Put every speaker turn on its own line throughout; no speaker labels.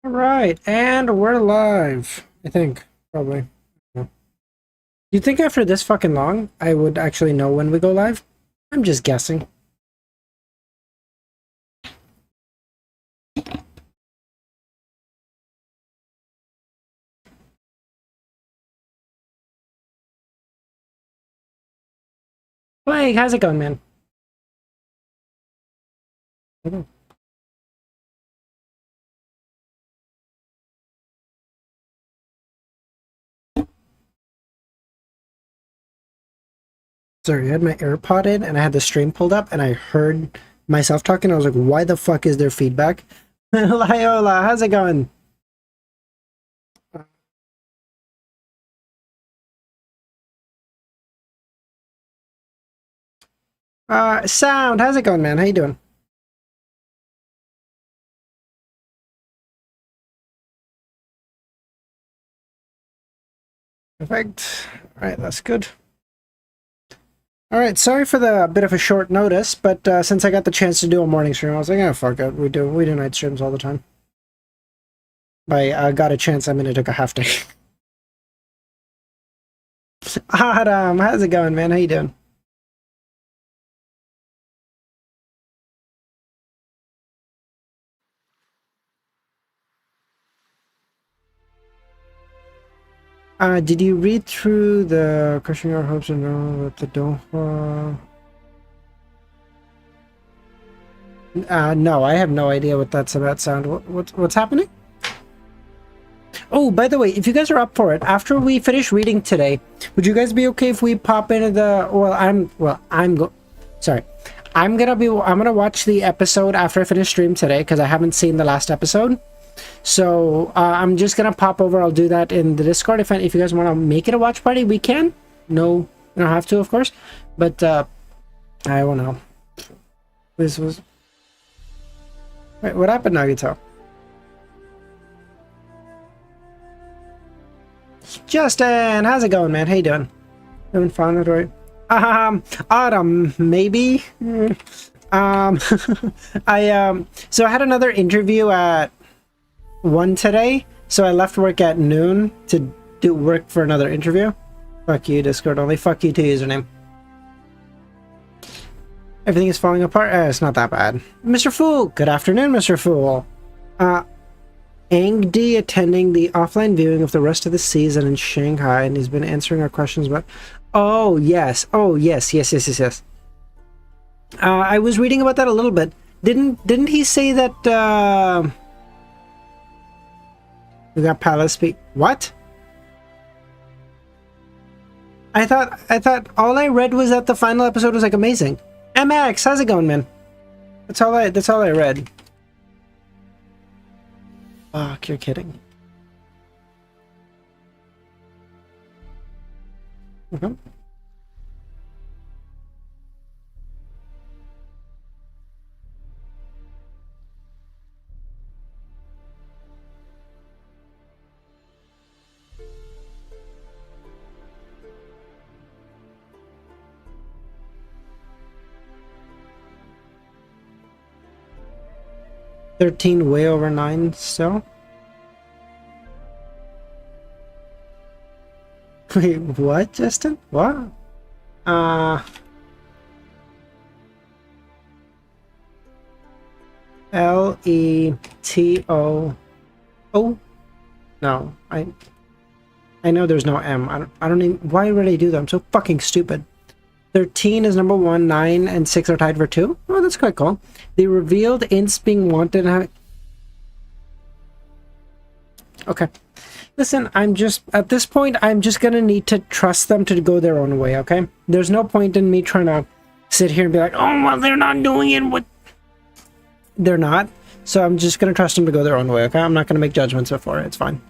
All right, and we're live. I think probably. Do you think after this fucking long, I would actually know when we go live? I'm just guessing. Blake, how's it going, man? Sorry, I had my AirPod in and I had the stream pulled up and I heard myself talking. I was like, why the fuck is there feedback? Liola, how's it going? Sound, how's it going, man? How you doing? Perfect. All right, that's good. All right, sorry for the bit of a short notice, but since I got the chance to do a morning stream, I was like, oh, fuck it. We do night streams all the time. I got a chance, I'm gonna take a half day. Adam, how's it going, man? How you doing? Did you read through the Crushing Our Hopes and Know that the Doha? No, I have no idea what that's about. Sound. What's happening? Oh, by the way, if you guys are up for it, after we finish reading today, would you guys be okay if we pop into the? Sorry, I'm gonna watch the episode after I finish stream today because I haven't seen the last episode. So I'm just gonna pop over. I'll do that in the Discord. If you guys want to make it a watch party, we can. No, you don't have to, of course. But I don't know. This was. Wait, what happened, Nagito? Justin, how's it going, man? How you doing? Having fun, right? Autumn, maybe. So I had another interview at 1 today, so I left work at noon to do work for another interview. Fuck you, Discord only. Fuck you to username. Everything is falling apart. It's not that bad. Mr. Fool, good afternoon, Mr. Fool. Angdi attending the offline viewing of the rest of the season in Shanghai, and he's been answering our questions about. Oh yes, yes. I was reading about that a little bit. Didn't he say that? We got Palace speak. What? I thought all I read was that the final episode was like amazing. MX, how's it going, man? That's all I read. Fuck, you're kidding. Mm-hmm. $13 way over 9 still. Wait, what, Justin? What? Leto. Oh, no. I know there's no M. I don't even. Why would I do that? I'm so fucking stupid. 13 is number 1, 9 and 6 are tied for 2. Oh, that's quite cool. They revealed Ints being wanted. Okay. Listen, at this point, I'm just gonna need to trust them to go their own way, okay? There's no point in me trying to sit here and be like, oh, well, they're not doing it. What? They're not. So I'm just gonna trust them to go their own way, okay? I'm not gonna make judgments before it. It's fine.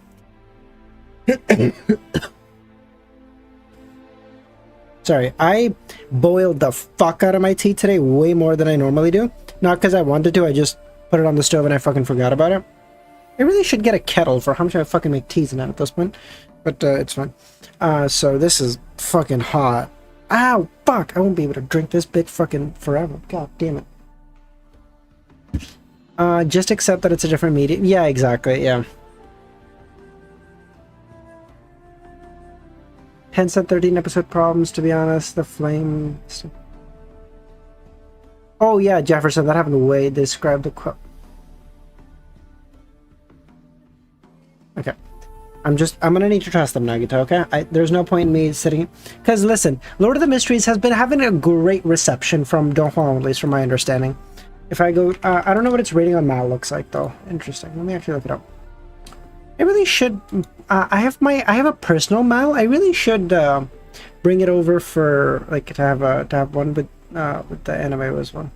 Sorry, I boiled the fuck out of my tea today, way more than I normally do. Not because I wanted to, I just put it on the stove and I fucking forgot about it. I really should get a kettle for how much I fucking make teas in that at this point. But it's fine. So this is fucking hot. Ow, fuck, I won't be able to drink this bit fucking forever. God damn it. Just accept that it's a different medium. Yeah, exactly. Yeah. Hence that 13 episode problems, to be honest. The flame. Oh, yeah, Jefferson. That happened way. Describe the quote. Okay. I'm gonna need to trust them, Nagito, okay? There's no point in me sitting... Because, listen, Lord of the Mysteries has been having a great reception from Donghua, at least from my understanding. If I go... I don't know what its rating on Mal looks like, though. Interesting. Let me actually look it up. I really should... I have a personal Mal. I really should bring it over for, like, to have one with the anime was one.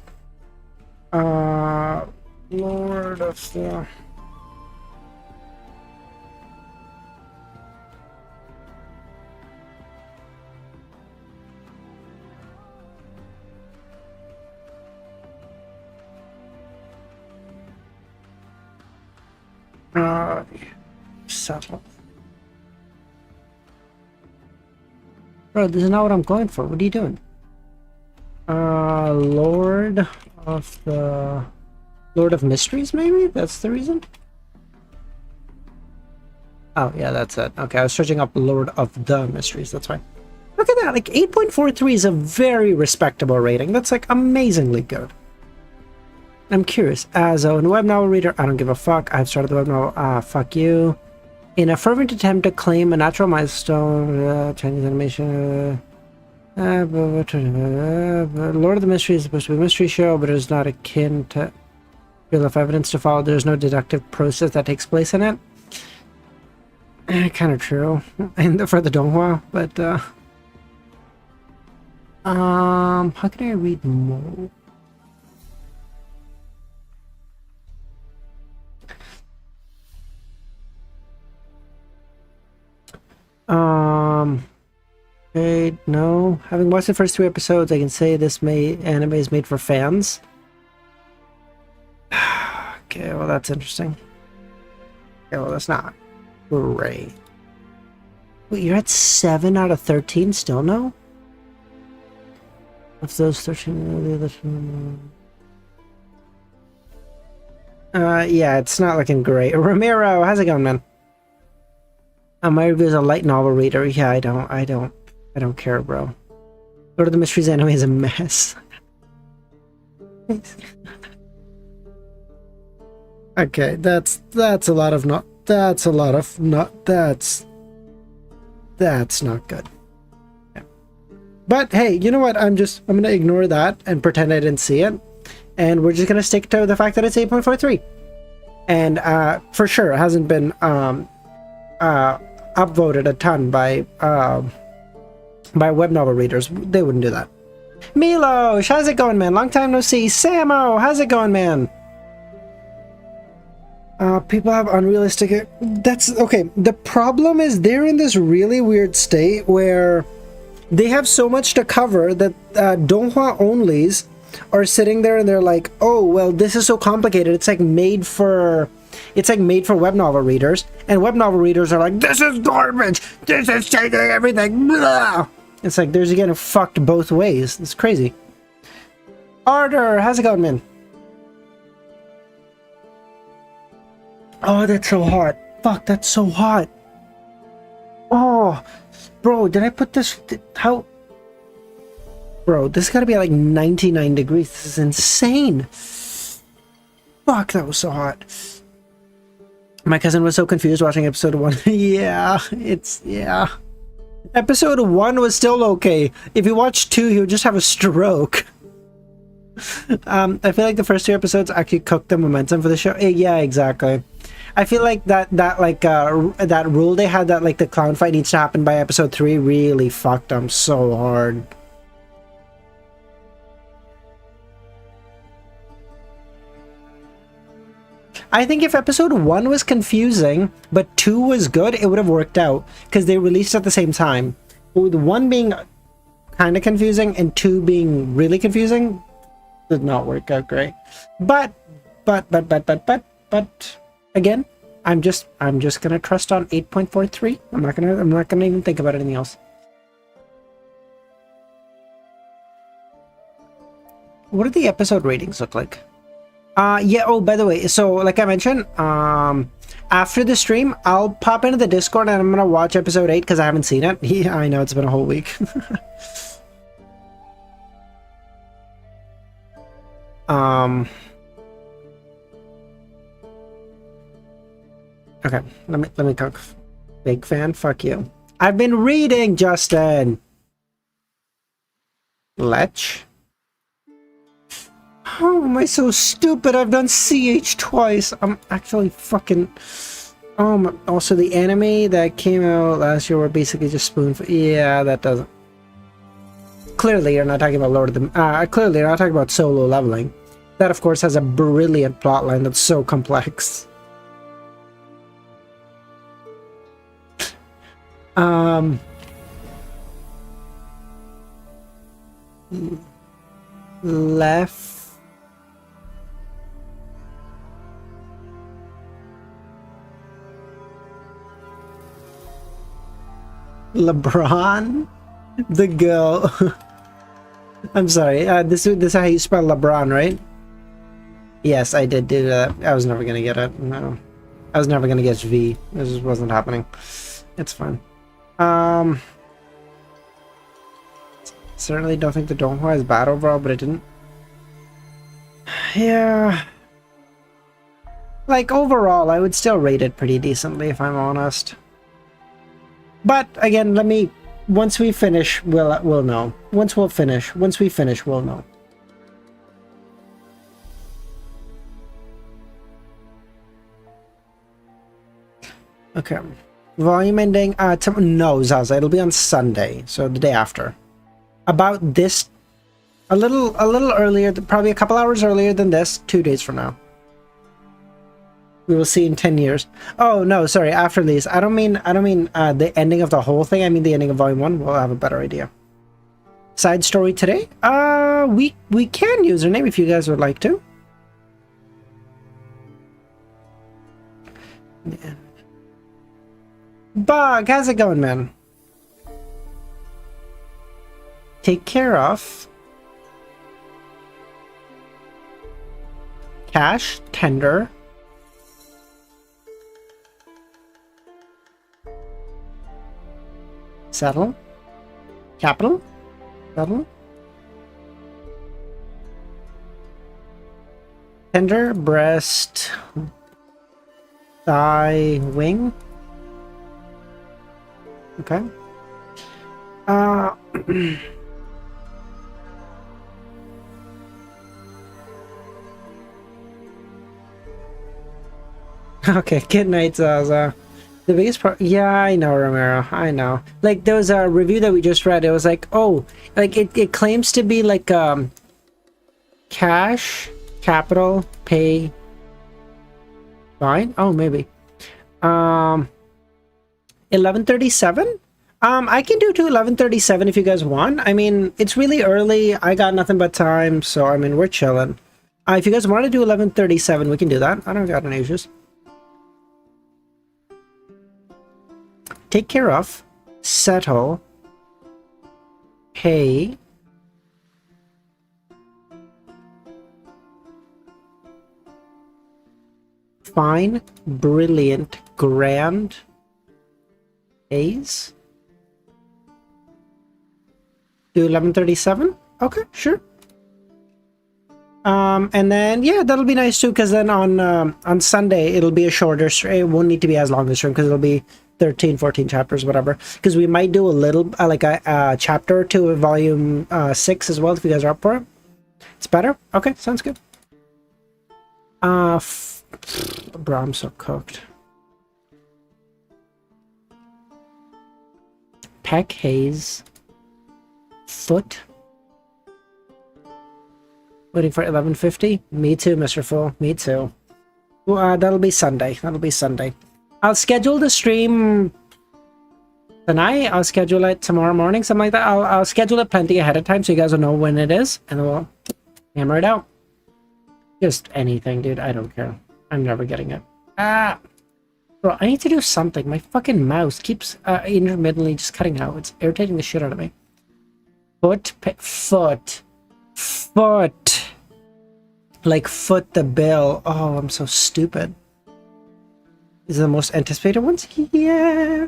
Lord of the... Settle. Bro, this is not what I'm going for. What are you doing? Lord of Mysteries, maybe? That's the reason? Oh, yeah, that's it. Okay, I was searching up Lord of the Mysteries, that's fine. Look at that, like 8.43 is a very respectable rating. That's like amazingly good. I'm curious. As a web novel reader, I don't give a fuck. I've started the web novel. Fuck you. In a fervent attempt to claim a natural milestone, Chinese animation. Lord of the Mysteries is supposed to be a mystery show, but it is not akin to real life evidence to follow. There's no deductive process that takes place in it. Kind of true, and for the Donghua, but how can I read more? Okay, no. Having watched the first 3 episodes, I can say this anime is made for fans. Okay, well that's interesting. Okay, well that's not great. Wait, you're at 7 out of 13 still, no? Of those 13, yeah, it's not looking great. Ramiro, how's it going, man? My review is a light novel reader. Yeah, I don't care, bro. Lord of the Mysteries anime is a mess. Okay, that's a lot of not. That's a lot of not. That's not good. Yeah. But hey, you know what? I'm gonna ignore that and pretend I didn't see it, and we're just gonna stick to the fact that it's 8.43, and for sure it hasn't been upvoted a ton by web novel readers. They wouldn't do that. Milo, how's it going, man? Long time no see. Samo, how's it going, man? People have unrealistic... That's... Okay, the problem is they're in this really weird state where they have so much to cover that Donghua onlys are sitting there and they're like, oh, well, this is so complicated. It's like made for web novel readers, and web novel readers are like, this is garbage. This is taking everything. Blah. It's like there's getting fucked both ways. It's crazy. Arter, how's it going, man? Oh, that's so hot. Fuck, that's so hot. Oh, bro, did I put this... How... Bro, this gotta be like 99 degrees. This is insane. Fuck, that was so hot. My cousin was so confused watching episode 1. Yeah. Episode 1 was still okay. If you watch 2, he would just have a stroke. I feel like the first 2 episodes actually cooked the momentum for the show. Yeah, exactly. I feel like that rule they had that like the clown fight needs to happen by episode 3 really fucked them so hard. I think if episode 1 was confusing, but 2 was good, it would have worked out, because they released at the same time. With 1 being kind of confusing and 2 being really confusing, did not work out great. But, again, I'm just gonna trust on 8.43. I'm not gonna even think about anything else. What do the episode ratings look like? Yeah, oh, by the way, so like I mentioned, after the stream, I'll pop into the Discord and I'm gonna watch episode 8 because I haven't seen it. Yeah, I know it's been a whole week. Okay, let me talk. Big fan, fuck you. I've been reading, Justin. Lech. Oh, am I so stupid? I've done CH twice. I'm actually fucking... also the anime that came out last year were basically just spoonful. Yeah, that doesn't... Clearly, you're not talking about Lord of the... clearly, you're not talking about Solo Leveling. That, of course, has a brilliant plotline that's so complex. Left... LeBron? The girl. I'm sorry. This is how you spell LeBron, right? Yes, I did do that. I was never gonna get it. No. I was never gonna get V. This just wasn't happening. It's fine. Certainly don't think the Donghua is bad overall, but it didn't. Yeah. Like, overall, I would still rate it pretty decently, if I'm honest. But, again, let me... Once we finish, we'll know. Once we finish, we'll know. Okay. Volume ending, no, Zaza, it'll be on Sunday, so the day after. About this, a little earlier, probably a couple hours earlier than this, 2 days from now. We will see in 10 years. Oh, no, sorry, after these. I don't mean the ending of the whole thing, I mean the ending of Volume 1, we'll have a better idea. Side story today? We can use her name if you guys would like to. Yeah. Bug, how's it going, man? Take care of. Cash, tender. Settle. Capital. Settle. Tender, breast. Thigh, wing. Okay. Okay, good night, Zaza. The biggest part, yeah, I know, Romero, I know. Like, there was a review that we just read, it was like, oh, like, it claims to be like, cash, capital, pay, fine? Oh, maybe. 11:37? I can do to 11:37 if you guys want. I mean, it's really early. I got nothing but time, so I mean, we're chilling. If you guys want to do 11:37, we can do that. I don't got any issues. Take care of, settle, pay, fine, brilliant, grand, A's. Do 11:37? Okay, sure. And then yeah, that'll be nice too, because then on Sunday it'll be a shorter stream. It won't need to be as long as stream because it'll be 13, 14 chapters, whatever. Because we might do a little like a chapter or two of volume 6 as well if you guys are up for it. It's better. Okay, sounds good. Bro, I'm so cooked. Peck, Hayes, foot. Waiting for 11:50. Me too, Mr. Fool. Me too. Well, that'll be Sunday. That'll be Sunday. I'll schedule the stream tonight. I'll schedule it tomorrow morning, something like that. I'll schedule it plenty ahead of time so you guys will know when it is, and we'll hammer it out. Just anything, dude. I don't care. I'm never getting it. Bro, I need to do something. My fucking mouse keeps intermittently just cutting out. It's irritating the shit out of me. Foot. Like foot the bill. Oh, I'm so stupid. These are the most anticipated ones? Yeah.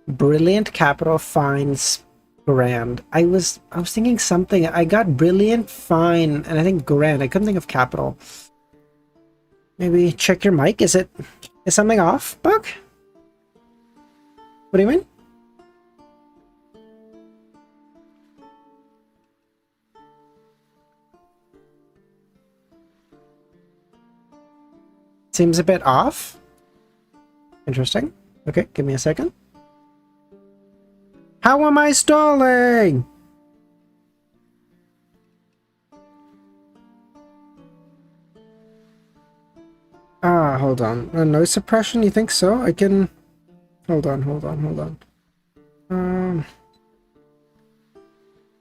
Brilliant, capital, fines, grand. I was thinking something. I got brilliant, fine, and I think grand. I couldn't think of capital. Maybe check your mic. Is something off, Buck? What do you mean? Seems a bit off. Interesting. Okay, give me a second. How am I stalling? Hold on. Noise suppression, you think so? I can... Hold on. I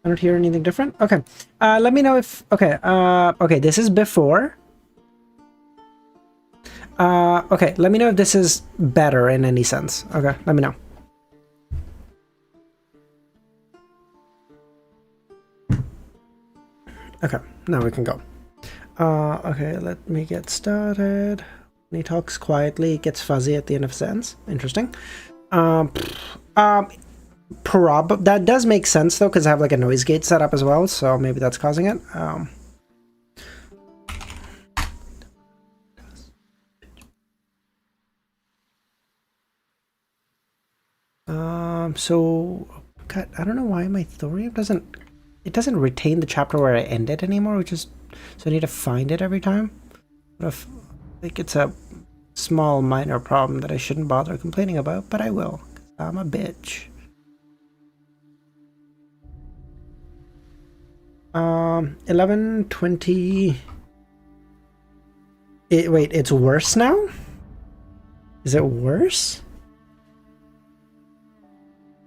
don't hear anything different? Okay. Let me know if... Okay, okay, this is before. Okay, let me know if this is better in any sense. Okay, let me know. Okay, now we can go. Okay, let me get started. When he talks quietly, it gets fuzzy at the end of a sentence. Interesting. That does make sense though, because I have like a noise gate set up as well, so maybe that's causing it. So God, I don't know why my Thorium doesn't retain the chapter where I ended anymore, which is so I need to find it every time. I think it's a small minor problem that I shouldn't bother complaining about, but I will. I'm a bitch. 11:20. Wait, it's worse now? Is it worse?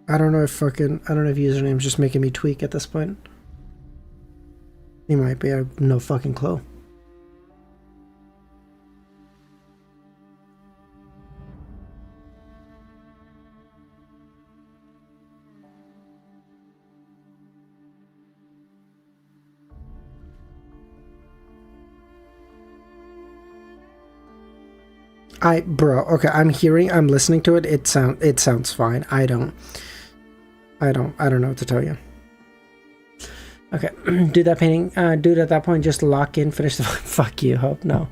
I don't know if username's just making me tweak at this point. He might be, I have no fucking clue. Bro, okay, I'm listening to it. It sounds fine. I don't know what to tell you. Okay, do that painting. Dude, at that point, just lock in, finish the... Fuck you, Hope. No.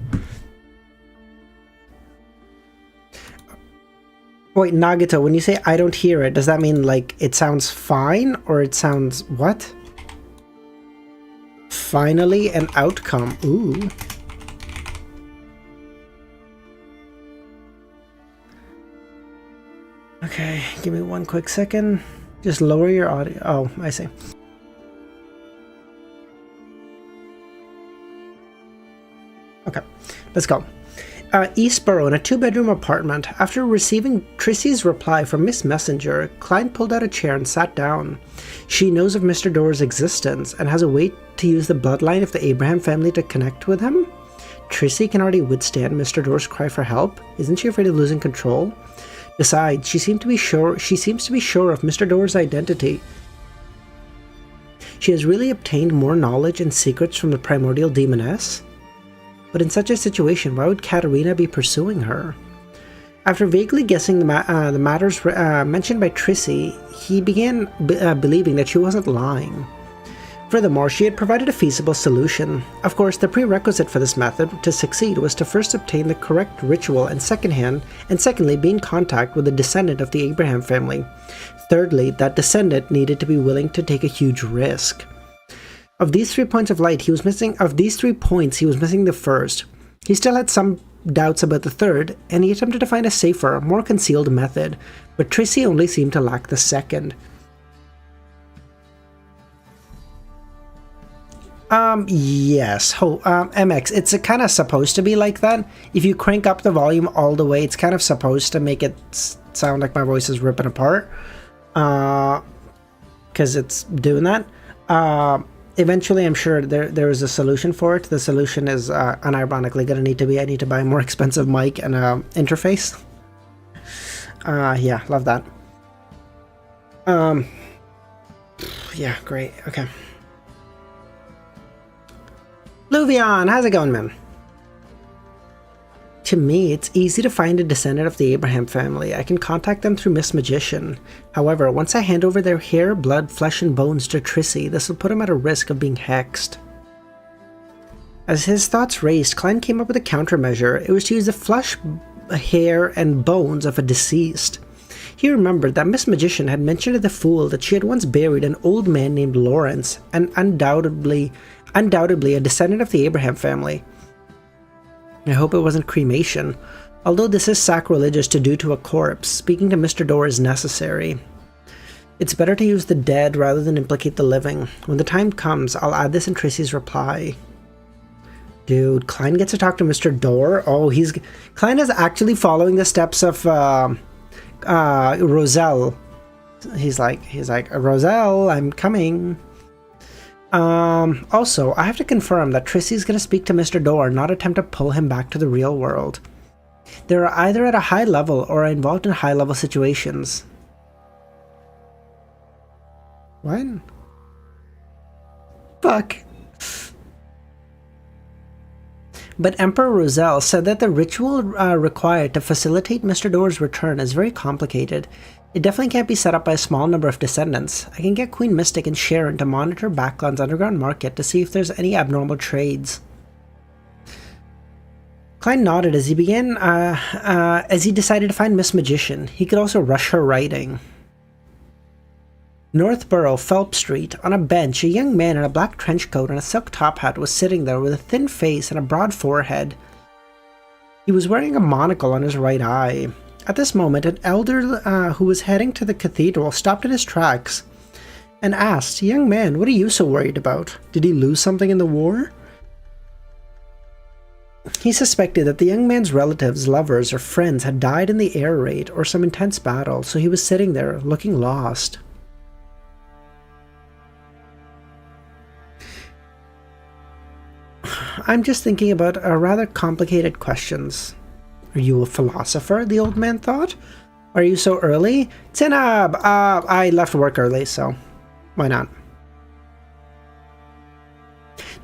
Wait, Nagito, when you say I don't hear it, does that mean, like, it sounds fine? Or it sounds... what? Finally, an outcome. Ooh. Okay, give me one quick second. Just lower your audio. Oh, I see. Okay, let's go. Eastborough, in a two-bedroom apartment. After receiving Trissy's reply from Miss Messenger, Klein pulled out a chair and sat down. She knows of Mr. Doerr's existence and has a way to use the bloodline of the Abraham family to connect with him. Trissy can already withstand Mr. Doerr's cry for help. Isn't she afraid of losing control? Besides, she seems to be sure of Mr. Doerr's identity. She has really obtained more knowledge and secrets from the primordial demoness. But in such a situation, why would Katerina be pursuing her? After vaguely guessing the matters mentioned by Trissy, he began believing that she wasn't lying. Furthermore, she had provided a feasible solution. Of course, the prerequisite for this method to succeed was to first obtain the correct ritual and secondly be in contact with a descendant of the Abraham family. Thirdly, that descendant needed to be willing to take a huge risk. Of these 3 points, he was missing the first. He still had some doubts about the third, and he attempted to find a safer, more concealed method, but Trissy only seemed to lack the second. Yes. MX, it's kind of supposed to be like that. If you crank up the volume all the way, it's kind of supposed to make it sound like my voice is ripping apart. Because it's doing that. Eventually, I'm sure there is a solution for it. The solution is unironically going to need to be I need to buy a more expensive mic and interface. Yeah, love that. Yeah, great. Okay. Luvion, how's it going, man? To me, it's easy to find a descendant of the Abraham family. I can contact them through Miss Magician. However, once I hand over their hair, blood, flesh, and bones to Trissy, this will put him at a risk of being hexed. As his thoughts raced, Klein came up with a countermeasure. It was to use the flesh, hair, and bones of a deceased. He remembered that Miss Magician had mentioned to the fool that she had once buried an old man named Lawrence, and undoubtedly a descendant of the Abraham family. I hope it wasn't cremation. Although this is sacrilegious to do to a corpse, speaking to Mr. Dorr is necessary. It's better to use the dead rather than implicate the living. When the time comes, I'll add this in Trissy's reply. Dude, Klein gets to talk to Mr. Dorr? Oh, Klein is actually following the steps of Roselle. He's like, Roselle, I'm coming. Also, I have to confirm that Trissy's gonna speak to Mr. Dorr, not attempt to pull him back to the real world. They're either at a high level or are involved in high level situations. What? Fuck. But Emperor Roselle said that the ritual required to facilitate Mr. Dorr's return is very complicated. It definitely can't be set up by a small number of descendants. I can get Queen Mystic and Sharon to monitor Backlund's underground market to see if there's any abnormal trades. Klein nodded as he decided to find Miss Magician. He could also rush her writing. Northborough, Phelps Street. On a bench, a young man in a black trench coat and a silk top hat was sitting there with a thin face and a broad forehead. He was wearing a monocle on his right eye. At this moment, an elder who was heading to the cathedral stopped in his tracks and asked, "Young man, what are you so worried about? Did he lose something in the war?" He suspected that the young man's relatives, lovers, or friends had died in the air raid or some intense battle, so he was sitting there, looking lost. I'm just thinking about rather complicated questions. Are you a philosopher? The old man thought. Are you so early? Zinab! I left work early, so why not?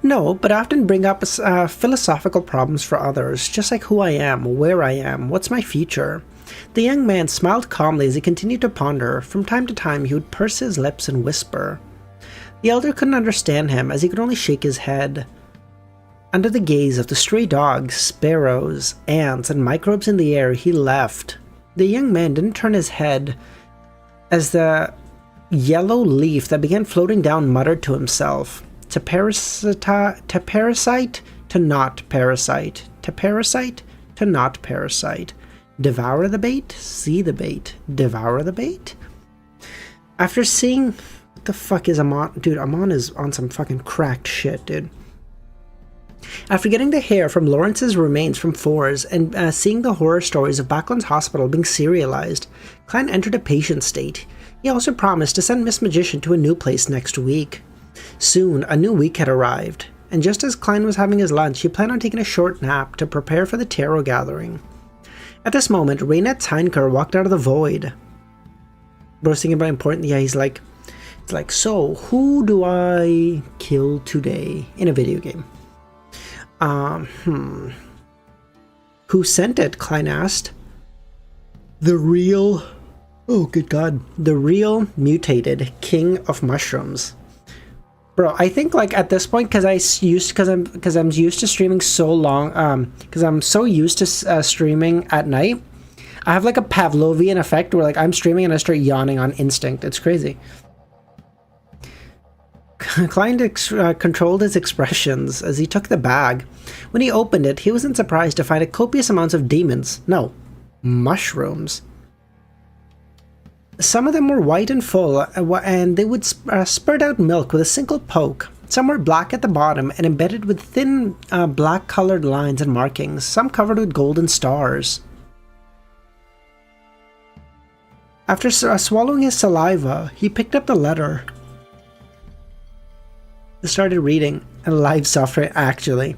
No, but I often bring up philosophical problems for others, just like who I am, where I am, what's my future. The young man smiled calmly as he continued to ponder. From time to time, he would purse his lips and whisper. The elder couldn't understand him, as he could only shake his head. Under the gaze of the stray dogs, sparrows, ants, and microbes in the air, he left. The young man didn't turn his head as the yellow leaf that began floating down muttered to himself, to parasite, to not parasite, to parasite, to not parasite. Devour the bait, see the bait, devour the bait. After seeing... What the fuck is Amon? Dude, Amon is on some fucking cracked shit, dude. After getting the hair from Lawrence's remains from Fours and seeing the horror stories of Backlund's hospital being serialized, Klein entered a patient state. He also promised to send Miss Magician to a new place next week. Soon, a new week had arrived, and just as Klein was having his lunch, he planned on taking a short nap to prepare for the tarot gathering. At this moment, Reinette Heinker walked out of the void. Bro's thinking about important, yeah, it's like, so, who do I kill today in a video game? Who sent it? Klein asked. The real mutated king of mushrooms. Bro, I think like at this point, because I'm used to streaming so long, because I'm so used to streaming at night, I have like a Pavlovian effect where like I'm streaming and I start yawning on instinct. It's crazy. Klein controlled his expressions as he took the bag. When he opened it, he wasn't surprised to find a copious amounts of demons. No, mushrooms. Some of them were white and full, and they would spurt out milk with a single poke. Some were black at the bottom and embedded with thin black-colored lines and markings, some covered with golden stars. After swallowing his saliva, he picked up the letter. Started reading, and live software actually.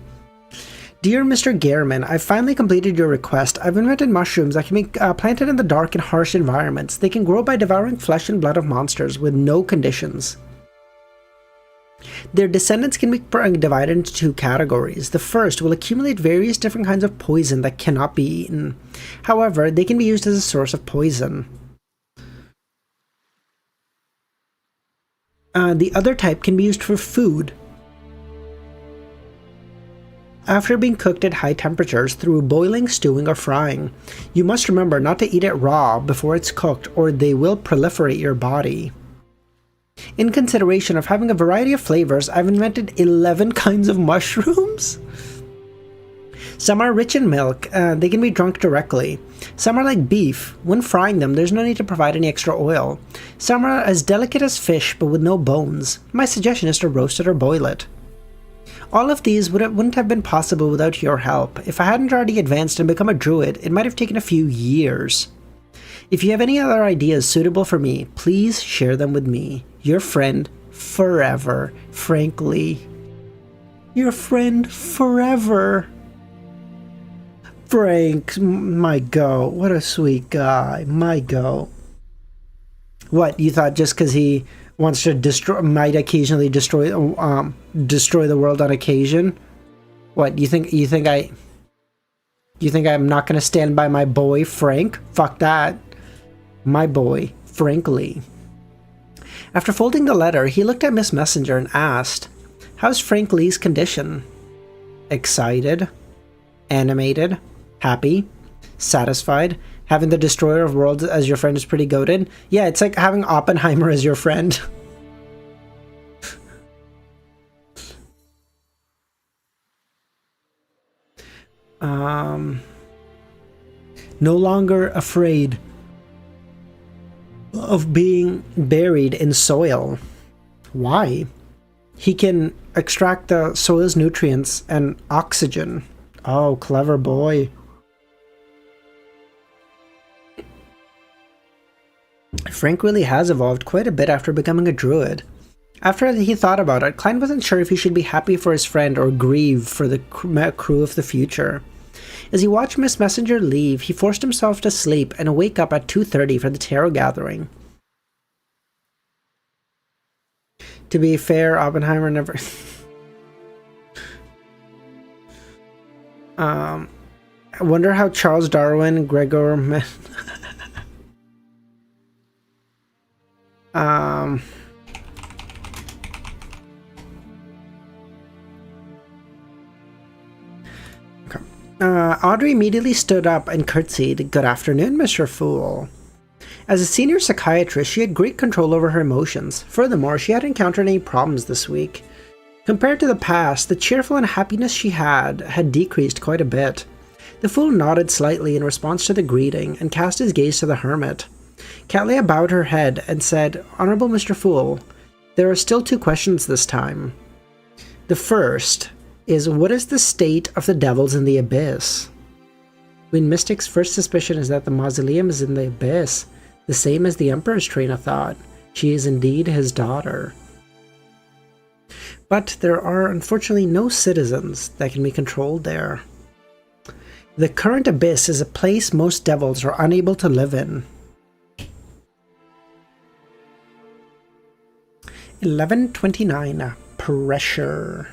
Dear Mr. Gehrman, I've finally completed your request. I've invented mushrooms that can be planted in the dark and harsh environments. They can grow by devouring flesh and blood of monsters with no conditions. Their descendants can be divided into two categories. The first will accumulate various different kinds of poison that cannot be eaten. However, they can be used as a source of poison. The other type can be used for food. After being cooked at high temperatures through boiling, stewing, or frying. You must remember not to eat it raw before it's cooked, or they will proliferate your body. In consideration of having a variety of flavors, I've invented 11 kinds of mushrooms. Some are rich in milk, they can be drunk directly. Some are like beef. When frying them, there's no need to provide any extra oil. Some are as delicate as fish, but with no bones. My suggestion is to roast it or boil it. All of these wouldn't have been possible without your help. If I hadn't already advanced and become a druid, it might have taken a few years. If you have any other ideas suitable for me, please share them with me. Your friend forever, frankly. Your friend forever. Frank, my go. What a sweet guy. My go. What, you thought just because he wants to might occasionally destroy the world on occasion? What, you think I'm not going to stand by my boy Frank? Fuck that. My boy, frankly. After folding the letter, he looked at Miss Messenger and asked, "How's Frank Lee's condition?" Excited, animated, happy, satisfied. Having the Destroyer of Worlds as your friend is pretty goated. Yeah, it's like having Oppenheimer as your friend. No longer afraid of being buried in soil. Why? He can extract the soil's nutrients and oxygen. Oh, clever boy. Frank really has evolved quite a bit after becoming a druid. After he thought about it, Klein wasn't sure if he should be happy for his friend or grieve for the crew of the future. As he watched Miss Messenger leave, he forced himself to sleep and wake up at 2:30 for the tarot gathering. To be fair, Oppenheimer never... I wonder how Charles Darwin, Gregor... Audrey immediately stood up and curtsied. "Good afternoon, Mr. Fool." As a senior psychiatrist, she had great control over her emotions. Furthermore, she hadn't encountered any problems this week. Compared to the past, the cheerful and happiness she had decreased quite a bit. The Fool nodded slightly in response to the greeting and cast his gaze to the hermit. Cattleya bowed her head and said, "Honorable Mr. Fool, there are still 2 questions this time. The first is, what is the state of the devils in the abyss?" Queen Mystic's first suspicion is that the mausoleum is in the abyss, the same as the Emperor's train of thought. She is indeed his daughter. But there are unfortunately no citizens that can be controlled there. The current abyss is a place most devils are unable to live in. 1129. Pressure.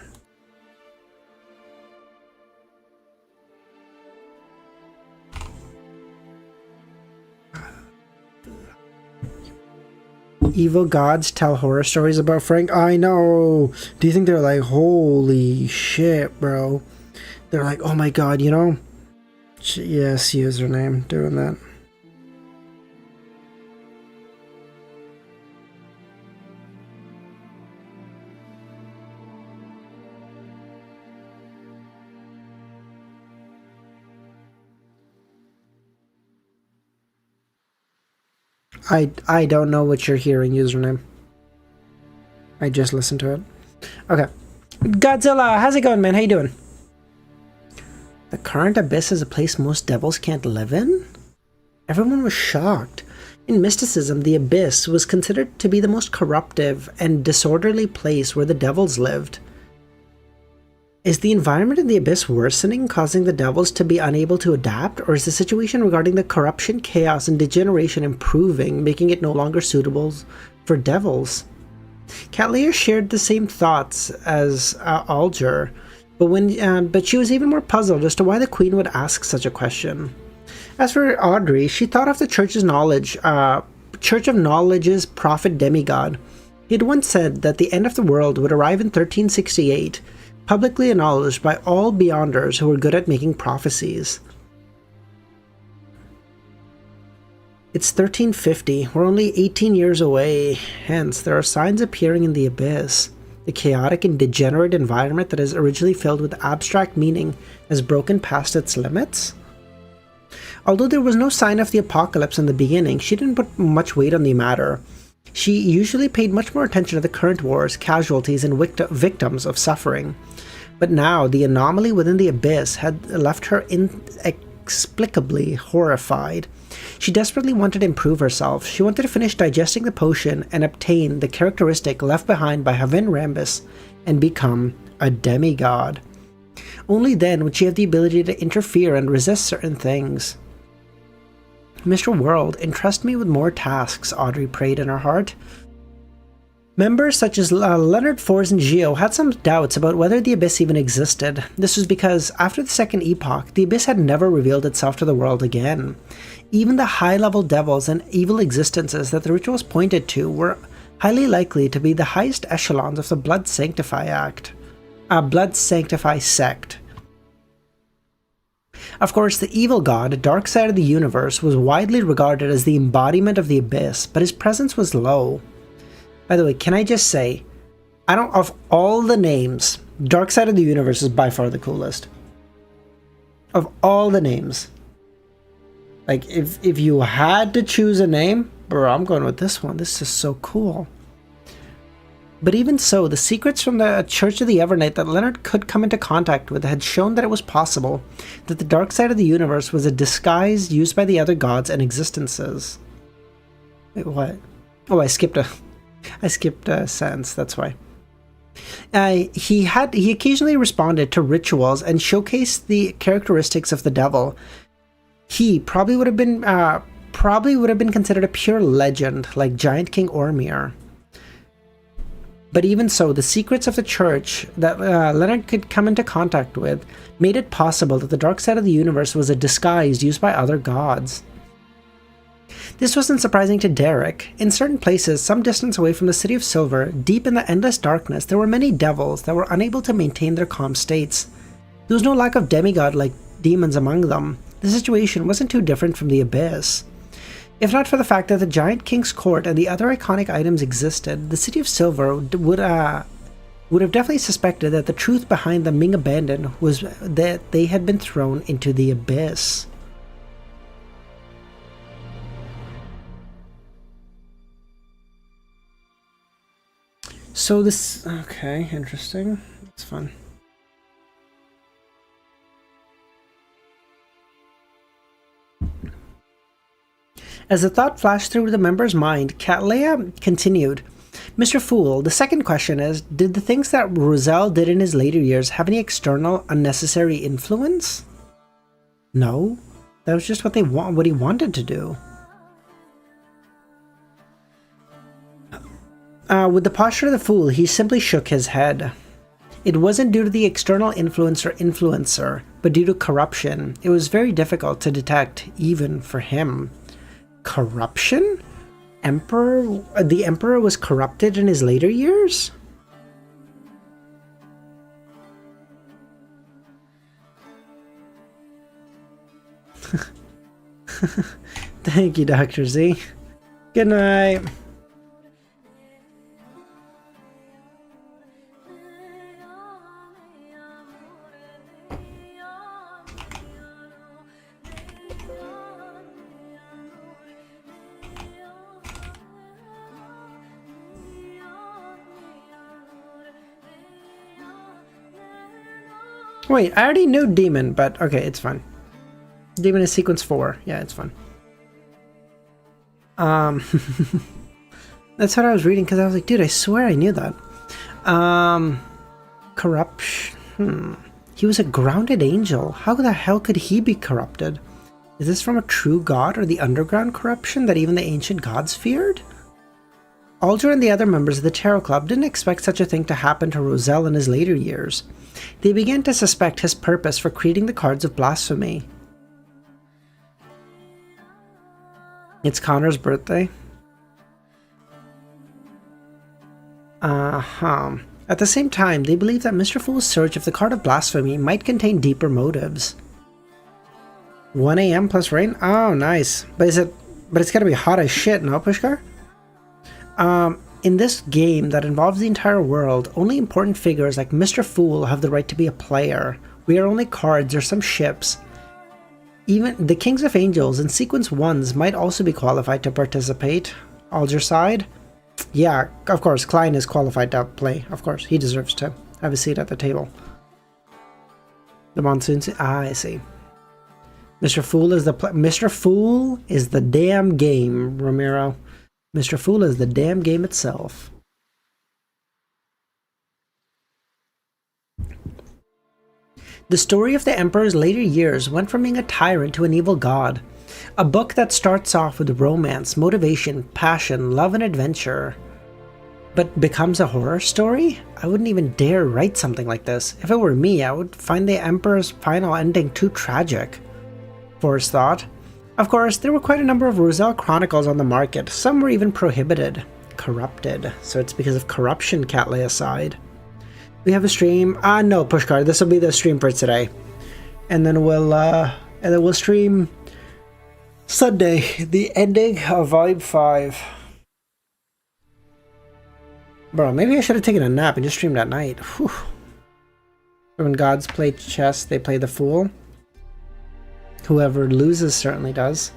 Evil gods tell horror stories about Frank. I know. Do you think they're like, holy shit, bro? They're like, oh my god, you know? Yes, username doing that. I don't know what you're hearing, username. I just listened to it. Okay. Godzilla, how's it going, man? How you doing? The current abyss is a place most devils can't live in? Everyone was shocked. In mysticism, the abyss was considered to be the most corruptive and disorderly place where the devils lived. Is the environment in the abyss worsening, causing the devils to be unable to adapt, or is the situation regarding the corruption, chaos, and degeneration improving, making it no longer suitable for devils? Catleya shared the same thoughts as Alger, but she was even more puzzled as to why the queen would ask such a question. As for Audrey, she thought of the Church of Knowledge's prophet demigod. He had once said that the end of the world would arrive in 1368, publicly acknowledged by all Beyonders who were good at making prophecies. It's 1350, we're only 18 years away, hence there are signs appearing in the abyss. The chaotic and degenerate environment that is originally filled with abstract meaning has broken past its limits. Although there was no sign of the apocalypse in the beginning, she didn't put much weight on the matter. She usually paid much more attention to the current wars, casualties, and victims of suffering. But now, the anomaly within the abyss had left her inexplicably horrified. She desperately wanted to improve herself. She wanted to finish digesting the potion and obtain the characteristic left behind by Haven Rambus and become a demigod. Only then would she have the ability to interfere and resist certain things. Mr. World, entrust me with more tasks, Audrey prayed in her heart. Members such as Leonard Forz and Geo had some doubts about whether the Abyss even existed. This was because, after the Second Epoch, the Abyss had never revealed itself to the world again. Even the high-level devils and evil existences that the rituals pointed to were highly likely to be the highest echelons of the Blood Sanctify sect. Of course, the evil god, Dark Side of the Universe, was widely regarded as the embodiment of the Abyss, but his presence was low. By the way, can I just say, of all the names, Dark Side of the Universe is by far the coolest. Of all the names. Like, if you had to choose a name, bro, I'm going with this one. This is so cool. But even so, the secrets from the Church of the Evernight that Leonard could come into contact with had shown that it was possible that the Dark Side of the Universe was a disguise used by the other gods and existences. Wait, what? Oh, I skipped a sentence, that's why. He occasionally responded to rituals and showcased the characteristics of the devil. He probably would have been considered a pure legend, like Giant King Ormir. But even so, the secrets of the church that Leonard could come into contact with made it possible that the Dark Side of the Universe was a disguise used by other gods. This wasn't surprising to Derek. In certain places, some distance away from the City of Silver, deep in the endless darkness, there were many devils that were unable to maintain their calm states. There was no lack of demigod-like demons among them. The situation wasn't too different from the Abyss. If not for the fact that the Giant King's Court and the other iconic items existed, the City of Silver would have definitely suspected that the truth behind them being abandoned was that they had been thrown into the Abyss. So this... okay, interesting. It's fun. As the thought flashed through the member's mind, Catleya continued, Mr. Fool, the second question is, did the things that Roselle did in his later years have any external, unnecessary influence? No. That was just what he wanted to do. With the posture of the fool, he simply shook his head. It wasn't due to the external influence or influencer, but due to corruption. It was very difficult to detect, even for him. Corruption? The Emperor was corrupted in his later years? Thank you, Dr. Z. Good night. Wait, I already knew Demon, but okay, it's fine. Demon is sequence 4. Yeah, it's fine. That's what I was reading because I was like, dude, I swear I knew that. Corruption. He was a grounded angel. How the hell could he be corrupted? Is this from a true god or the underground corruption that even the ancient gods feared? Alger and the other members of the Tarot Club didn't expect such a thing to happen to Roselle in his later years. They began to suspect his purpose for creating the cards of blasphemy. It's Connor's birthday. At the same time, they believed that Mr. Fool's search of the card of blasphemy might contain deeper motives. 1 a.m. plus rain? Oh, nice. But it's gotta be hot as shit, no, Pushkar? In this game that involves the entire world, only important figures like Mr. Fool have the right to be a player. We are only cards or some ships. Even the Kings of Angels and Sequence 1s might also be qualified to participate. Alger side? Yeah, of course, Klein is qualified to play. Of course, he deserves to have a seat at the table. The Monsoon... I see. Mr. Fool is the... Mr. Fool is the damn game, Ramiro. Mr. Fool is the damn game itself. The story of the Emperor's later years went from being a tyrant to an evil god. A book that starts off with romance, motivation, passion, love, and adventure, but becomes a horror story? I wouldn't even dare write something like this. If it were me, I would find the Emperor's final ending too tragic. Forrest thought. Of course, there were quite a number of Roselle Chronicles on the market. Some were even prohibited. Corrupted. So it's because of corruption, Cattleya aside. We have a stream. No, Pushkar, this will be the stream for today. And then we'll stream Sunday, the ending of Volume 5. Bro, maybe I should have taken a nap and just streamed at night. Whew. When gods play chess, they play the fool. Whoever loses certainly does.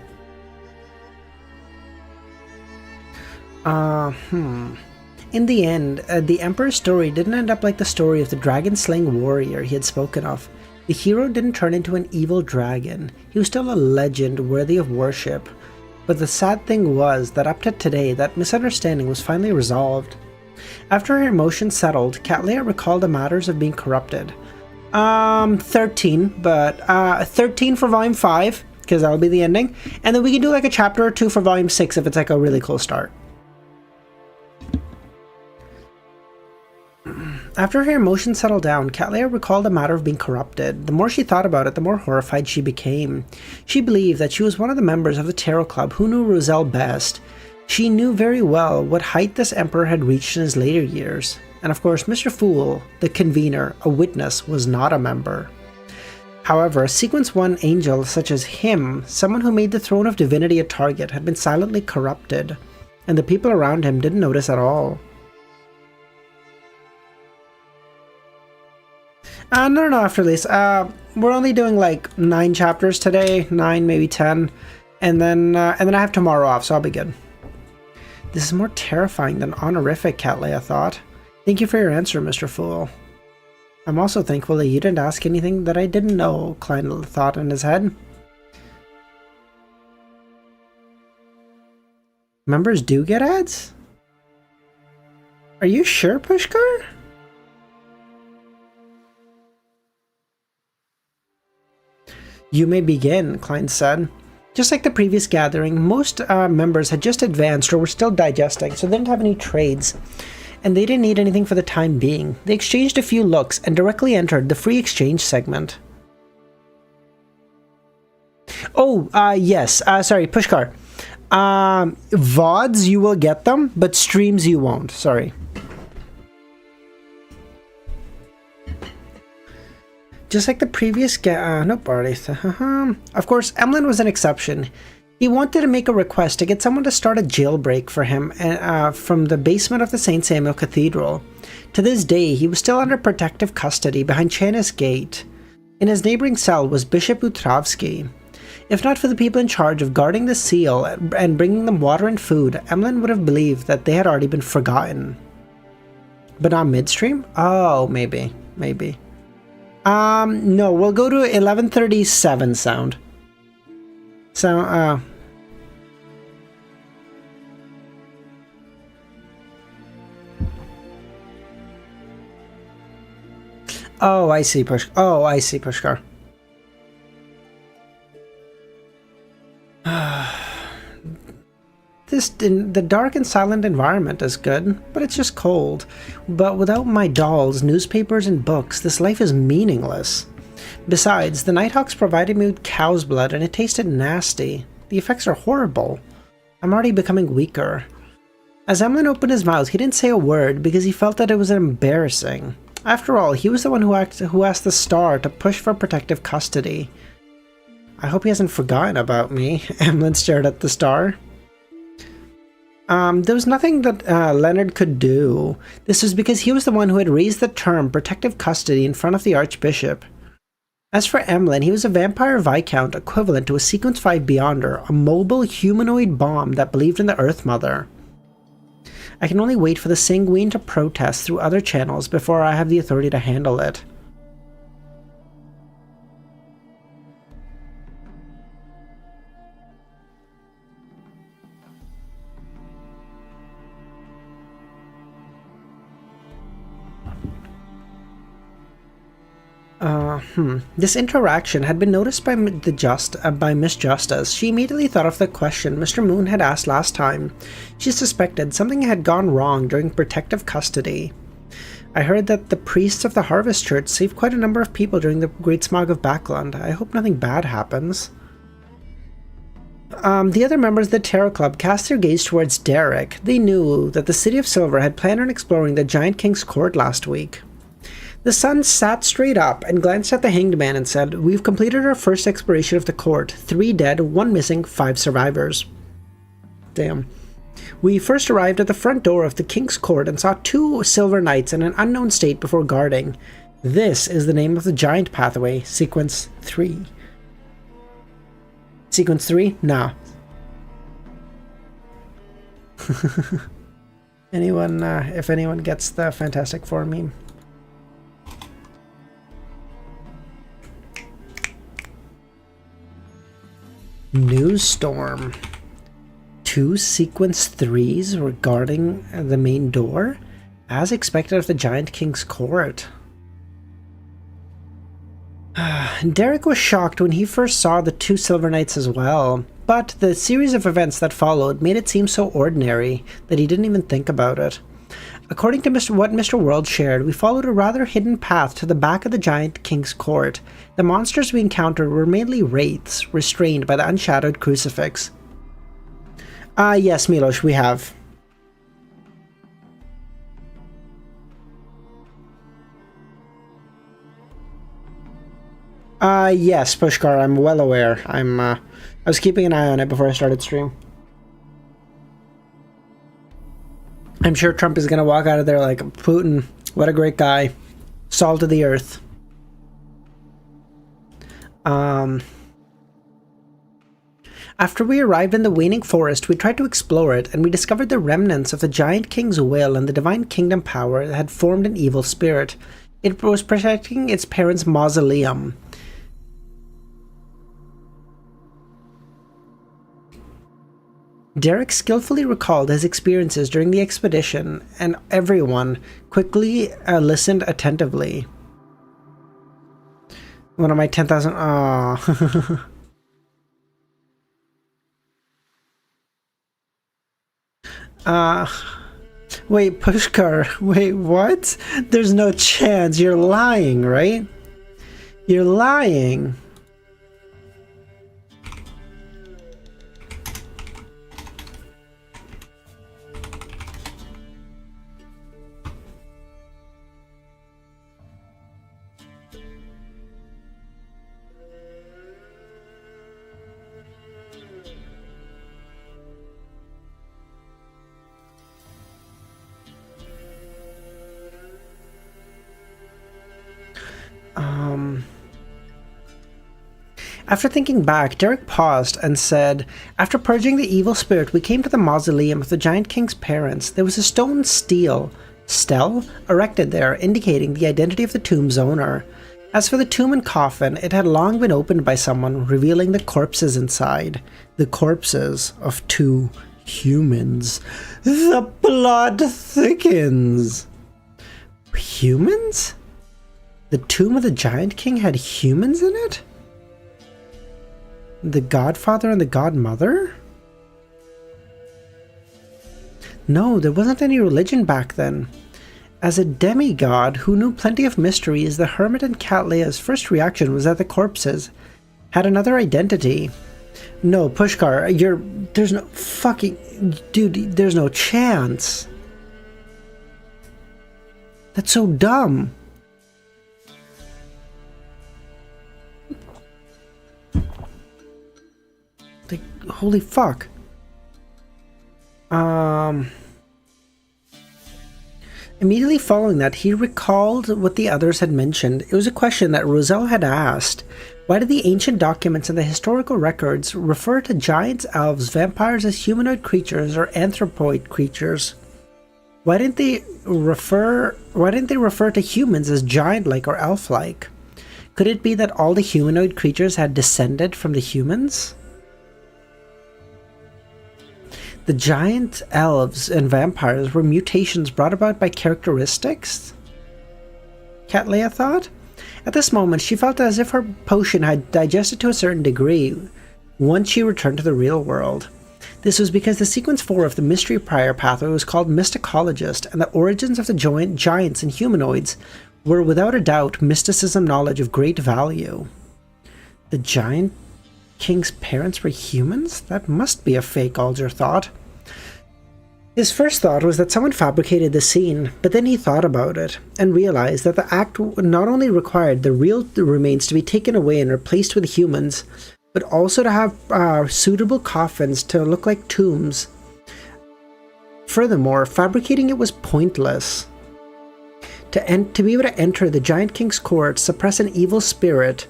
In the end, the Emperor's story didn't end up like the story of the dragon-slaying warrior he had spoken of. The hero didn't turn into an evil dragon. He was still a legend worthy of worship. But the sad thing was that up to today, that misunderstanding was finally resolved. After her emotions settled, Cattleya recalled the matters of being corrupted. 13, but 13 for Volume 5, because that will be the ending. And then we can do like a chapter or two for Volume 6 if it's like a really close start. After her emotions settled down, Cattleya recalled the matter of being corrupted. The more she thought about it, the more horrified she became. She believed that she was one of the members of the Tarot Club who knew Roselle best. She knew very well what height this Emperor had reached in his later years. And of course, Mr. Fool, the convener, a witness, was not a member. However, a Sequence 1 angel such as him, someone who made the throne of divinity a target, had been silently corrupted, and the people around him didn't notice at all. No, after this. We're only doing like 9 chapters today, 9, maybe 10, and then I have tomorrow off, so I'll be good. This is more terrifying than honorific, Cattleya thought. Thank you for your answer, Mr. Fool. I'm also thankful that you didn't ask anything that I didn't know, Klein thought in his head. Members do get ads? Are you sure, Pushkar? You may begin, Klein said. Just like the previous gathering, most members had just advanced or were still digesting, so they didn't have any trades. And they didn't need anything for the time being. They exchanged a few looks and directly entered the free exchange segment. Oh, yes. Sorry, Pushkar. VODs, you will get them, but streams you won't. Sorry. Just like the previous no parties. Of course, Emlyn was an exception. He wanted to make a request to get someone to start a jailbreak for him from the basement of the St. Samuel Cathedral. To this day, he was still under protective custody behind Chanis Gate. In his neighboring cell was Bishop Utravsky. If not for the people in charge of guarding the seal and bringing them water and food, Emlyn would have believed that they had already been forgotten. But not midstream? Oh, maybe. No, we'll go to 11:37 sound. So, oh, I see, Pushkar. This the dark and silent environment is good, but it's just cold. But without my dolls, newspapers, and books, this life is meaningless. Besides, the Nighthawks provided me with cow's blood and it tasted nasty. The effects are horrible. I'm already becoming weaker. As Emlyn opened his mouth, he didn't say a word because he felt that it was embarrassing. After all, he was the one who asked the Star to push for protective custody. I hope he hasn't forgotten about me. Emlyn stared at the Star. There was nothing that Leonard could do. This was because he was the one who had raised the term protective custody in front of the Archbishop. As for Emlyn, he was a vampire viscount equivalent to a Sequence 5 Beyonder, a mobile humanoid bomb that believed in the Earth Mother. I can only wait for the Sanguine to protest through other channels before I have the authority to handle it. This interaction had been noticed by Miss Justice. She immediately thought of the question Mr. Moon had asked last time. She suspected something had gone wrong during protective custody. I heard that the priests of the Harvest Church saved quite a number of people during the Great Smog of Backland. I hope nothing bad happens. The other members of the Terror Club cast their gaze towards Derek. They knew that the City of Silver had planned on exploring the Giant King's court last week. The Sun sat straight up and glanced at the Hanged Man and said, "We've completed our first exploration of the court. 3 dead, 1 missing, 5 survivors." Damn. We first arrived at the front door of the King's Court and saw 2 Silver Knights in an unknown state before guarding. This is the name of the giant pathway, Sequence 3. Sequence 3? Nah. If anyone gets the Fantastic Four meme. News storm. 2 Sequence 3s regarding the main door, as expected of the Giant King's court. Derek was shocked when he first saw the 2 Silver Knights as well, but the series of events that followed made it seem so ordinary that he didn't even think about it. According to what Mr. World shared, we followed a rather hidden path to the back of the Giant King's court. The monsters we encountered were mainly wraiths, restrained by the unshadowed crucifix. Yes, Milos, we have. Yes, Pushkar, I'm well aware. I was keeping an eye on it before I started stream. I'm sure Trump is gonna walk out of there like, Putin, what a great guy. Salt of the earth. After we arrived in the Waning Forest, we tried to explore it, and we discovered the remnants of the Giant King's will and the Divine Kingdom power that had formed an evil spirit. It was protecting its parents' mausoleum. Derek skillfully recalled his experiences during the expedition, and everyone quickly listened attentively. One of my 10,000... Aww. Wait, Pushkar, wait, what? There's no chance. You're lying, right? You're lying. After thinking back, Derek paused and said, "After purging the evil spirit, we came to the mausoleum of the Giant King's parents. There was a stone stele erected there, indicating the identity of the tomb's owner. As for the tomb and coffin, it had long been opened by someone, revealing the corpses inside. The corpses of 2 humans. The plot thickens." Humans? The tomb of the Giant King had humans in it? The Godfather and the Godmother? No, there wasn't any religion back then. As a demigod who knew plenty of mysteries, the hermit and Catleya's first reaction was that the corpses had another identity. No, Pushkar, there's no fucking... Dude, there's no chance. That's so dumb. Like, holy fuck. Immediately following that, he recalled what the others had mentioned. It was a question that Roselle had asked. Why did the ancient documents and the historical records refer to giants, elves, vampires as humanoid creatures or anthropoid creatures? Why didn't they refer to humans as giant-like or elf-like? Could it be that all the humanoid creatures had descended from the humans? The giant elves and vampires were mutations brought about by characteristics? Catleya thought. At this moment, she felt as if her potion had digested to a certain degree once she returned to the real world. This was because the sequence 4 of the Mystery Prior pathway was called Mysticologist, and the origins of the giants and humanoids were without a doubt mysticism knowledge of great value. The Giant King's parents were humans? That must be a fake, Alger thought. His first thought was that someone fabricated the scene, but then he thought about it and realized that the act not only required the real remains to be taken away and replaced with humans, but also to have suitable coffins to look like tombs. Furthermore, fabricating it was pointless. To be able to enter the Giant King's court, suppress an evil spirit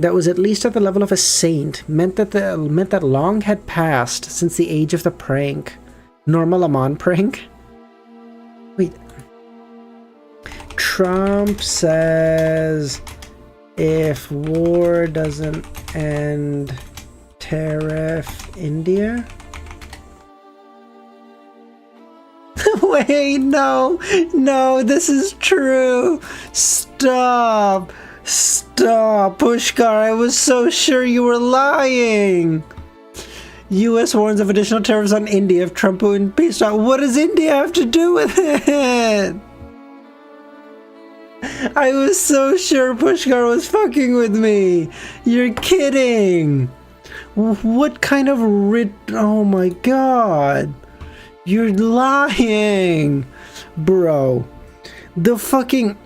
that was at least at the level of a saint, meant that long had passed since the age of the prank. Normal Amon prank? Wait. Trump says if war doesn't end, tariff India? Wait, no, this is true. Stop, Pushkar, I was so sure you were lying. U.S. warns of additional tariffs on India if Trump wins peace talks. What does India have to do with it? I was so sure Pushkar was fucking with me. You're kidding. What kind of oh my god. You're lying. Bro. The fucking...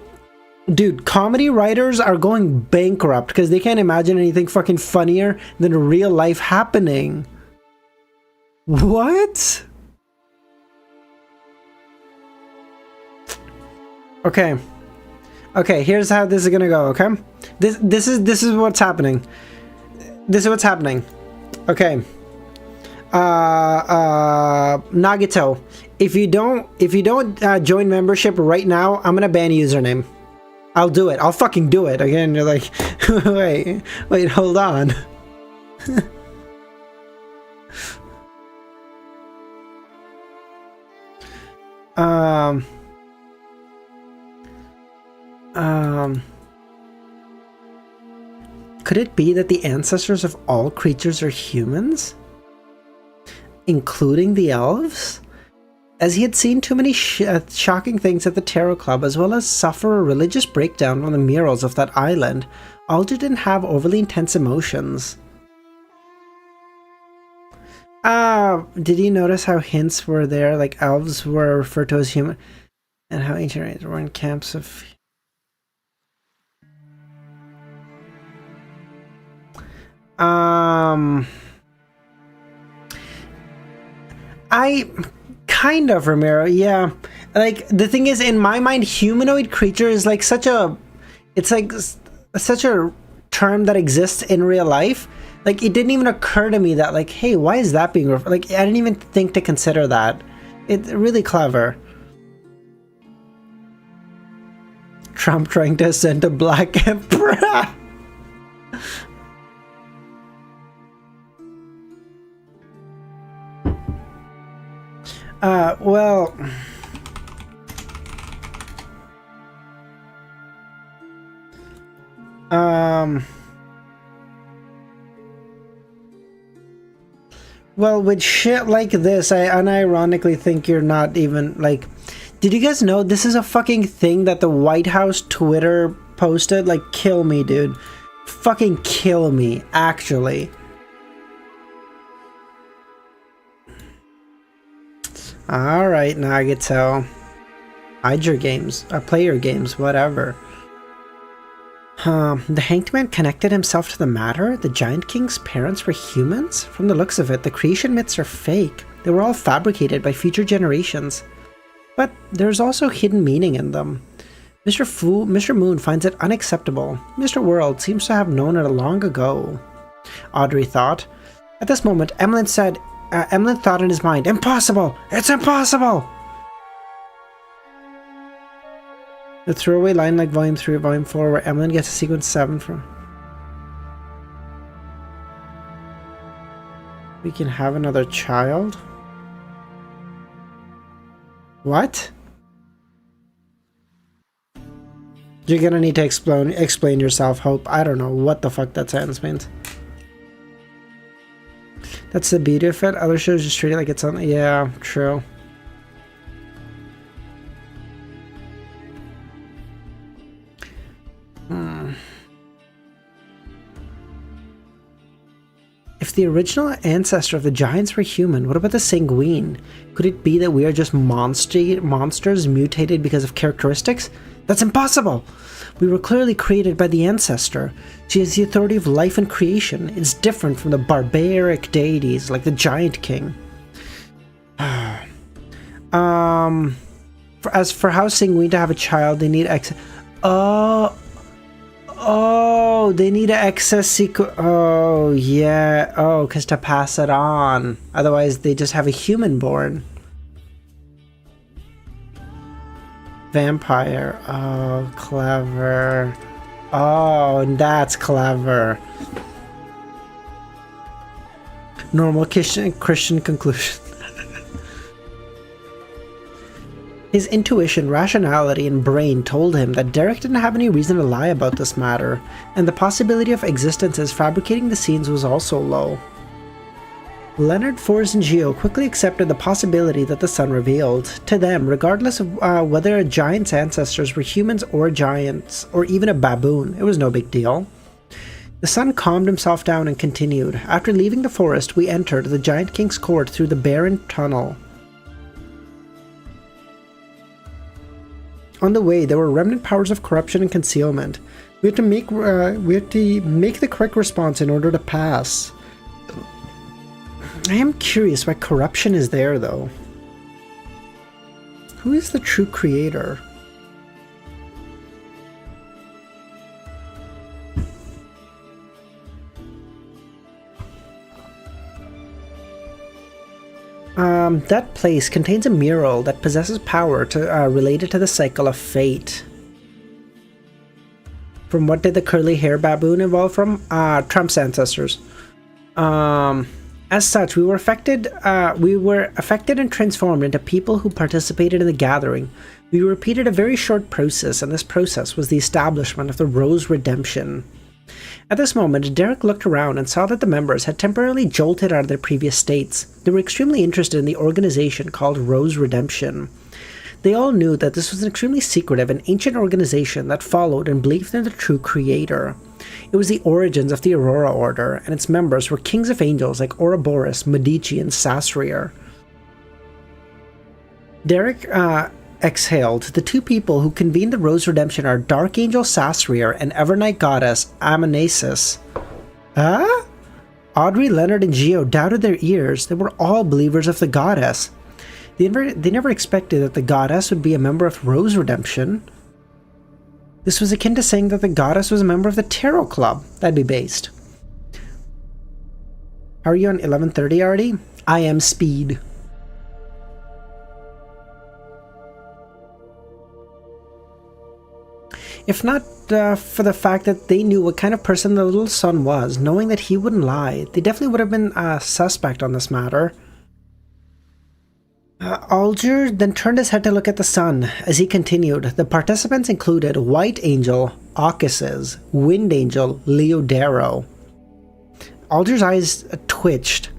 Dude, comedy writers are going bankrupt because they can't imagine anything fucking funnier than real life happening. What? Okay, here's how this is gonna go, okay? This is what's happening. This is what's happening. Okay. Nagito, if you don't join membership right now, I'm gonna ban username. I'll do it. I'll fucking do it. Again, you're like, wait, hold on. Could it be that the ancestors of all creatures are humans? Including the elves? As he had seen too many shocking things at the Tarot Club, as well as suffer a religious breakdown on the murals of that island, Alger didn't have overly intense emotions. Did you notice how hints were there, like elves were referred to as human, and how ancient races were in camps of... I kind of, Ramiro, yeah. Like, the thing is, in my mind, humanoid creature is like such a... It's like such a term that exists in real life. Like, it didn't even occur to me that, like, hey, why is that being... Like, I didn't even think to consider that. It's really clever. Trump trying to ascend to Black Emperor. Well... Well, with shit like this, I unironically think you're not even, like... Did you guys know this is a fucking thing that the White House Twitter posted? Like, kill me, dude. Fucking kill me, actually. Alright, Nagato. Hide your games. Play your games, whatever. The Hanged Man connected himself to the matter? The Giant King's parents were humans? From the looks of it, the creation myths are fake. They were all fabricated by future generations. But there's also hidden meaning in them. Mr. Moon finds it unacceptable. Mr. World seems to have known it long ago. Audrey thought. At this moment, Emlyn thought in his mind, impossible! It's impossible! The throwaway line like Volume 3 or Volume 4 where Emlyn gets a Sequence 7 from... We can have another child? What? You're gonna need to explain yourself, Hope. I don't know what the fuck that sentence means. That's the beauty of it. Other shows just treat it like it's on... Yeah, true. If the original ancestor of the giants were human, what about the Sanguine? Could it be that we are just monsters mutated because of characteristics? That's impossible! We were clearly created by the ancestor. She has the authority of life and creation. It's different from the barbaric deities like the Giant King. As for how Sanguine to have a child, they need Oh, they need an excess sequence. Oh, yeah. Oh, because to pass it on. Otherwise, they just have a human born. Vampire. Oh, clever. Oh, that's clever. Normal Christian conclusion. His intuition, rationality, and brain told him that Derek didn't have any reason to lie about this matter, and the possibility of existences fabricating the scenes was also low. Leonard, Forrest, and Geo quickly accepted the possibility that the sun revealed. To them, regardless of whether a giant's ancestors were humans or giants, or even a baboon, it was no big deal. The sun calmed himself down and continued. After leaving the forest, we entered the Giant King's court through the barren tunnel. On the way, there were remnant powers of corruption and concealment. We had to make the correct response in order to pass. I am curious why corruption is there, though. Who is the true creator? That place contains a mural that possesses power related to the cycle of fate. From what did the curly hair baboon evolve from? Trump's ancestors. As such, we were affected and transformed into people who participated in the gathering. We repeated a very short process, and this process was the establishment of the Rose Redemption. At this moment, Derek looked around and saw that the members had temporarily jolted out of their previous states. They were extremely interested in the organization called Rose Redemption. They all knew that this was an extremely secretive and ancient organization that followed and believed in the true creator. It was the origins of the Aurora Order, and its members were kings of angels like Ouroboros, Medici, and Sasrier. Derek exhaled. The two people who convened the Rose Redemption are Dark Angel Sasrier and Evernight Goddess Amnesis. Huh? Audrey, Leonard, and Geo doubted their ears. They were all believers of the goddess. They never expected that the goddess would be a member of Rose Redemption. This was akin to saying that the goddess was a member of the Tarot Club. That'd be based. Are you on 11:30 already? I am Speed. If not for the fact that they knew what kind of person the little son was, knowing that he wouldn't lie, they definitely would have been a suspect on this matter. Alger then turned his head to look at the sun. As he continued, the participants included White Angel, Aucuses, Wind Angel, Leodero. Alger's eyes twitched.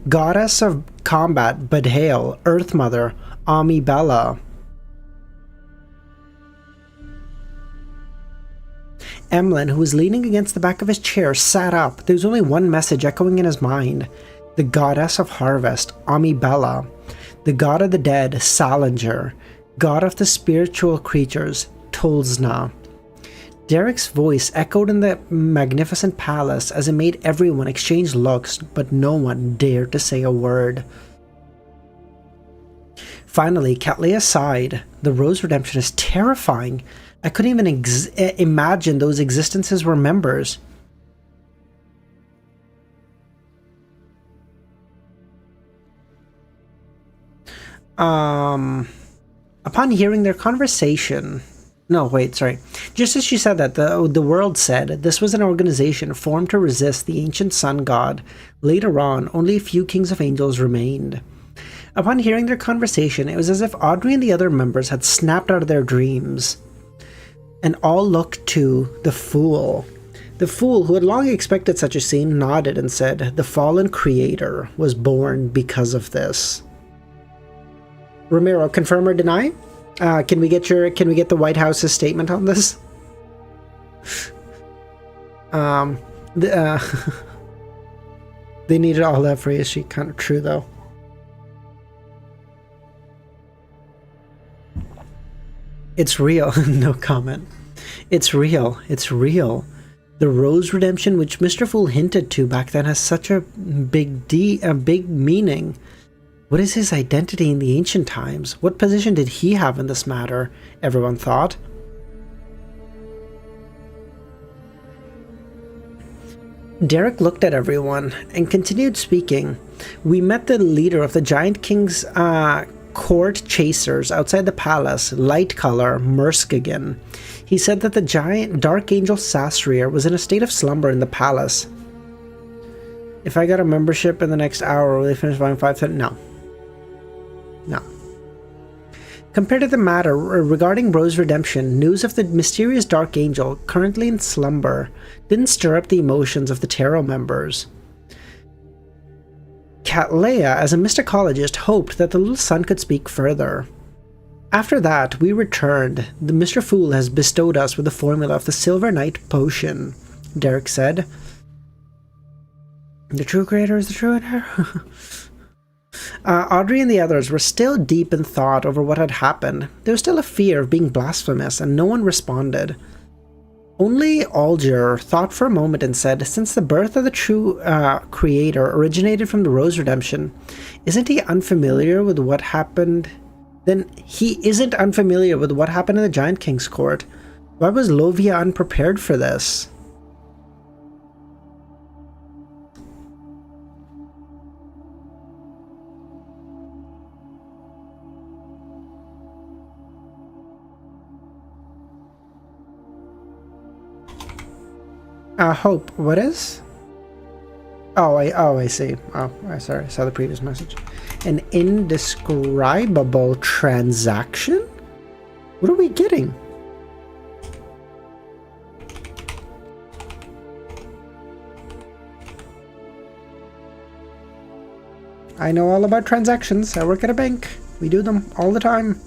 Goddess of Combat, Badhael, Earth Mother, Amibella. Emlyn, who was leaning against the back of his chair, sat up. There was only one message echoing in his mind. The Goddess of Harvest, Amibella. The God of the Dead, Salinger. God of the Spiritual Creatures, Tolzna. Derek's voice echoed in the magnificent palace as it made everyone exchange looks, but no one dared to say a word. Finally, Cattleya sighed. The Rose Redemption is terrifying. I couldn't even imagine those existences were members. Upon hearing their conversation... No, wait, sorry. Just as she said that, the world said this was an organization formed to resist the ancient sun god. Later on, only a few kings of angels remained. Upon hearing their conversation, it was as if Audrey and the other members had snapped out of their dreams. And all looked to the Fool. The Fool, who had long expected such a scene, nodded and said, "The fallen creator was born because of this." Ramiro, confirm or deny? Can we get the White House's statement on this? They needed all that phrase. She kind of true though. It's real. No comment. It's real. It's real. The Rose Redemption, which Mr. Fool hinted to back then, has such a big meaning. What is his identity in the ancient times? What position did he have in this matter? Everyone thought. Derek looked at everyone and continued speaking. We met the leader of the Giant King's court chasers outside the palace, light color, Murskagan. He said that the giant dark angel Sasrier was in a state of slumber in the palace. If I got a membership in the next hour, will they finish buying 5,000? No. No. Compared to the matter regarding Rose Redemption, news of the mysterious Dark Angel currently in slumber didn't stir up the emotions of the Tarot members. Cattleya, as a mysticologist, hoped that the little son could speak further. After that, we returned. The Mr. Fool has bestowed us with the formula of the Silver Knight Potion, Derek said. The true creator is the true inheritor. Audrey and the others were still deep in thought over what had happened. There was still a fear of being blasphemous, and no one responded. Only Alger thought for a moment and said, since the birth of the true creator originated from the Rose Redemption, isn't he unfamiliar with what happened? Then he isn't unfamiliar with what happened in the Giant King's court. Why was Lovia unprepared for this? Hope, what is? I see. Sorry, I saw the previous message. An indescribable transaction? What are we getting? I know all about transactions. I work at a bank. We do them all the time.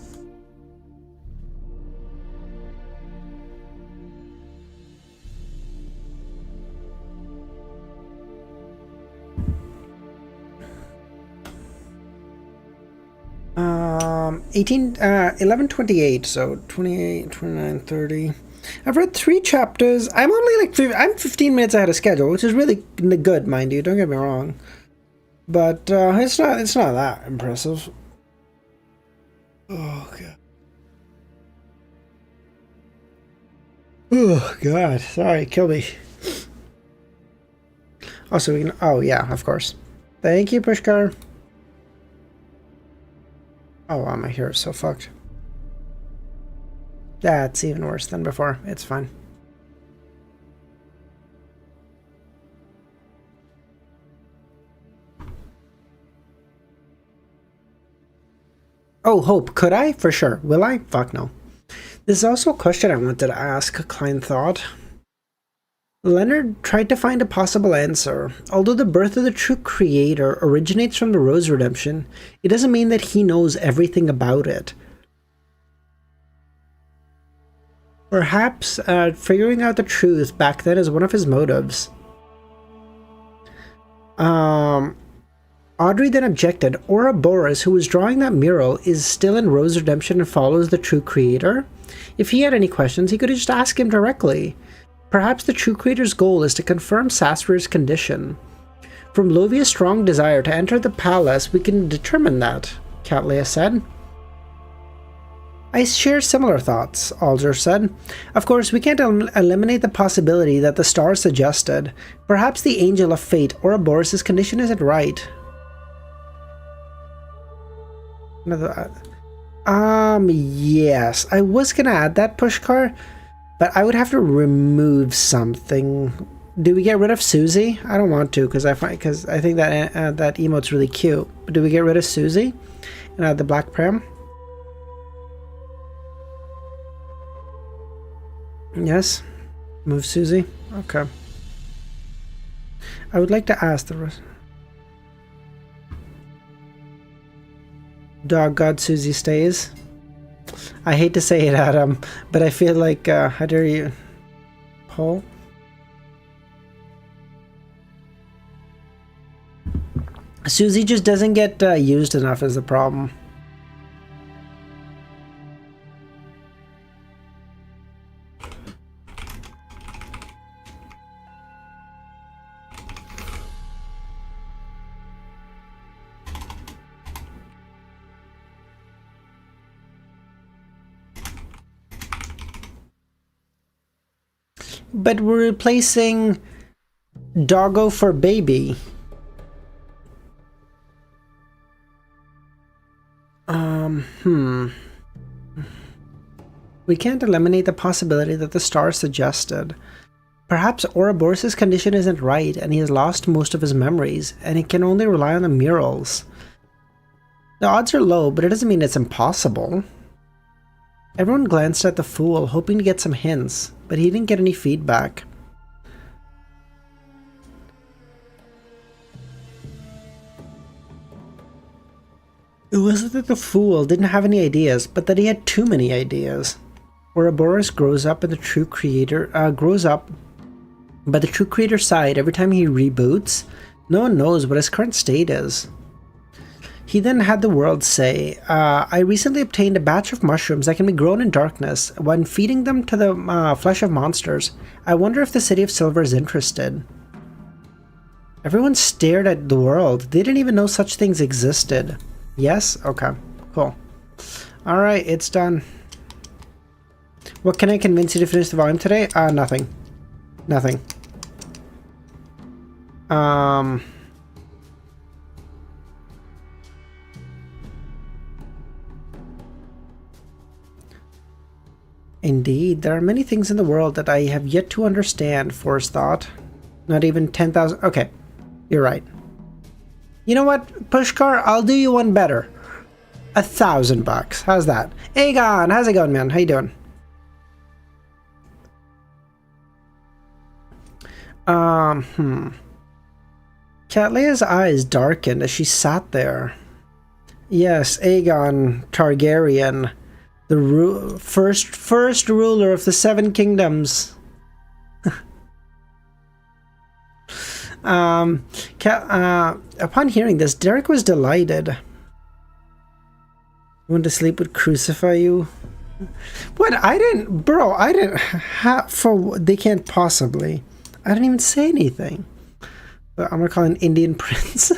Um, 11:28, so 28, 29, 30. I've read 3 chapters. I'm only I'm 15 minutes ahead of schedule, which is really good, mind you, don't get me wrong. But it's not that impressive. Oh god. Oh god, sorry, kill me. Also, we can, oh yeah, of course. Thank you, Pushkar. Oh wow, my hair is so fucked. That's even worse than before. It's fine. Oh, Hope, could I? For sure. Will I? Fuck no. This is also a question I wanted to ask, Klein thought. Leonard tried to find a possible answer. Although the birth of the true creator originates from the Rose Redemption, it doesn't mean that he knows everything about it. Perhaps figuring out the truth back then is one of his motives. Audrey then objected. Ouroboros, who was drawing that mural, is still in Rose Redemption and follows the true creator. If he had any questions, he could have just asked him directly. Perhaps the true creator's goal is to confirm Sasrir's condition. From Lovia's strong desire to enter the palace, we can determine that, Cattleya said. I share similar thoughts, Alder said. Of course, we can't eliminate the possibility that the star suggested. Perhaps the Angel of Fate, Ouroboros' condition isn't right. Yes. I was gonna add that Pushkar, but I would have to remove something. Do we get rid of Susie? I don't want to, because I think that that emote's really cute. But do we get rid of Susie and add the Black Pram? Yes. Move Susie. Okay. I would like to ask the rest. Dog God Susie stays. I hate to say it, Adam, but I feel like how dare you, Paul? Susie just doesn't get used enough is the problem. But we're replacing Doggo for Baby. We can't eliminate the possibility that the star suggested. Perhaps Ouroboros' condition isn't right and he has lost most of his memories and he can only rely on the murals. The odds are low, but it doesn't mean it's impossible. Everyone glanced at the fool, hoping to get some hints, but he didn't get any feedback. It wasn't that the fool didn't have any ideas, but that he had too many ideas. Ouroboros grows up and the true creator grows up by the true creator's side every time he reboots. No one knows what his current state is. He then had the world say, I recently obtained a batch of mushrooms that can be grown in darkness. When feeding them to the flesh of monsters, I wonder if the City of Silver is interested. Everyone stared at the world. They didn't even know such things existed. Yes? Okay. Cool. Alright, it's done. What can I convince you to finish the volume today? Nothing. Nothing. Indeed, there are many things in the world that I have yet to understand, Forrest thought. Not even 10,000... Okay, you're right. You know what, Pushkar? I'll do you one better. $1,000. How's that? Aegon, how's it going, man? How you doing? Catleya's eyes darkened as she sat there. Yes, Aegon Targaryen, the first ruler of the Seven Kingdoms. Upon hearing this, Derek was delighted. Went to sleep would crucify you. What? I didn't, bro. I didn't. They can't possibly. I didn't even say anything. But I'm gonna call an Indian prince.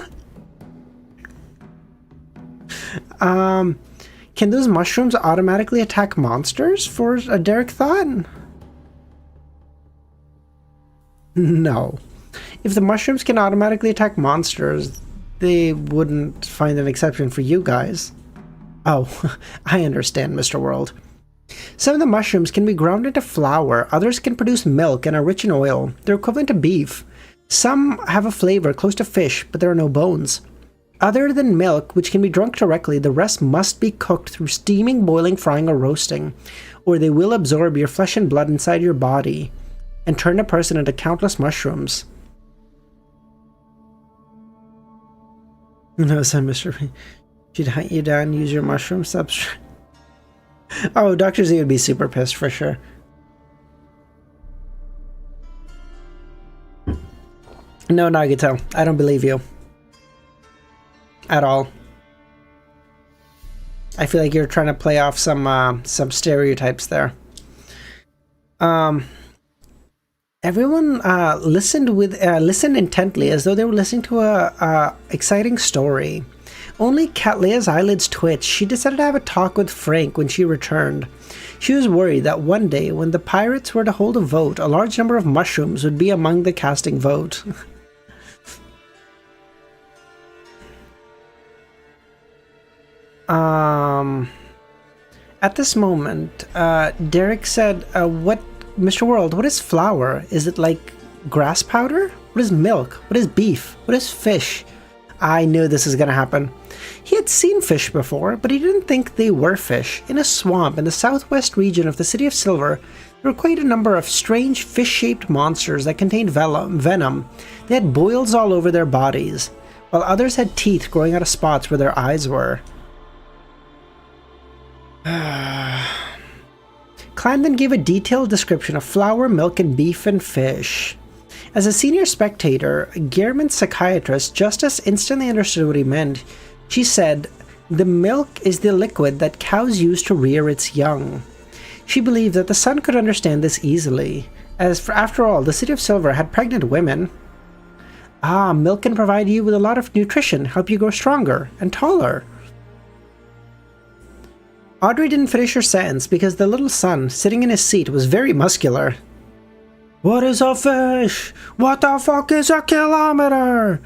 Can those mushrooms automatically attack monsters? For a Derek thought. No. If the mushrooms can automatically attack monsters, they wouldn't find an exception for you guys. Oh, I understand, Mr. World. Some of the mushrooms can be ground into flour, others can produce milk and are rich in oil. They're equivalent to beef. Some have a flavor close to fish, but there are no bones. Other than milk, which can be drunk directly, the rest must be cooked through steaming, boiling, frying, or roasting, or they will absorb your flesh and blood inside your body and turn a person into countless mushrooms. No, son, Mr. She'd hunt you down, use your mushroom substrate. Oh, Dr. Z would be super pissed for sure. No, Nagito, I don't believe you. At all. I feel like you're trying to play off some stereotypes there. Everyone listened intently as though they were listening to a exciting story. Only Catleya's eyelids twitched. She decided to have a talk with Frank when she returned. She was worried that one day, when the pirates were to hold a vote, a large number of mushrooms would be among the casting vote. At this moment, Derek said, "What, Mr. World, what is flour? Is it like grass powder? What is milk? What is beef? What is fish?" I knew this was going to happen. He had seen fish before, but he didn't think they were fish. In a swamp in the southwest region of the City of Silver, there were quite a number of strange fish-shaped monsters that contained venom. They had boils all over their bodies, while others had teeth growing out of spots where their eyes were. Clan then gave a detailed description of flour, milk, and beef and fish. As a senior spectator, Gehrman's psychiatrist just as instantly understood what he meant. She said, "The milk is the liquid that cows use to rear its young." She believed that the son could understand this easily, after all, the City of Silver had pregnant women. Milk can provide you with a lot of nutrition, help you grow stronger and taller. Audrey didn't finish her sentence because the little son, sitting in his seat, was very muscular. "What is a fish? What the fuck is a kilometer?"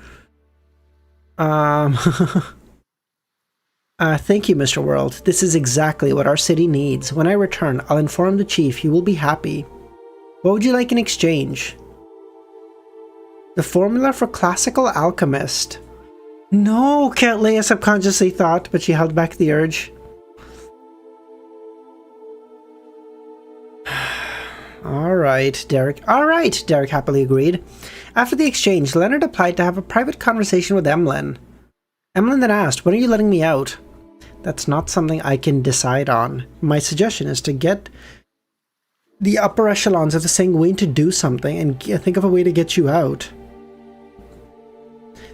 Thank you, Mr. World. This is exactly what our city needs. When I return, I'll inform the chief. You will be happy. What would you like in exchange? The formula for classical alchemist. No, Catleya subconsciously thought, but she held back the urge. Alright, Derek. Alright, Derek happily agreed. After the exchange, Leonard applied to have a private conversation with Emlyn. Emlyn then asked, "When are you letting me out?" "That's not something I can decide on. My suggestion is to get the upper echelons of the Sanguine to do something and think of a way to get you out."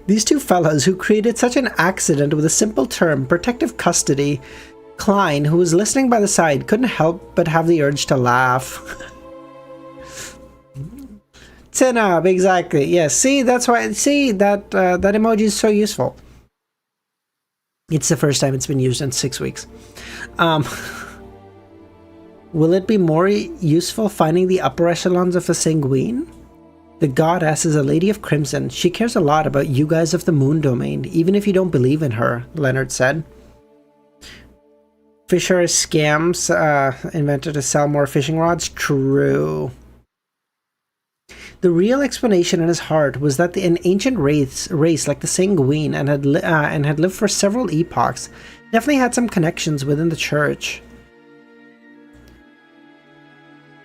These two fellows who created such an accident with a simple term, protective custody, Klein, who was listening by the side, couldn't help but have the urge to laugh. Tenab, exactly. Yes, see, that's why. See, that emoji is so useful. It's the first time it's been used in 6 weeks. Will it be more useful finding the upper echelons of the Sanguine? The goddess is a lady of crimson. She cares a lot about you guys of the moon domain, even if you don't believe in her, Leonard said. Fisher scams invented to sell more fishing rods? True. The real explanation in his heart was that an ancient race like the Sanguine and had lived for several epochs definitely had some connections within the church.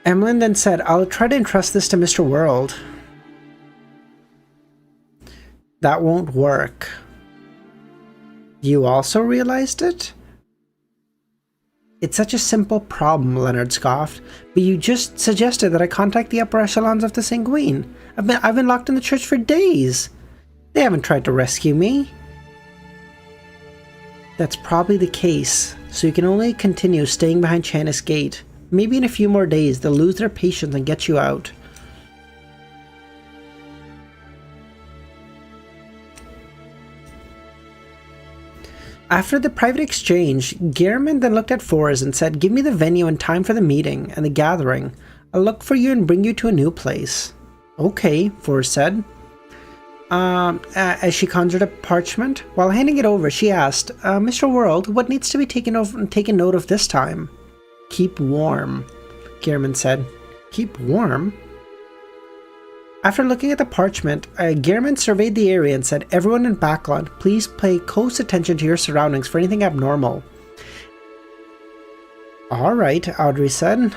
Emlyn then said, "I'll try to entrust this to Mr. World." That won't work. You also realized it? It's such a simple problem, Leonard scoffed. But you just suggested that I contact the upper echelons of the Sanguine. I've been locked in the church for days. They haven't tried to rescue me. That's probably the case, so you can only continue staying behind Chanis Gate. Maybe in a few more days they'll lose their patience and get you out. After the private exchange, Gehrman then looked at Forrest and said, "Give me the venue and time for the meeting and the gathering. I'll look for you and bring you to a new place." "Okay," Forrest said. As she conjured a parchment, while handing it over, she asked, "Mr. World, what needs to be taken note of this time?" "Keep warm," Gehrman said. "Keep warm?" After looking at the parchment, Gehrman surveyed the area and said, "Everyone in Backlund, please pay close attention to your surroundings for anything abnormal." "Alright," Audrey said.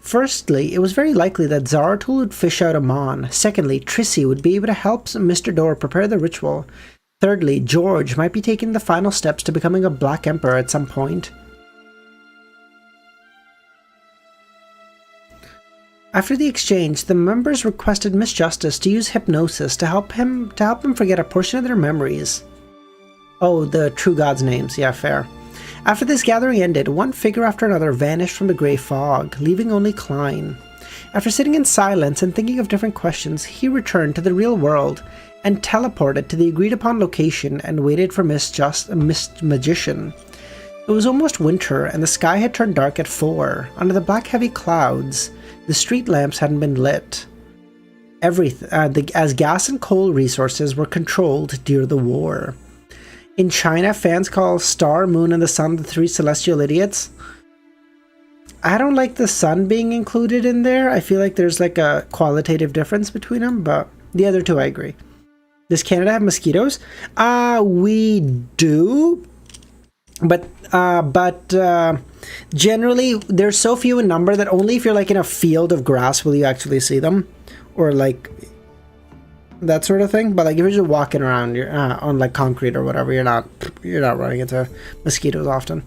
Firstly, it was very likely that Zaratul would fish out Amon. Secondly, Trissy would be able to help Mr. Door prepare the ritual. Thirdly, George might be taking the final steps to becoming a Black Emperor at some point. After the exchange, the members requested Miss Justice to use hypnosis to help them forget a portion of their memories. Oh, the true gods' names. Yeah, fair. After this gathering ended, one figure after another vanished from the grey fog, leaving only Klein. After sitting in silence and thinking of different questions, he returned to the real world and teleported to the agreed-upon location and waited for Miss Magician. It was almost winter, and the sky had turned dark at 4. Under the black heavy clouds, the street lamps hadn't been lit. As gas and coal resources were controlled during the war. In China, fans call Star, Moon, and the Sun the 3 celestial idiots. I don't like the Sun being included in there. I feel like there's like a qualitative difference between them, but the other two I agree. Does Canada have mosquitoes? We do. But generally, they're so few in number that only if you're like in a field of grass will you actually see them. Or like that sort of thing. But like if you're just walking around on like concrete or whatever, you're not running into mosquitoes often.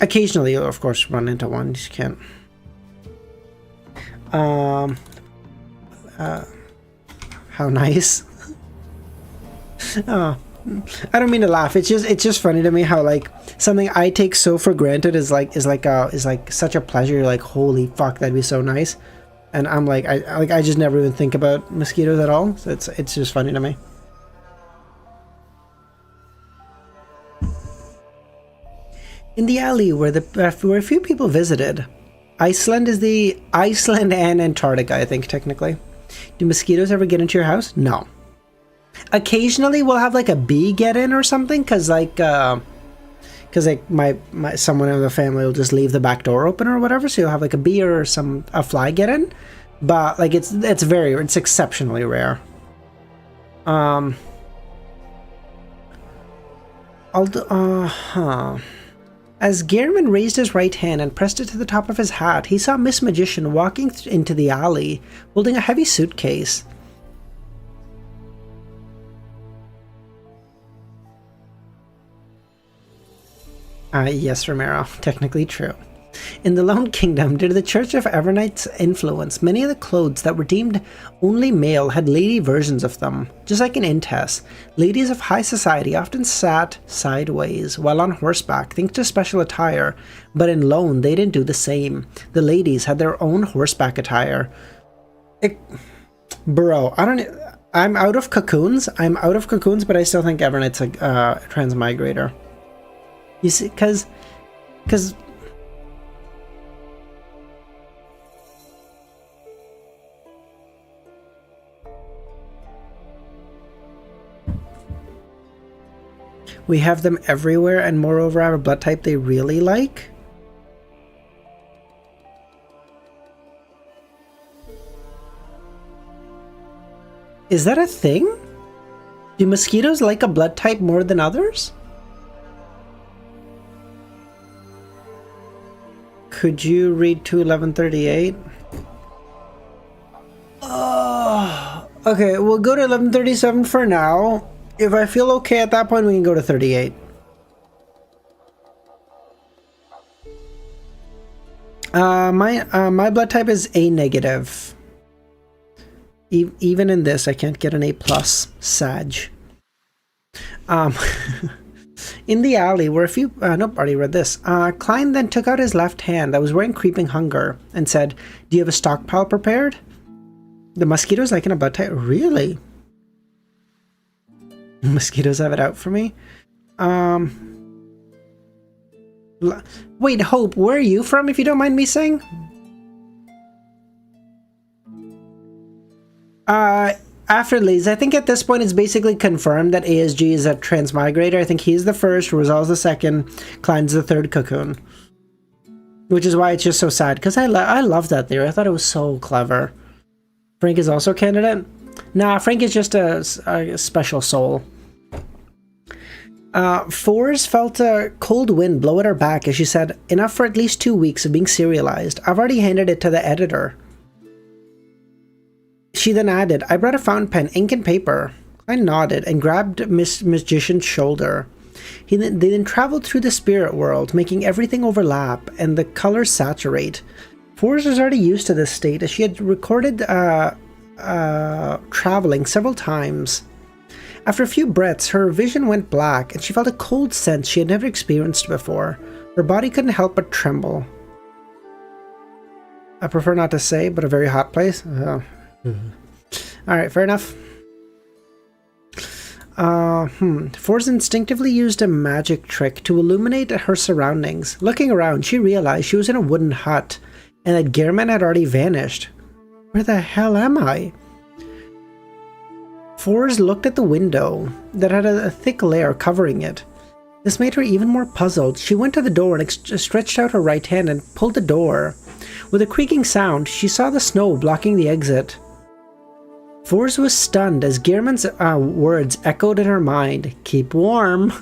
Occasionally you'll of course run into one. You just can't. How nice. Oh, I don't mean to laugh. It's just funny to me how like something I take so for granted is like such a pleasure. You're like, holy fuck, that'd be so nice. And I'm like, I just never even think about mosquitoes at all. So it's just funny to me. In the alley where a few people visited, Iceland and Antarctica, I think technically. Do mosquitoes ever get into your house? No. Occasionally we'll have like a bee get in or something, cause like my someone in the family will just leave the back door open or whatever, so you'll have like a bee or a fly get in, but like it's exceptionally rare. As Gehrman raised his right hand and pressed it to the top of his hat, he saw Miss Magician walking into the alley, holding a heavy suitcase. Yes, Romero, technically true. In the Lone Kingdom, due to the Church of Evernight's influence, many of the clothes that were deemed only male had lady versions of them. Just like in Intes, ladies of high society often sat sideways while on horseback, thanks to special attire, but in Lone, they didn't do the same. The ladies had their own horseback attire. Bro, I'm out of cocoons, but I still think Evernight's a transmigrator. You see, because we have them everywhere, and moreover have a blood type they really like. Is that a thing? Do mosquitoes like a blood type more than others? Could you read to 1138? Okay, we'll go to 1137 for now. If I feel okay at that point, we can go to 38. My blood type is A negative. Even in this, I can't get an A plus. Sag. In the alley were a few... nope, already read this. Klein then took out his left hand that was wearing creeping hunger and said, "Do you have a stockpile prepared?" The mosquitoes like in a blood type? Really? Mosquitoes have it out for me? Wait, Hope, where are you from, if you don't mind me saying? After Liz, I think at this point it's basically confirmed that ASG is a transmigrator. I think he's the first, Rosal's the second, Klein's the third cocoon. Which is why it's just so sad, because I love that theory. I thought it was so clever. Frank is also a candidate? Nah, Frank is just a special soul. Fours felt a cold wind blow at her back as she said, "Enough for at least 2 weeks of being serialized. I've already handed it to the editor." She then added, "I brought a fountain pen, ink and paper." I nodded and grabbed Miss Magician's shoulder. They then traveled through the spirit world, making everything overlap and the colors saturate. Fours was already used to this state as she had recorded traveling several times. After a few breaths, her vision went black and she felt a cold sense she had never experienced before. Her body couldn't help but tremble. I prefer not to say, but a very hot place. Alright, fair enough. Fours instinctively used a magic trick to illuminate her surroundings. Looking around, she realized she was in a wooden hut, and that Gehrman had already vanished. Where the hell am I? Fours looked at the window that had a thick layer covering it. This made her even more puzzled. She went to the door and stretched out her right hand and pulled the door. With a creaking sound, she saw the snow blocking the exit. Fours was stunned as Gehrman's words echoed in her mind. "Keep warm."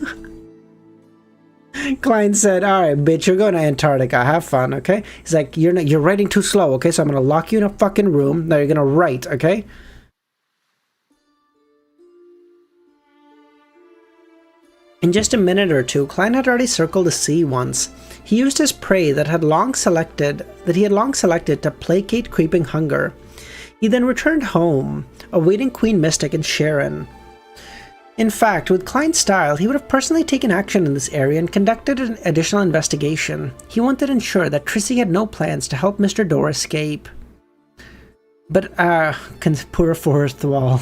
Klein said, "Alright, bitch, you're going to Antarctica. Have fun, okay?" He's like, you're writing too slow, okay? So I'm going to lock you in a fucking room. Now you're going to write, okay? In just a minute or two, Klein had already circled the sea once. He used his prey that he had long selected to placate creeping hunger. He then returned home, awaiting Queen Mystic and Sharon. In fact, with Klein's style, he would have personally taken action in this area and conducted an additional investigation. He wanted to ensure that Trissy had no plans to help Mr. Door escape. But, poor Forest Wall.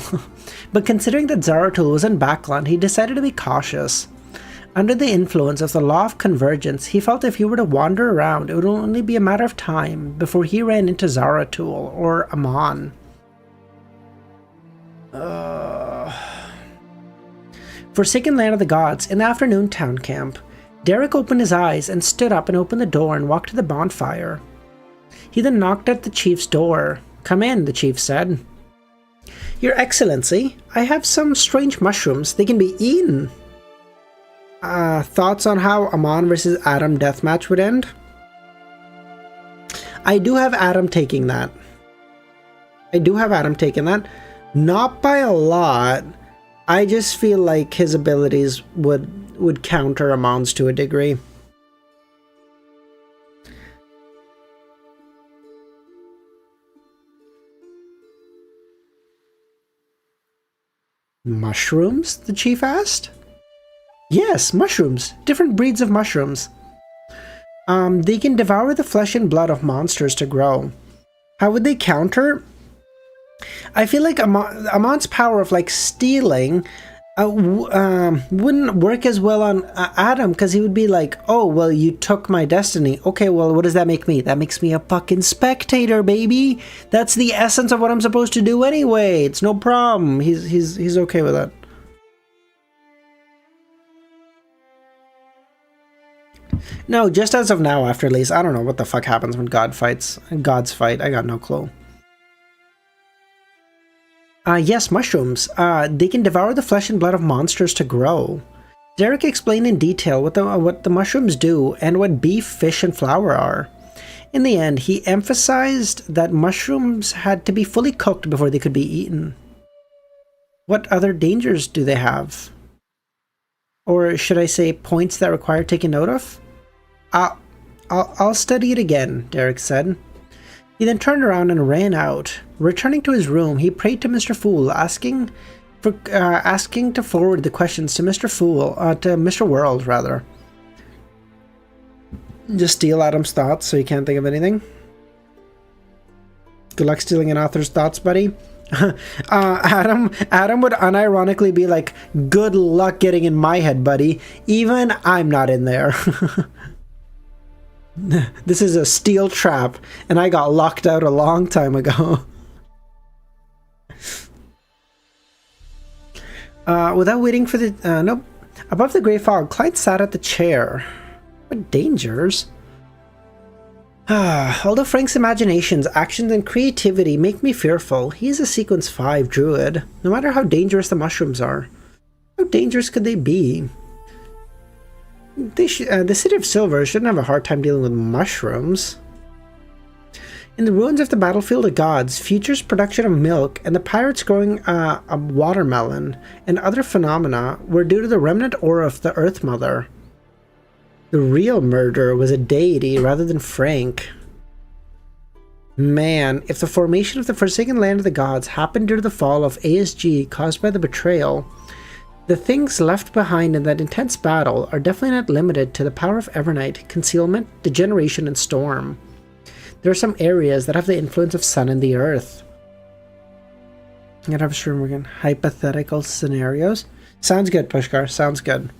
But considering that Zaratul was in Backland, he decided to be cautious. Under the influence of the law of convergence, he felt if he were to wander around, it would only be a matter of time before he ran into Zaratul or Amon. Forsaken Land of the Gods, in the afternoon town camp, Derek opened his eyes and stood up and opened the door and walked to the bonfire. He then knocked at the chief's door. "Come in," the chief said. "Your Excellency, I have some strange mushrooms. They can be eaten." Thoughts on how Amon versus Adam deathmatch would end? I do have Adam taking that. Not by a lot. I just feel like his abilities would counter Amon's to a degree. Mushrooms? The chief asked. Yes, mushrooms. Different breeds of mushrooms. They can devour the flesh and blood of monsters to grow. How would they counter? I feel like Amon's power of like stealing wouldn't work as well on Adam, because he would be like, "Oh, well, you took my destiny. Okay, well, what does that make me? That makes me a fucking spectator, baby. That's the essence of what I'm supposed to do anyway. It's no problem." He's okay with that. No, just as of now, after Elise, I don't know what the fuck happens when gods fight. I got no clue. Yes, mushrooms. They can devour the flesh and blood of monsters to grow. Derek explained in detail what the mushrooms do and what beef, fish, and flour are. In the end, he emphasized that mushrooms had to be fully cooked before they could be eaten. What other dangers do they have? Or should I say points that require taking note of? I'll study it again, Derek said. He then turned around and ran out. Returning to his room, he prayed to Mr. Fool, asking to forward the questions to Mr. World, rather. Just steal Adam's thoughts so he can't think of anything. Good luck stealing an author's thoughts, buddy. Adam would unironically be like, "Good luck getting in my head, buddy. Even I'm not in there." This is a steel trap, and I got locked out a long time ago. Without waiting for the... nope. Above the grey fog, Clyde sat at the chair. What dangers? Although Frank's imaginations, actions, and creativity make me fearful, he is a Sequence 5 druid, no matter how dangerous the mushrooms are. How dangerous could they be? The City of Silver shouldn't have a hard time dealing with mushrooms. In the ruins of the Battlefield of Gods, Future's production of milk and the pirates growing a watermelon and other phenomena were due to the remnant aura of the Earth Mother. The real murderer was a deity rather than Frank. Man, if the formation of the Forsaken Land of the Gods happened due to the fall of ASG caused by the betrayal, the things left behind in that intense battle are definitely not limited to the power of Evernight, Concealment, Degeneration, and Storm. There are some areas that have the influence of Sun and the Earth. I'm gonna have a stream again. Hypothetical scenarios. Sounds good, Pushkar. Sounds good.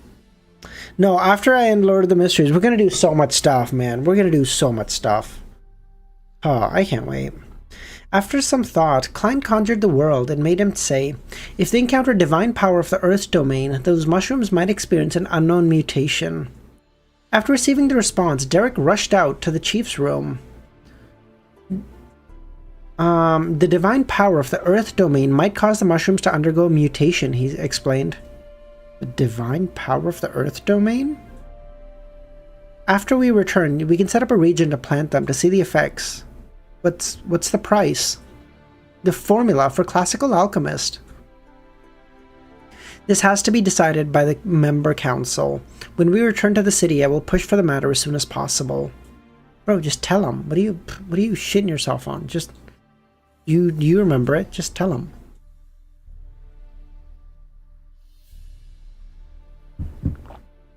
No, after I end Lord of the Mysteries, we're gonna do so much stuff, man. We're gonna do so much stuff. Oh, I can't wait. After some thought, Klein conjured the world and made him say, if they encounter divine power of the Earth's domain, those mushrooms might experience an unknown mutation. After receiving the response, Derek rushed out to the chief's room. The divine power of the Earth domain might cause the mushrooms to undergo a mutation, he explained. The divine power of the Earth domain? After we return, we can set up a region to plant them to see the effects. What's the price? The formula for Classical Alchemist. This has to be decided by the member council. When we return to the city, I will push for the matter as soon as possible. Bro, just tell them. What are you shitting yourself on? Just you remember it. Just tell them.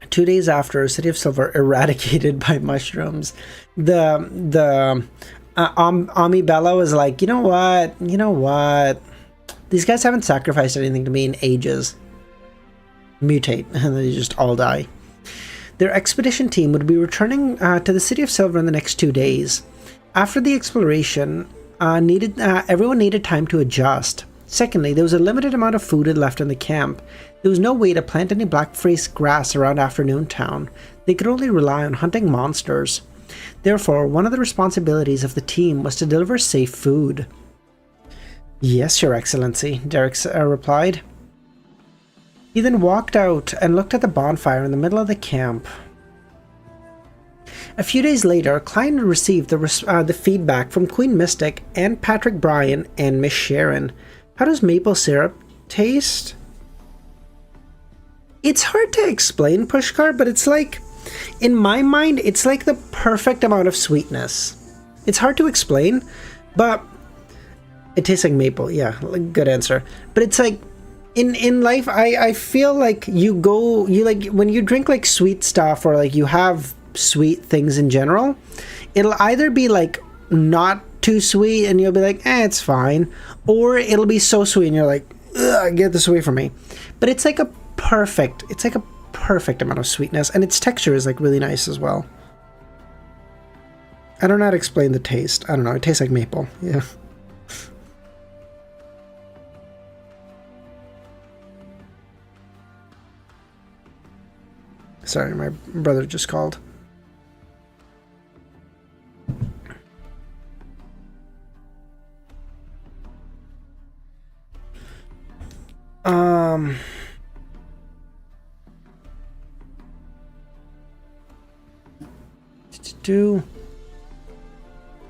Two days after, City of Silver eradicated by mushrooms, the Ami Bella was like, you know what? These guys haven't sacrificed anything to me in ages. Mutate, and they just all die. Their expedition team would be returning to the City of Silver in the next 2 days. After the exploration, everyone needed time to adjust. Secondly, there was a limited amount of food left in the camp. There was no way to plant any black-faced grass around Afternoon Town. They could only rely on hunting monsters. Therefore, one of the responsibilities of the team was to deliver safe food. Yes, Your Excellency, Derek replied. He then walked out and looked at the bonfire in the middle of the camp. A few days later, Klein received the feedback from Queen Mystic and Patrick Bryan and Miss Sharon. How does maple syrup taste? It's hard to explain, Pushkar, but it's like, in my mind, it's like the perfect amount of sweetness. It's hard to explain, but it tastes like maple. Yeah, good answer. But it's like, in life, I feel like when you drink like sweet stuff or like you have sweet things in general, it'll either be like not too sweet and you'll be like, it's fine, or it'll be so sweet and you're like, ugh, get this away from me. But it's like a perfect amount of sweetness, and its texture is like really nice as well. I don't know how to explain the taste. I don't know, it tastes like maple. Yeah. Sorry, my brother just called.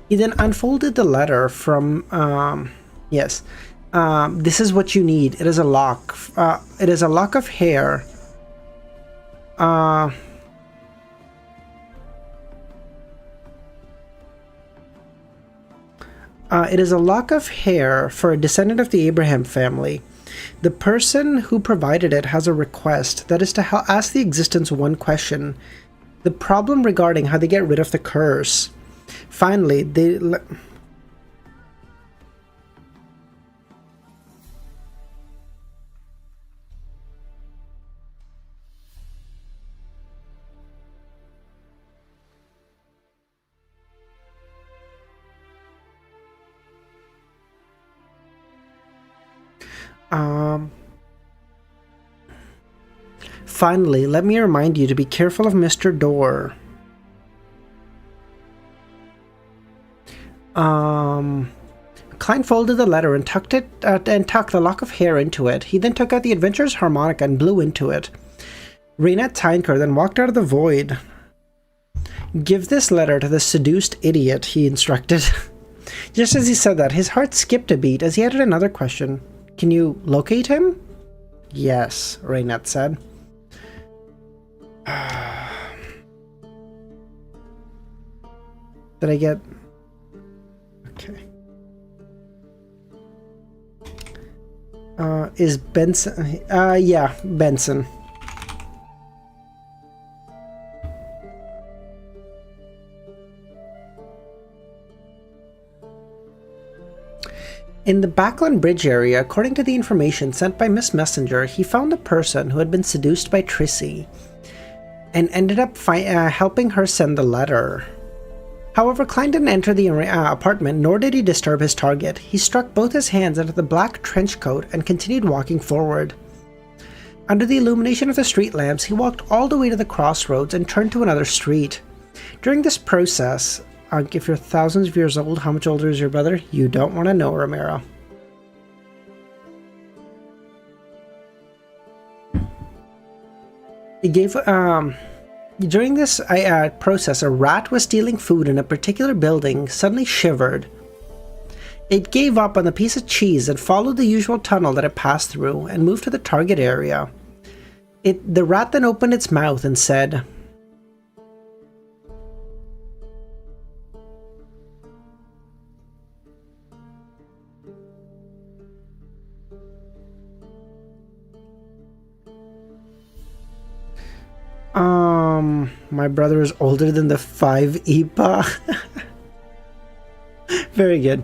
He then unfolded the letter from, yes. This is what you need. It is a lock. It is a lock of hair. It is a lock of hair for a descendant of the Abraham family. The person who provided it has a request, that is to ask the existence one question. The problem regarding how they get rid of the curse. Finally, Finally, let me remind you to be careful of Mr. Door. Klein folded the letter and tucked the lock of hair into it. He then took out the adventurer's harmonica and blew into it. Reinette thanked her, then walked out of the void. Give this letter to the seduced idiot, he instructed. Just as he said that, his heart skipped a beat as he added another question. Can you locate him? Yes, Reinette said. Did I get... Okay. Is Benson... yeah, Benson. In the Backland Bridge area, according to the information sent by Miss Messenger, he found a person who had been seduced by Trissy and ended up helping her send the letter. However, Klein didn't enter the apartment, nor did he disturb his target. He struck both his hands into the black trench coat and continued walking forward. Under the illumination of the street lamps, he walked all the way to the crossroads and turned to another street. During this process, if you're thousands of years old, how much older is your brother? You don't want to know, Romero. He gave, during this process, a rat was stealing food in a particular building, suddenly shivered. It gave up on the piece of cheese and followed the usual tunnel that it passed through and moved to the target area. The rat then opened its mouth and said, my brother is older than the 5 IPA. Very good.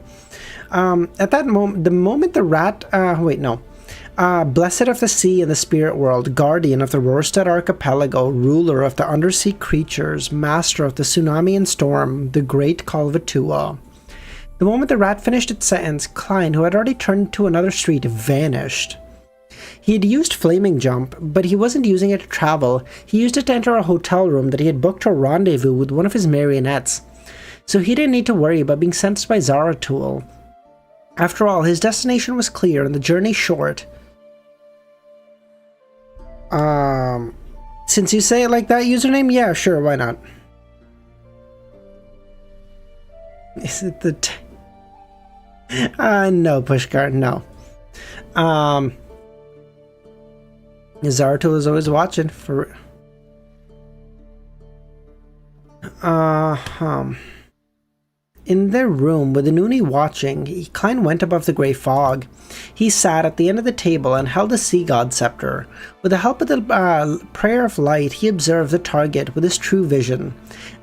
At that moment, the moment the rat, blessed of the sea and the spirit world, guardian of the Rorstad archipelago, ruler of the undersea creatures, master of the tsunami and storm, the great Kalvatua. The moment the rat finished its sentence, Klein, who had already turned to another street, vanished. He had used Flaming Jump, but he wasn't using it to travel. He used it to enter a hotel room that he had booked to a rendezvous with one of his marionettes. So he didn't need to worry about being sentenced by Zaratul. After all, his destination was clear and the journey short. Since you say it like that, username? Yeah, sure, why not? Is it the... no, Pushkar, no. Zaratul is always watching for... In their room, with the Noonie watching, Klein went above the grey fog. He sat at the end of the table and held the sea god scepter. With the help of the prayer of light, he observed the target with his true vision,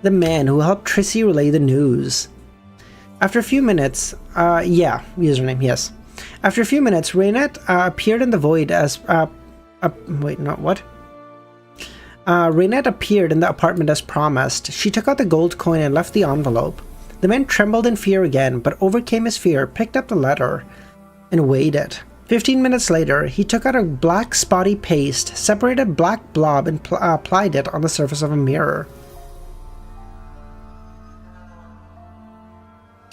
the man who helped Trissy relay the news. After a few minutes, username, yes. After a few minutes, Reinette appeared in the void as, Reinette appeared in the apartment as promised. She took out the gold coin and left the envelope. The man trembled in fear again, but overcame his fear, picked up the letter, and weighed it. 15 minutes later, he took out a black spotty paste, separated a black blob, and applied it on the surface of a mirror.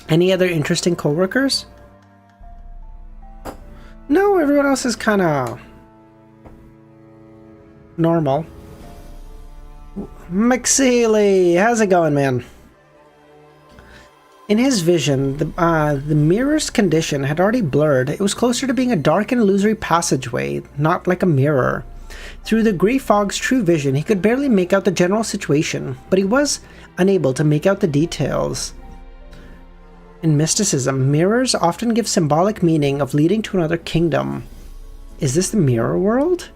Any other interesting co-workers? No, everyone else is kind of normal. McSeely, how's it going, man? In his vision, the mirror's condition had already blurred. It was closer to being a dark and illusory passageway, not like a mirror. Through the grey fog's true vision, he could barely make out the general situation, but he was unable to make out the details. In mysticism, mirrors often give symbolic meaning of leading to another kingdom. Is this the mirror world?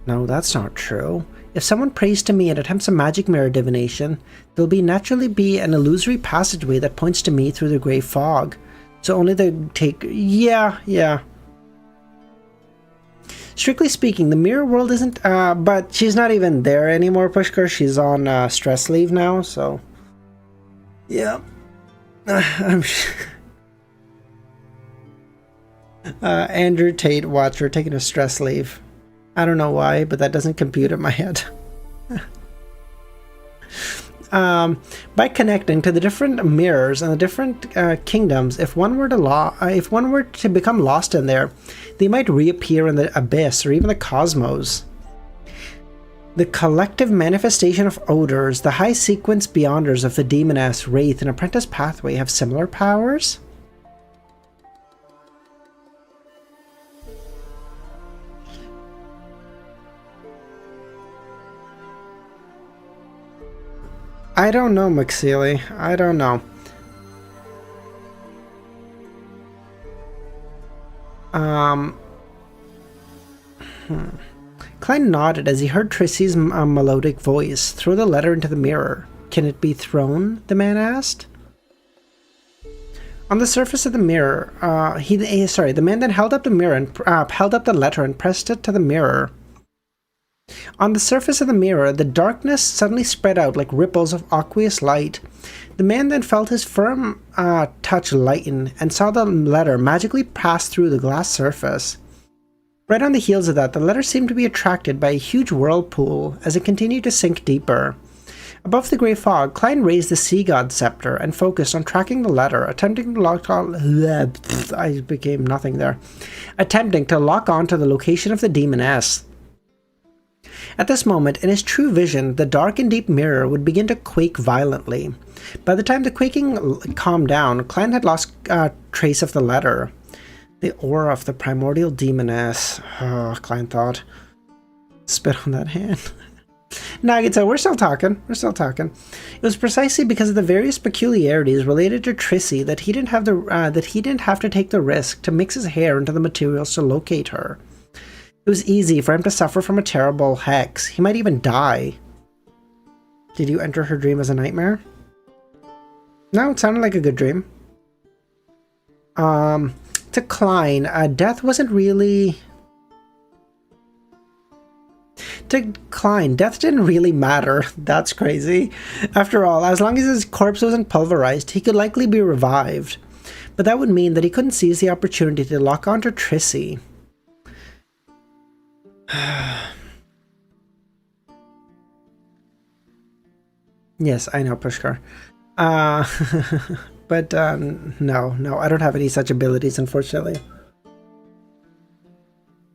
No, that's not true. If someone prays to me and attempts a magic mirror divination, there'll naturally be an illusory passageway that points to me through the grey fog. So only yeah. Strictly speaking, the mirror world isn't, but she's not even there anymore, Pushkar. She's on stress leave now, so... Yeah. Andrew Tate Watcher taking a stress leave. I don't know why, but that doesn't compute in my head. By connecting to the different mirrors and the different kingdoms, if one were to become lost in there, they might reappear in the abyss or even the cosmos. The collective manifestation of odors, the high sequence beyonders of the Demoness, Wraith, and Apprentice Pathway have similar powers? I don't know, McSeely. I don't know. Klein nodded as he heard Trissy's melodic voice. Throw the letter into the mirror. Can it be thrown? The man asked. On the surface of the mirror, the man then held up the mirror and held up the letter and pressed it to the mirror. On the surface of the mirror, the darkness suddenly spread out like ripples of aqueous light. The man then felt his firm touch lighten and saw the letter magically pass through the glass surface. Right on the heels of that, the letter seemed to be attracted by a huge whirlpool as it continued to sink deeper. Above the grey fog, Klein raised the Sea God Scepter and focused on tracking the letter, attempting to lock on to the location of the Demoness. At this moment, in his true vision, the dark and deep mirror would begin to quake violently. By the time the quaking calmed down, Klein had lost trace of the letter. The aura of the primordial Demoness. Oh, Klein thought. Spit on that hand. Nagito, we're still talking. It was precisely because of the various peculiarities related to Trissy that he didn't have to take the risk to mix his hair into the materials to locate her. It was easy for him to suffer from a terrible hex. He might even die. Did you enter her dream as a nightmare? No, it sounded like a good dream. To Klein, death wasn't really... To Klein, death didn't really matter. That's crazy. After all, as long as his corpse wasn't pulverized, he could likely be revived. But that would mean that he couldn't seize the opportunity to lock onto Trissy. Yes, I know, Pushkar. But no, I don't have any such abilities, unfortunately.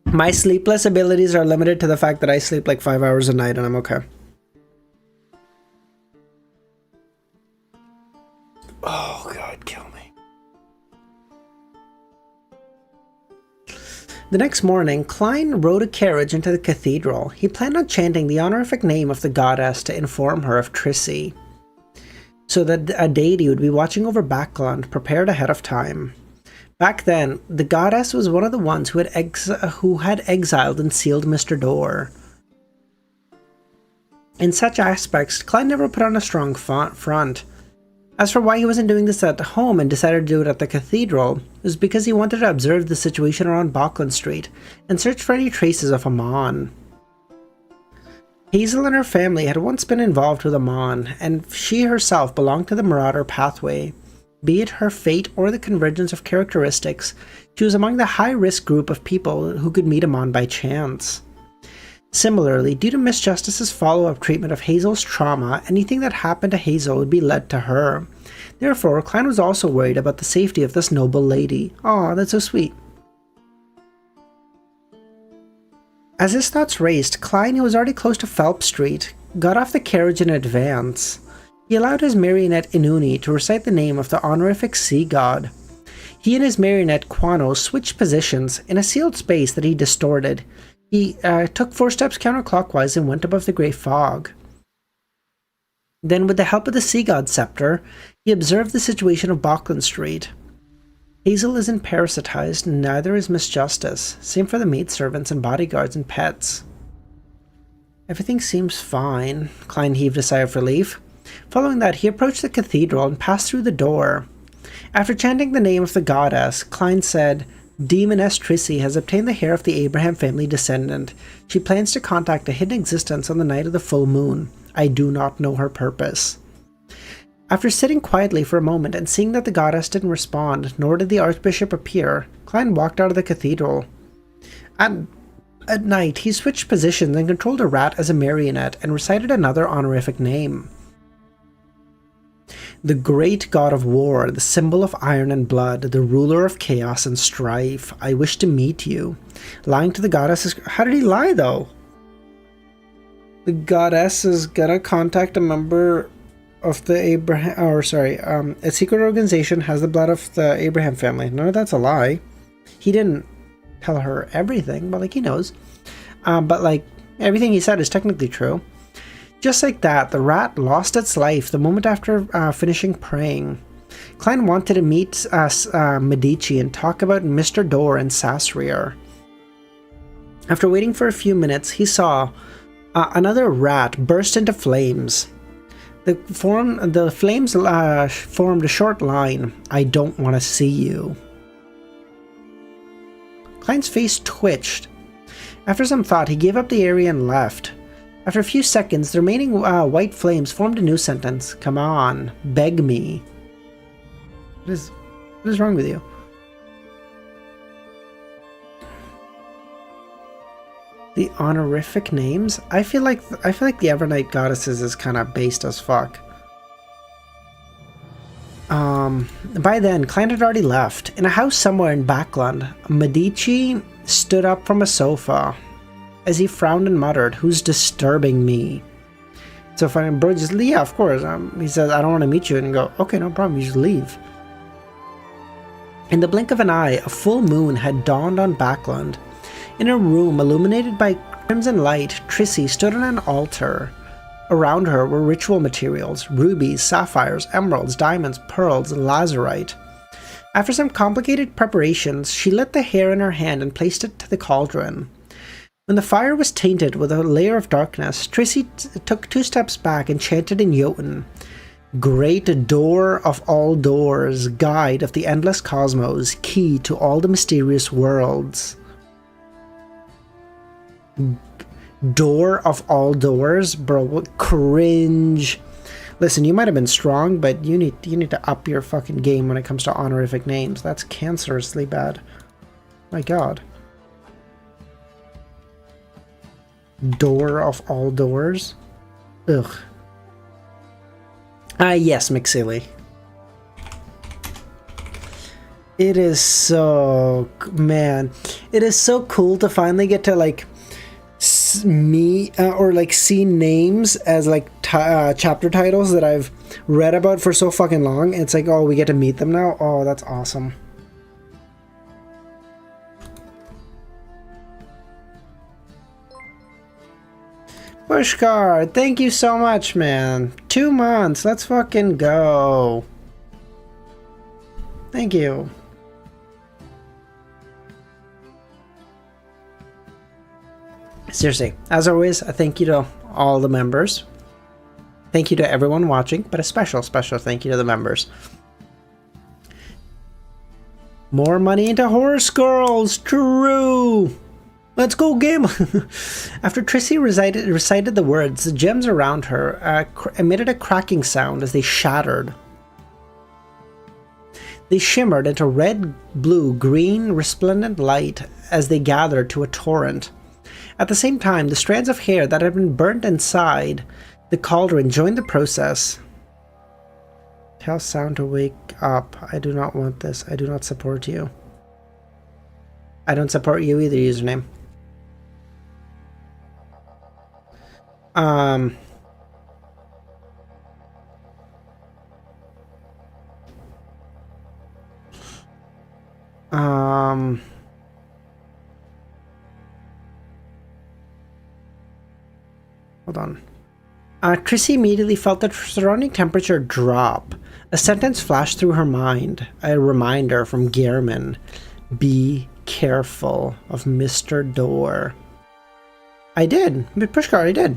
My sleepless abilities are limited to the fact that I sleep like 5 hours a night and I'm okay. Oh God, kill me. The next morning, Klein rode a carriage into the cathedral. He planned on chanting the honorific name of the goddess to inform her of Trissy, so that a deity would be watching over Backland, prepared ahead of time. Back then, the goddess was one of the ones who had exiled and sealed Mr. Door. In such aspects, Klein never put on a strong front. As for why he wasn't doing this at home and decided to do it at the cathedral, it was because he wanted to observe the situation around Balkland Street and search for any traces of Amon. Hazel and her family had once been involved with Amon, and she herself belonged to the Marauder Pathway. Be it her fate or the convergence of characteristics, she was among the high-risk group of people who could meet Amon by chance. Similarly, due to Miss Justice's follow-up treatment of Hazel's trauma, anything that happened to Hazel would be led to her. Therefore, Klein was also worried about the safety of this noble lady. Aw, that's so sweet. As his thoughts raced, Klein, who was already close to Phelps Street, got off the carriage in advance. He allowed his marionette Inuni to recite the name of the honorific sea god. He and his marionette Quano switched positions in a sealed space that he distorted. He took 4 steps counterclockwise and went above the grey fog. Then, with the help of the Sea God Scepter, he observed the situation of Balkland Street. Hazel isn't parasitized, and neither is Miss Justice. Same for the maidservants and bodyguards and pets. Everything seems fine. Klein heaved a sigh of relief. Following that, he approached the cathedral and passed through the door. After chanting the name of the goddess, Klein said, Demoness Trissy has obtained the hair of the Abraham family descendant. She plans to contact a hidden existence on the night of the full moon. I do not know her purpose. After sitting quietly for a moment and seeing that the goddess didn't respond, nor did the archbishop appear, Klein walked out of the cathedral. At night, he switched positions and controlled a rat as a marionette and recited another honorific name. The great god of war, the symbol of iron and blood, the ruler of chaos and strife, I wish to meet you. Lying to the goddess is... How did he lie, though? The goddess is gonna contact a member of the Abraham... Or, sorry, a secret organization has the blood of the Abraham family. No, that's a lie. He didn't tell her everything, but, like, he knows. But, like, everything he said is technically true. Just like that, the rat lost its life the moment after finishing praying. Klein wanted to meet Medici and talk about Mr. Door and Sasrier. After waiting for a few minutes, he saw another rat burst into flames. The flames formed a short line. I don't want to see you. Klein's face twitched. After some thought, he gave up the area and left. After a few seconds, the remaining white flames formed a new sentence. Come on, beg me. What is wrong with you? The honorific names? I feel like the Evernight Goddesses is kind of based as fuck. By then, Klein had already left. In a house somewhere in Backland, Medici stood up from a sofa. As he frowned and muttered, "Who's disturbing me?" So funny, bro, just leave. Yeah, of course. He says, "I don't want to meet you," and go, "Okay, no problem. You just leave." In the blink of an eye, a full moon had dawned on Backland. In a room illuminated by crimson light, Trissy stood on an altar. Around her were ritual materials: rubies, sapphires, emeralds, diamonds, pearls, and lazurite. After some complicated preparations, she lit the hair in her hand and placed it to the cauldron. When the fire was tainted with a layer of darkness, Trissy took 2 steps back and chanted in Jotun. Great door of all doors, guide of the endless cosmos, key to all the mysterious worlds. Door of all doors? Bro, what cringe. Listen, you might have been strong, but you need to up your fucking game when it comes to honorific names. That's cancerously bad. My god. Door of all doors? Ugh. Yes, McSilly. It is so... Man. It is so cool to finally get to, like, see names as, like, chapter titles that I've read about for so fucking long. It's like, oh, we get to meet them now? Oh, that's awesome. Pushkar, thank you so much, man. 2 months, let's fucking go. Thank you. Seriously, as always, a thank you to all the members. Thank you to everyone watching, but a special thank you to the members. More money into Horse Girls, true! Let's go, game! After Trissy recited the words, the gems around her emitted a cracking sound as they shattered. They shimmered into red, blue, green, resplendent light as they gathered to a torrent. At the same time, the strands of hair that had been burnt inside the cauldron joined the process. Tell sound to wake up. I do not want this. I do not support you. I don't support you either, username. Hold on. Trissy immediately felt the surrounding temperature drop. A sentence flashed through her mind, a reminder from Gehrman. Be careful of Mr. Door. I did. Pushkar, I did.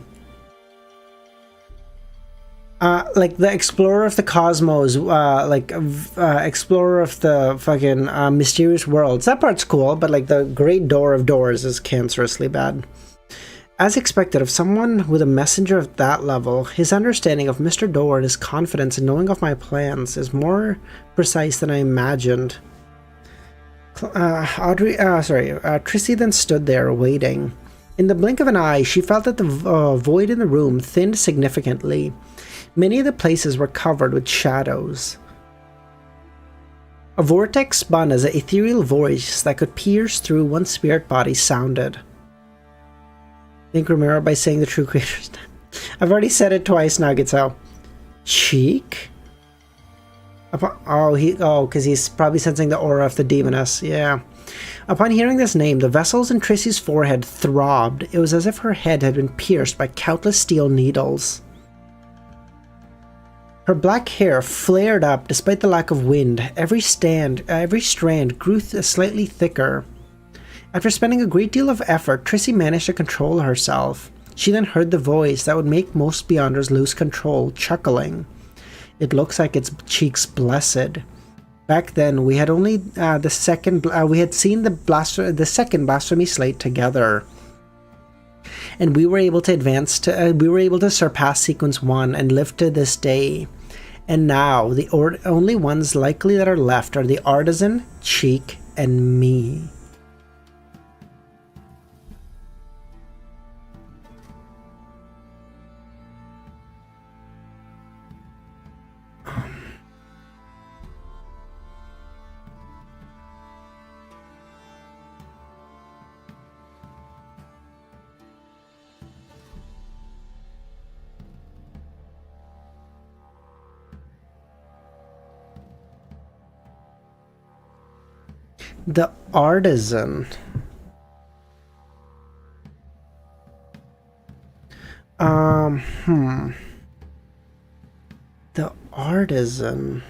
Like the Explorer of the Cosmos, Explorer of the fucking mysterious worlds. That part's cool, but like the Great Door of Doors is cancerously bad. As expected of someone with a messenger of that level, his understanding of Mr. Door and his confidence in knowing of my plans is more precise than I imagined. Trissy then stood there, waiting. In the blink of an eye, she felt that the void in the room thinned significantly. Many of the places were covered with shadows. A vortex spun as an ethereal voice that could pierce through one's spirit body sounded. Think Romero by saying the true creator's name. I've already said it twice now, Gitzel. Cheek? Because he's probably sensing the aura of the demoness. Yeah. Upon hearing this name, the vessels in Trissy's forehead throbbed. It was as if her head had been pierced by countless steel needles. Her black hair flared up despite the lack of wind. Every strand grew slightly thicker. After spending a great deal of effort, Trissy managed to control herself. She then heard the voice that would make most Beyonders lose control, chuckling. It looks like it's Cheek's blessed. Back then, we had only seen the second blasphemy slate together, and we were able to surpass sequence 1 and live to this day. And now, the only ones likely that are left are the Artisan, Cheek, and me. The Artisan. The Artisan.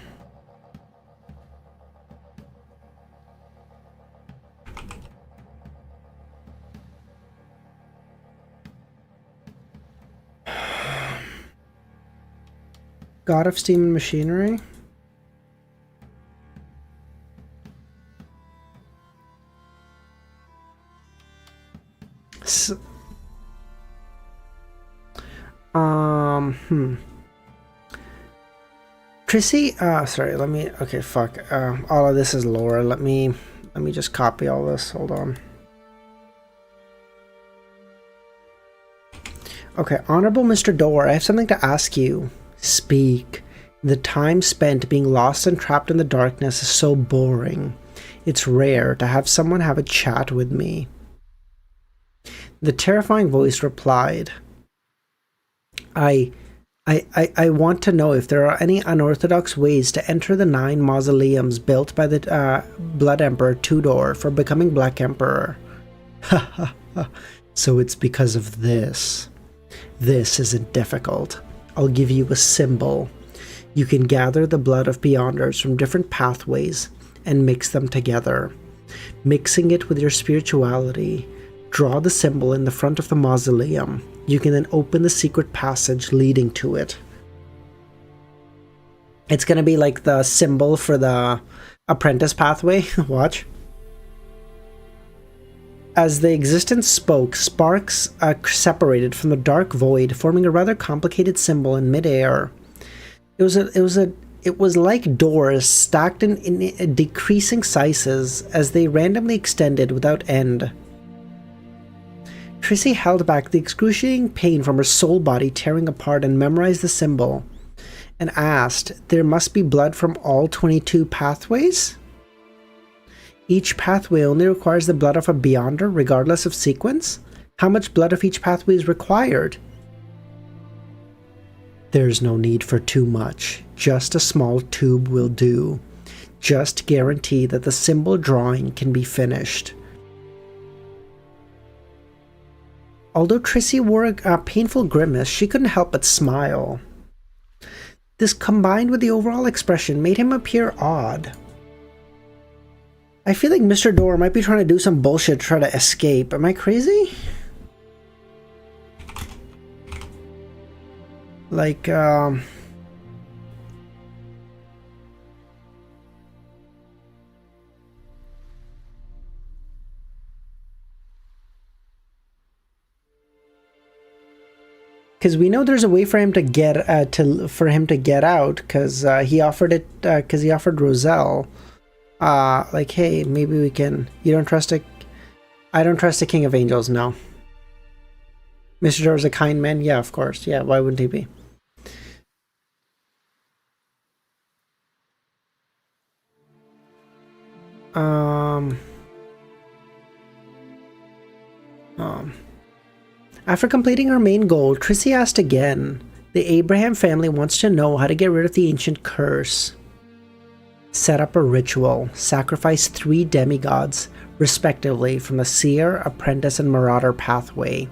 God of Steam and Machinery? Trissy, sorry, okay, fuck. All of this is lore. Let me just copy all this. Hold on. Okay, Honorable Mr. Door, I have something to ask you. Speak. The time spent being lost and trapped in the darkness is so boring. It's rare to have someone have a chat with me. The terrifying voice replied, I want to know if there are any unorthodox ways to enter the 9 mausoleums built by the Blood Emperor Tudor for becoming Black Emperor. So it's because of this. This isn't difficult. I'll give you a symbol. You can gather the blood of Beyonders from different pathways and mix them together. Mixing it with your spirituality, draw the symbol in the front of the mausoleum. You can then open the secret passage leading to it. It's going to be like the symbol for the apprentice pathway. Watch. As the existence spoke, sparks separated from the dark void, forming a rather complicated symbol in midair. It was like doors stacked in decreasing sizes as they randomly extended without end. Trissy held back the excruciating pain from her soul body tearing apart and memorized the symbol, and asked, there must be blood from all 22 pathways? Each pathway only requires the blood of a Beyonder, regardless of sequence? How much blood of each pathway is required? There's no need for too much. Just a small tube will do. Just guarantee that the symbol drawing can be finished. Although Trissy wore a painful grimace, she couldn't help but smile. This, combined with the overall expression, made him appear odd. I feel like Mr. Door might be trying to do some bullshit to try to escape. Am I crazy? Like, because we know there's a way for him to get out, because he offered Roselle, like, hey, maybe we can. You don't trust a? I don't trust the King of Angels. No. Mr. Door is a kind man. Yeah, of course. Yeah, why wouldn't he be? Um, After completing her main goal, Trissy asked again. The Abraham family wants to know how to get rid of the ancient curse. Set up a ritual. Sacrifice 3 demigods, respectively, from the Seer, Apprentice, and Marauder pathway.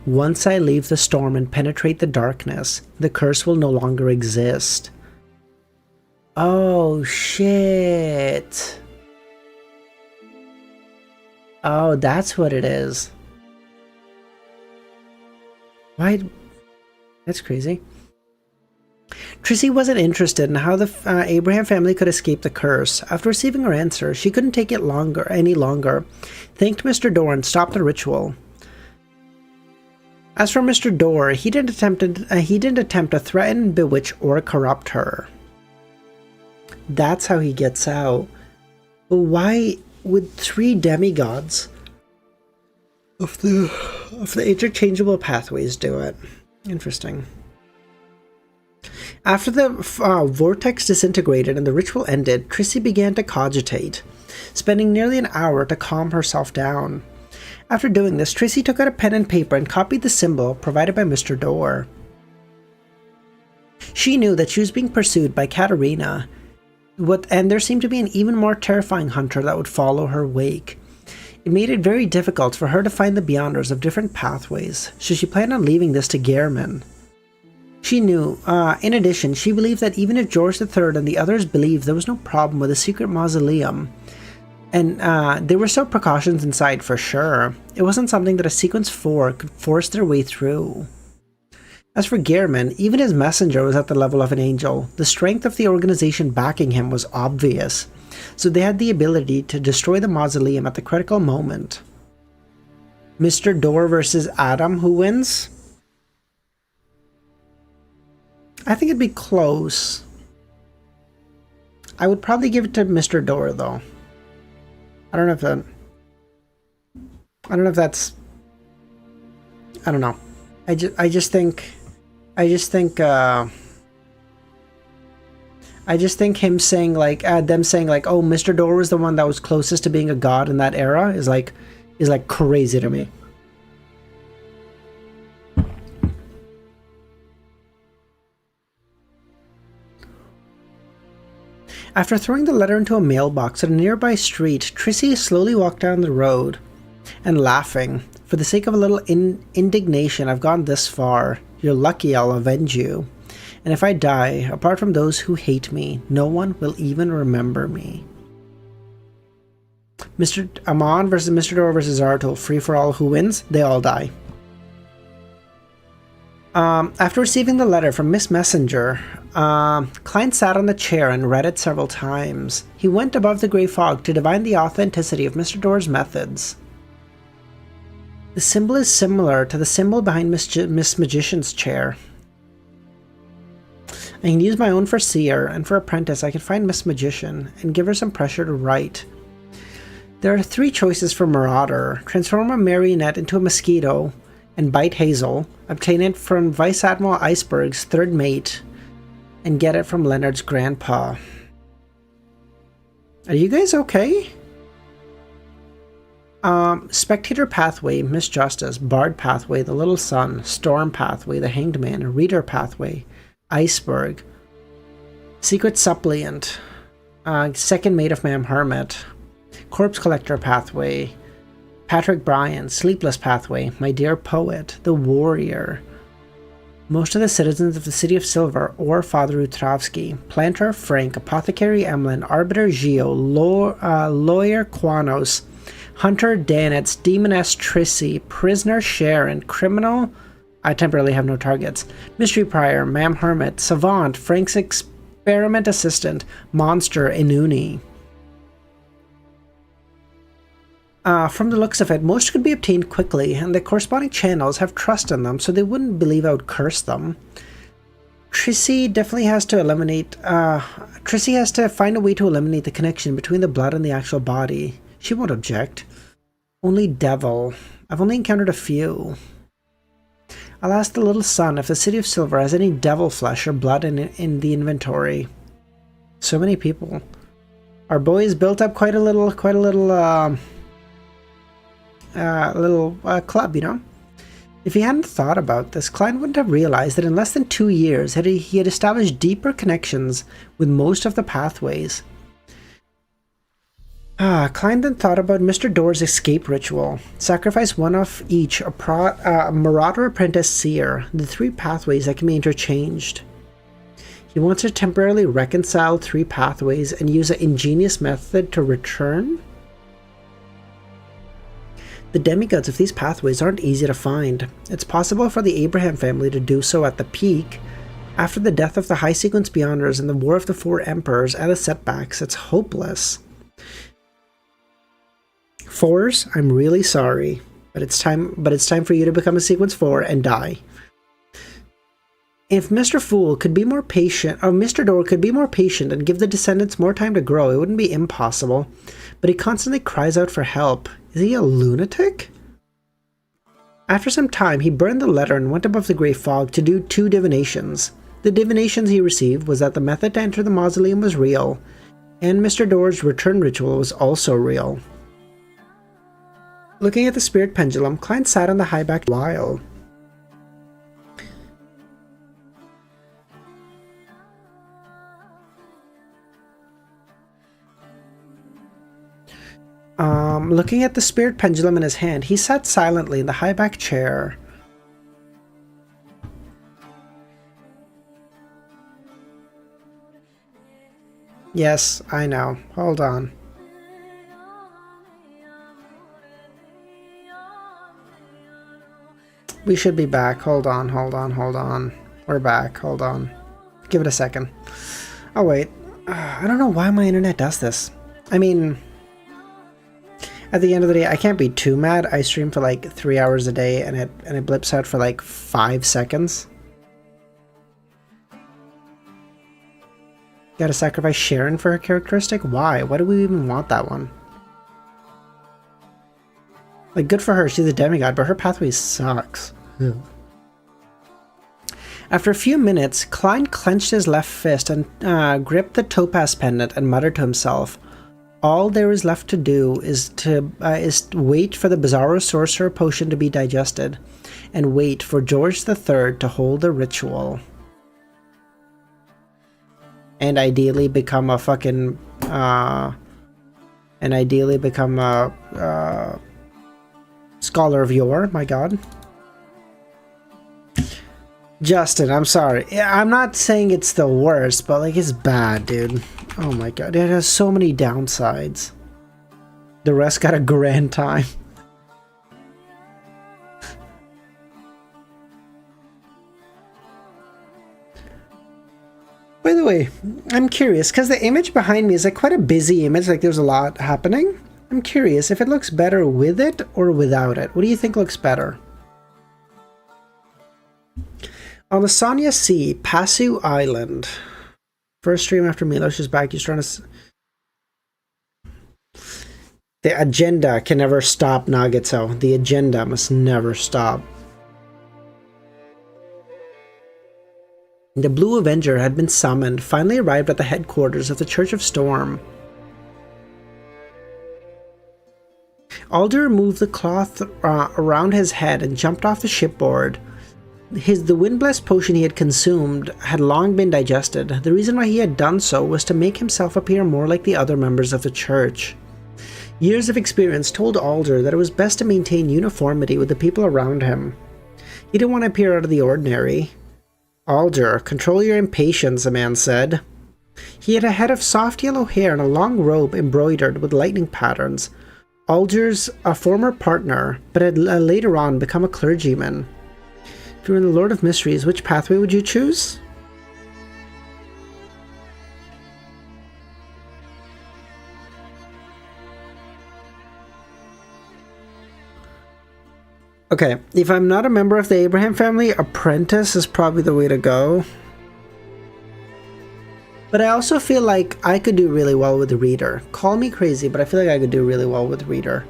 Once I leave the storm and penetrate the darkness, the curse will no longer exist. Oh, shit. Oh, that's what it is. Why? That's crazy. Trissy wasn't interested in how the Abraham family could escape the curse. After receiving her answer, she couldn't take it any longer. Thanked Mr. Dorr and stopped the ritual. As for Mr. Dorr, he didn't attempt to threaten, bewitch, or corrupt her. That's how he gets out. But why would 3 demigods of the interchangeable pathways do it? Interesting. After the vortex disintegrated and the ritual ended, Trissy began to cogitate, spending nearly an hour to calm herself down. After doing this, Trissy took out a pen and paper and copied the symbol provided by Mr. Dorr. She knew that she was being pursued by Katerina, and there seemed to be an even more terrifying hunter that would follow her wake. It made it very difficult for her to find the Beyonders of different pathways, so she planned on leaving this to Gehrman. She knew, in addition, she believed that even if George III and the others believed there was no problem with a secret mausoleum, and there were still precautions inside for sure, it wasn't something that a Sequence 4 could force their way through. As for Gehrman, even his messenger was at the level of an angel. The strength of the organization backing him was obvious, so they had the ability to destroy the mausoleum at the critical moment. Mr. Dorr versus Adam, who wins? I think it'd be close. I would probably give it to Mr. Dorr, though. I don't know if that's... I don't know. I just think him saying them saying oh, Mr. Dorr was the one that was closest to being a god in that era is like crazy to me. After throwing the letter into a mailbox at a nearby street, Trissy slowly walked down the road and laughing. For the sake of a little indignation, I've gone this far. You're lucky I'll avenge you. And if I die, apart from those who hate me, no one will even remember me. Mr. Amon versus Mr. Dorr versus Zaratul. Free for all. Who wins? They all die. After receiving the letter from Miss Messenger, Klein sat on the chair and read it several times. He went above the grey fog to divine the authenticity of Mr. Dorr's methods. The symbol is similar to the symbol behind Miss Magician's chair. I can use my own for Seer, and for Apprentice I can find Miss Magician and give her some pressure to write. There are 3 choices for Marauder. Transform a marionette into a mosquito and bite Hazel, obtain it from Vice Admiral Iceberg's 3rd mate, and get it from Leonard's grandpa. Are you guys okay? Spectator Pathway, Miss Justice, Bard Pathway, The Little Sun, Storm Pathway, The Hanged Man, Reader Pathway, Iceberg, Secret Suppliant, 2nd Mate of Ma'am Hermit, Corpse Collector Pathway, Patrick Bryan, Sleepless Pathway, My Dear Poet, The Warrior, most of the citizens of the City of Silver, or Father Utrovsky, Planter Frank, Apothecary Emlyn, Arbiter Gio, Lawyer Quanos, Hunter Danitz, Demoness Trissy, Prisoner Sharon, Criminal, I temporarily have no targets, Mystery Prior, Ma'am Hermit, Savant, Frank's Experiment Assistant, Monster, Inuni. From the looks of it, most could be obtained quickly, and the corresponding channels have trust in them, so they wouldn't believe I would curse them. Trissy definitely has to Trissy has to find a way to eliminate the connection between the blood and the actual body. She won't object. Only devil. I've only encountered a few. I'll ask the Little Sun if the City of Silver has any devil flesh or blood in the inventory. So many people. Our boy has built up quite a little club, you know? If he hadn't thought about this, Klein wouldn't have realized that in less than 2 years he had established deeper connections with most of the pathways. Klein then thought about Mr. Door's escape ritual. Sacrifice one of each, a marauder, apprentice, seer, the 3 pathways that can be interchanged. He wants to temporarily reconcile 3 pathways and use an ingenious method to return. The demigods of these pathways aren't easy to find. It's possible for the Abraham family to do so at the peak. After the death of the High Sequence Beyonders and the War of the 4 Emperors and the setbacks, it's hopeless. 4s, I'm really sorry, but it's time for you to become a Sequence 4 and die. If Mr. Fool could be more patient, or Mr. Door could be more patient and give the descendants more time to grow, it wouldn't be impossible. But he constantly cries out for help. Is he a lunatic? After some time, he burned the letter and went above the grey fog to do 2 divinations. The divinations he received was that the method to enter the mausoleum was real, and Mr. Door's return ritual was also real. Looking at the spirit pendulum, Klein sat on the high back for a while. Looking at the spirit pendulum in his hand, he sat silently in the high back chair. Yes, I know. Hold on. We should be back. Hold on. We're back. Hold on. Give it a second. Oh, wait. I don't know why my internet does this. I mean, at the end of the day, I can't be too mad. I stream for like 3 hours a day and it blips out for like 5 seconds. Gotta sacrifice Sharon for her characteristic? Why? Why do we even want that one? Like, good for her, she's a demigod, but her pathway sucks. Ugh. After a few minutes, Klein clenched his left fist and gripped the topaz pendant and muttered to himself, "All there is left to do is to wait for the Bizarro Sorcerer potion to be digested, and wait for George III to hold the ritual. And ideally become a fucking... Scholar of Yore, my god." Justin, I'm sorry. I'm not saying it's the worst, but like, it's bad, dude. Oh my god, it has so many downsides. The rest got a grand time. By the way, I'm curious, because the image behind me is like quite a busy image, like there's a lot happening. I'm curious if it looks better with it or without it. What do you think looks better? On the Sonia Sea, Passu Island. First stream after Milos is back. He's trying to... The agenda can never stop, Nagitsu. The agenda must never stop. The Blue Avenger had been summoned, finally arrived at the headquarters of the Church of Storm. Alder removed the cloth around his head and jumped off the shipboard. The wind-blessed potion he had consumed had long been digested. The reason why he had done so was to make himself appear more like the other members of the church. Years of experience told Alder that it was best to maintain uniformity with the people around him. He didn't want to appear out of the ordinary. "Alder, control your impatience," a man said. He had a head of soft yellow hair and a long robe embroidered with lightning patterns. Alder's a former partner, but had later on become a clergyman. If you were in the Lord of Mysteries, which pathway would you choose? Okay, if I'm not a member of the Abraham family, Apprentice is probably the way to go. But I also feel like I could do really well with Reader. Call me crazy, but I feel like I could do really well with Reader.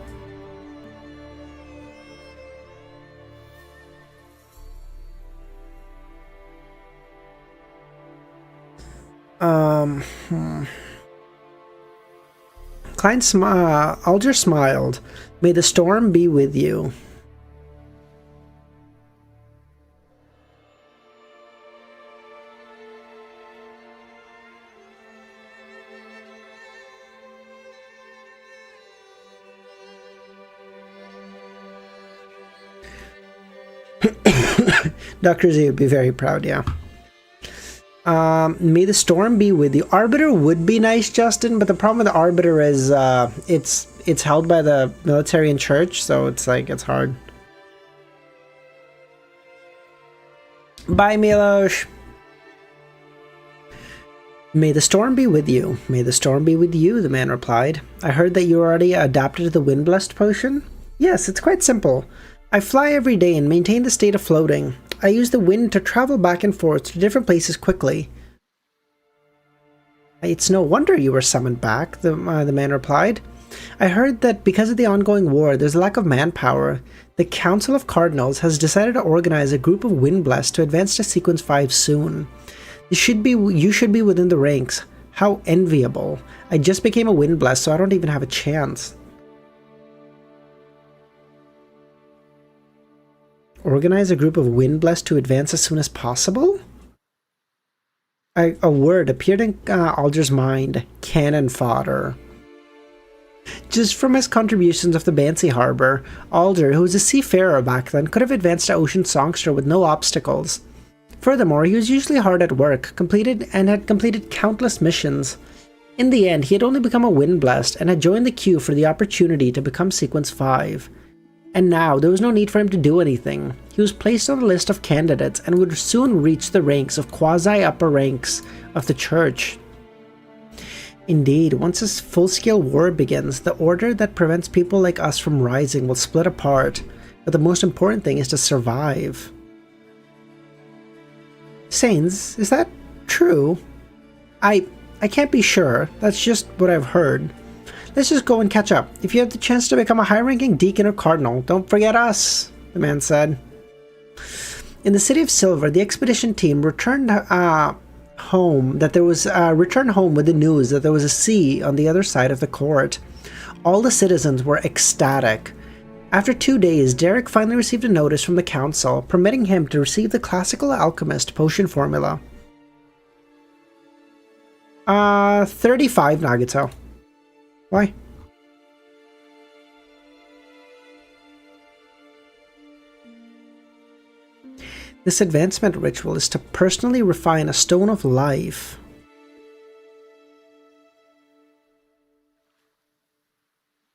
Alger smiled. May the storm be with you. Dr. Z would be very proud, yeah. May the storm be with you. Arbiter would be nice, Justin, but the problem with the Arbiter is it's held by the military and church, so it's like it's hard. Bye, Milos. May the storm be with you. May the storm be with you, the man replied. I heard that you already adapted to the Wind Blessed potion? Yes, it's quite simple. I fly every day and maintain the state of floating. I use the wind to travel back and forth to different places quickly. It's no wonder you were summoned back, the man replied. I heard that because of the ongoing war, there's a lack of manpower. The Council of Cardinals has decided to organize a group of Wind Blessed to advance to Sequence 5 soon. You should be within the ranks. How enviable. I just became a Wind Blessed, so I don't even have a chance. Organize a group of Wind Blessed to advance as soon as possible? A word appeared in Alger's mind. Cannon fodder. Just from his contributions of the Banshee Harbor, Alger, who was a seafarer back then, could have advanced to Ocean Songster with no obstacles. Furthermore, he was usually hard at work, had completed countless missions. In the end, he had only become a Wind Blessed and had joined the queue for the opportunity to become Sequence 5. And now, there was no need for him to do anything. He was placed on a list of candidates and would soon reach the ranks of quasi-upper ranks of the Church. Indeed, once this full-scale war begins, the order that prevents people like us from rising will split apart, but the most important thing is to survive. Sains, is that true? I can't be sure, that's just what I've heard. Let's just go and catch up. If you have the chance to become a high-ranking deacon or cardinal, don't forget us, the man said. In the city of Silver, the expedition team returned home with the news that there was a sea on the other side of the court. All the citizens were ecstatic. After 2 days, Derek finally received a notice from the council, permitting him to receive the classical alchemist potion formula. 35 Nagato. Why? This advancement ritual is to personally refine a stone of life.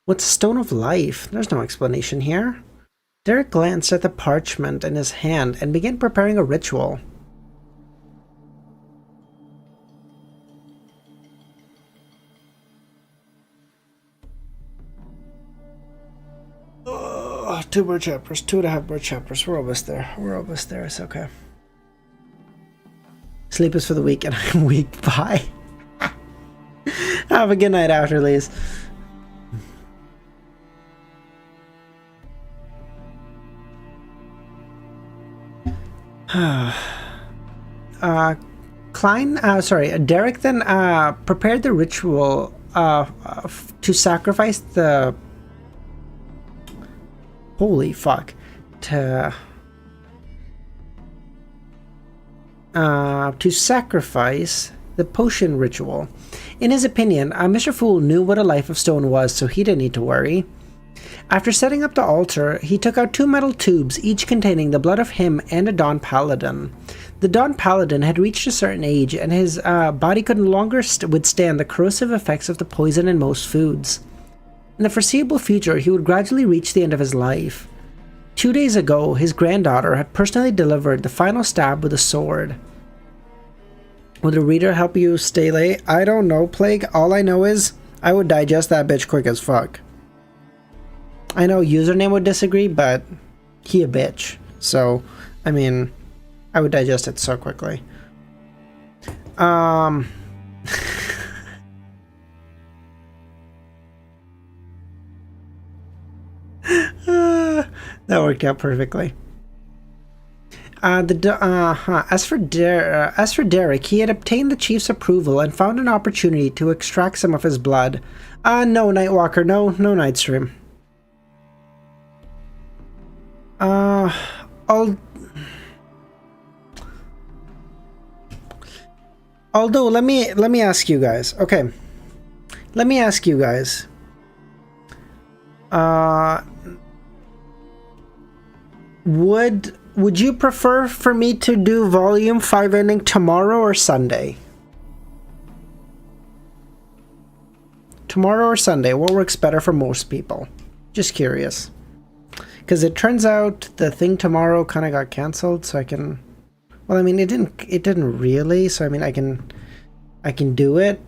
What's a stone of life? There's no explanation here. Derek glanced at the parchment in his hand and began preparing a ritual. Oh, 2 more chapters, 2.5 more chapters. We're almost there. It's okay. Sleep is for the weak, and I'm weak. Bye. Have a good night, Afterlies. Derek then prepared the ritual to sacrifice the... Holy fuck. To sacrifice the potion ritual. In his opinion, Mr. Fool knew what a life of stone was, so he didn't need to worry. After setting up the altar, he took out 2 metal tubes, each containing the blood of him and a Dawn Paladin. The Dawn Paladin had reached a certain age, and his body could no longer withstand the corrosive effects of the poison in most foods. In the foreseeable future, he would gradually reach the end of his life. 2 days ago, his granddaughter had personally delivered the final stab with a sword. Would the reader help you stay late? I don't know, Plague. All I know is I would digest that bitch quick as fuck. I know username would disagree, but he a bitch. So, I mean, I would digest it so quickly. That worked out perfectly. As for Derek, he had obtained the chief's approval and found an opportunity to extract some of his blood. No, Nightwalker, no Nightstream. Although, let me ask you guys. Okay, let me ask you guys. Would you prefer for me to do Volume 5 ending tomorrow or Sunday? Tomorrow or Sunday, what works better for most people? Just curious. Because it turns out the thing tomorrow kind of got cancelled, so I can... Well, I mean, it didn't really, so I mean, I can do it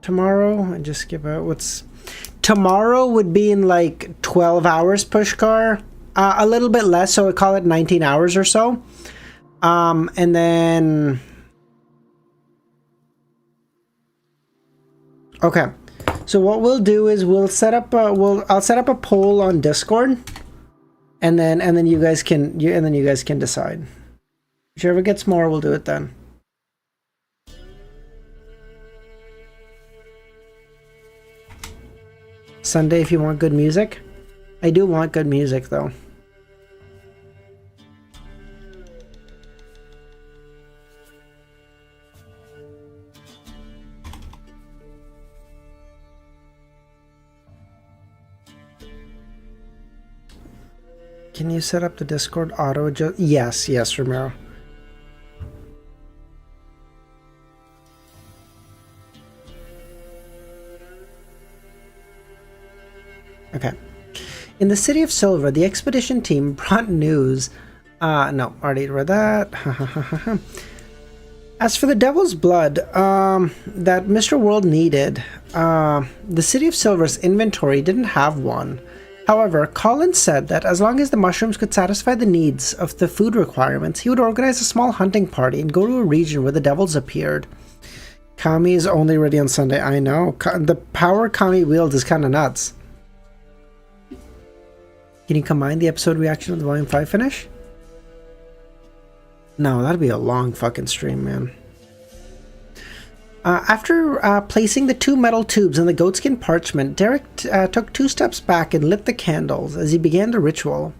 tomorrow and just give out what's... Tomorrow would be in like 12 hours, Pushkar. A little bit less, so I call it 19 hours or so. And then... Okay. So what we'll do is we'll set up I'll set up a poll on Discord. And then you guys can decide. Whichever gets more, we'll do it then. Sunday if you want good music. I do want good music though. Can you set up the Discord auto adjust? Yes, Romero. Okay. In the City of Silver, the expedition team brought news. No, already read that. As for the Devil's Blood that Mr. World needed, the City of Silver's inventory didn't have one. However, Collins said that as long as the mushrooms could satisfy the needs of the food requirements, he would organize a small hunting party and go to a region where the devils appeared. Kami is only ready on Sunday. I know. The power Kami wields is kind of nuts. Can you combine the episode reaction with the Volume 5 finish? No, that'd be a long fucking stream, man. After placing the 2 metal tubes in the goatskin parchment, Derek took 2 steps back and lit the candles as he began the ritual.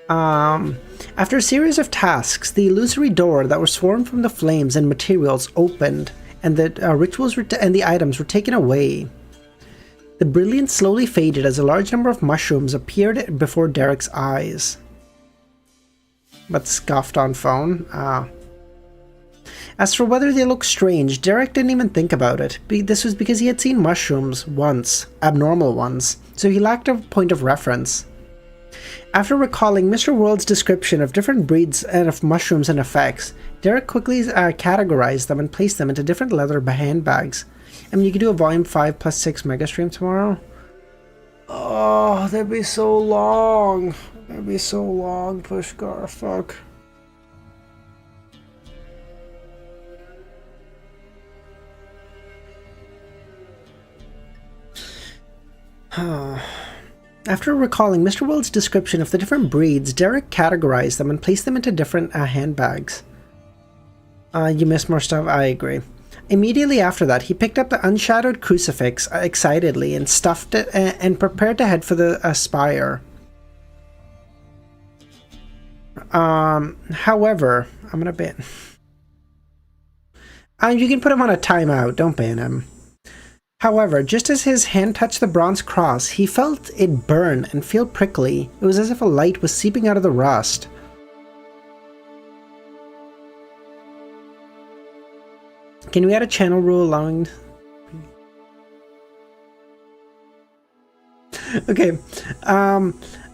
After a series of tasks, the illusory door that was formed from the flames and materials opened, and the rituals and the items were taken away. The brilliance slowly faded as a large number of mushrooms appeared before Derek's eyes. But scuffed on phone. As for whether they look strange, Derek didn't even think about it. This was because he had seen mushrooms once, abnormal ones, so he lacked a point of reference. After recalling Mr. World's description of different breeds and of mushrooms and effects, Derek quickly categorized them and placed them into different leather handbags. I mean, you could do a Volume 5 plus 6 mega stream tomorrow. Oh, that'd be so long. That'd be so long, Pushkar. Fuck. After recalling Mr. World's description of the different breeds, Derek categorized them and placed them into different handbags. You missed more stuff? I agree. Immediately after that, he picked up the unshadowed crucifix excitedly and stuffed it and prepared to head for the spire. However, I'm gonna ban. You can put him on a timeout. Don't ban him. However, just as his hand touched the bronze cross, he felt it burn and feel prickly. It was as if a light was seeping out of the rust. Can we add a channel rule allowing... Okay.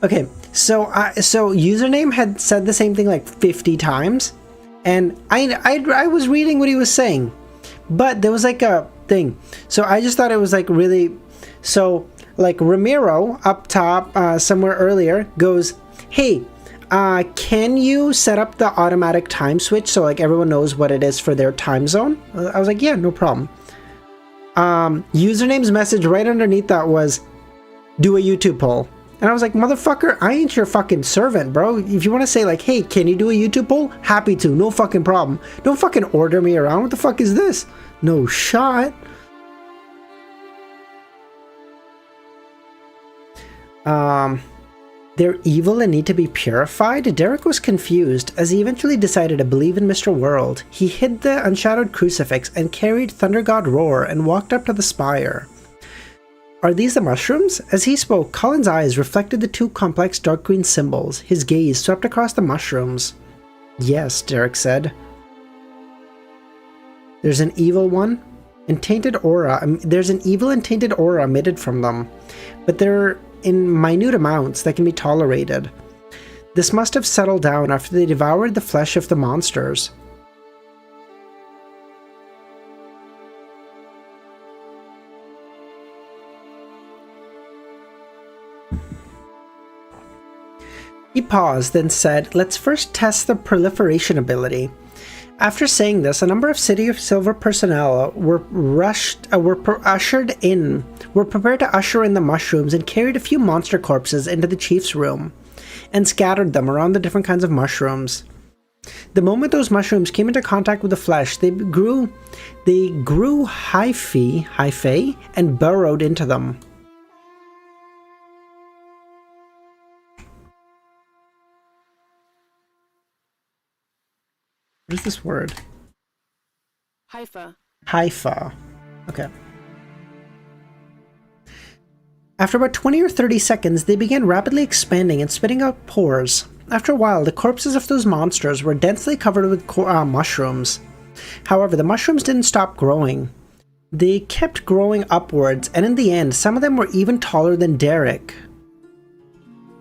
Okay. So username had said the same thing like 50 times, and I was reading what he was saying, but there was like a thing. So I just thought it was like really... So like Ramiro up top somewhere earlier goes, "Hey, can you set up the automatic time switch so like everyone knows what it is for their time zone?" I was like, yeah, no problem. Username's message right underneath that was, Do a YouTube poll. And I was like, motherfucker, I ain't your fucking servant, bro. If you want to say like, hey, can you do a YouTube poll? Happy to, no fucking problem. Don't fucking order me around. What the fuck is this? No shot. They're evil and need to be purified? Derek was confused as he eventually decided to believe in Mr. World. He hid the unshadowed crucifix and carried Thunder God Roar and walked up to the spire. Are these the mushrooms? As he spoke, Colin's eyes reflected the two complex dark green symbols. His gaze swept across the mushrooms. Yes, Derek said. There's an evil one and tainted aura. There's an evil and tainted aura emitted from them, but they're in minute amounts that can be tolerated. This must have settled down after they devoured the flesh of the monsters. He paused, then said, let's first test the proliferation ability. After saying this, a number of City of Silver personnel were prepared to usher in the mushrooms and carried a few monster corpses into the chief's room and scattered them around the different kinds of mushrooms. The moment those mushrooms came into contact with the flesh, they grew hyphae and burrowed into them. What is this word?
Hypha.
Hypha. Okay. After about 20 or 30 seconds, they began rapidly expanding and spitting out pores. After a while, the corpses of those monsters were densely covered with mushrooms. However, the mushrooms didn't stop growing. They kept growing upwards, and in the end, some of them were even taller than Derek.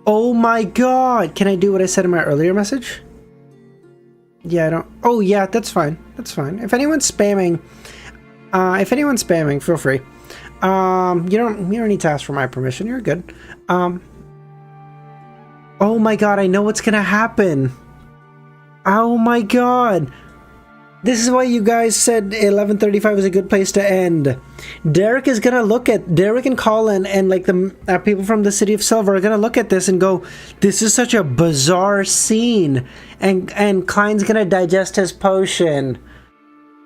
Oh my god! Can I do what I said in my earlier message? Yeah, I don't... Oh, yeah, that's fine. That's fine. If anyone's spamming... feel free. You don't need to ask for my permission. You're good. Oh my god, I know what's gonna happen. Oh my god. This is why you guys said 11:35 is a good place to end. Derek is gonna look at... Derek and Colin and like the people from the City of Silver are gonna look at this and go, this is such a bizarre scene. And Klein's gonna digest his potion.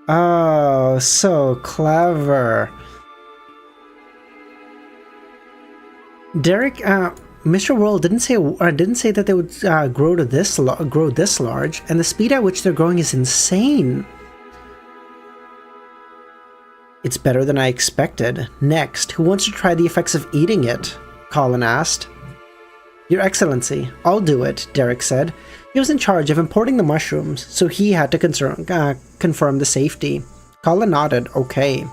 Oh, so clever. Derek, Mr. World didn't say that they would grow this large, and the speed at which they're growing is insane. It's better than I expected. Next, who wants to try the effects of eating it? Colin asked. Your Excellency, I'll do it, Derek said. He was in charge of importing the mushrooms, so he had to confirm the safety. Colin nodded, okay.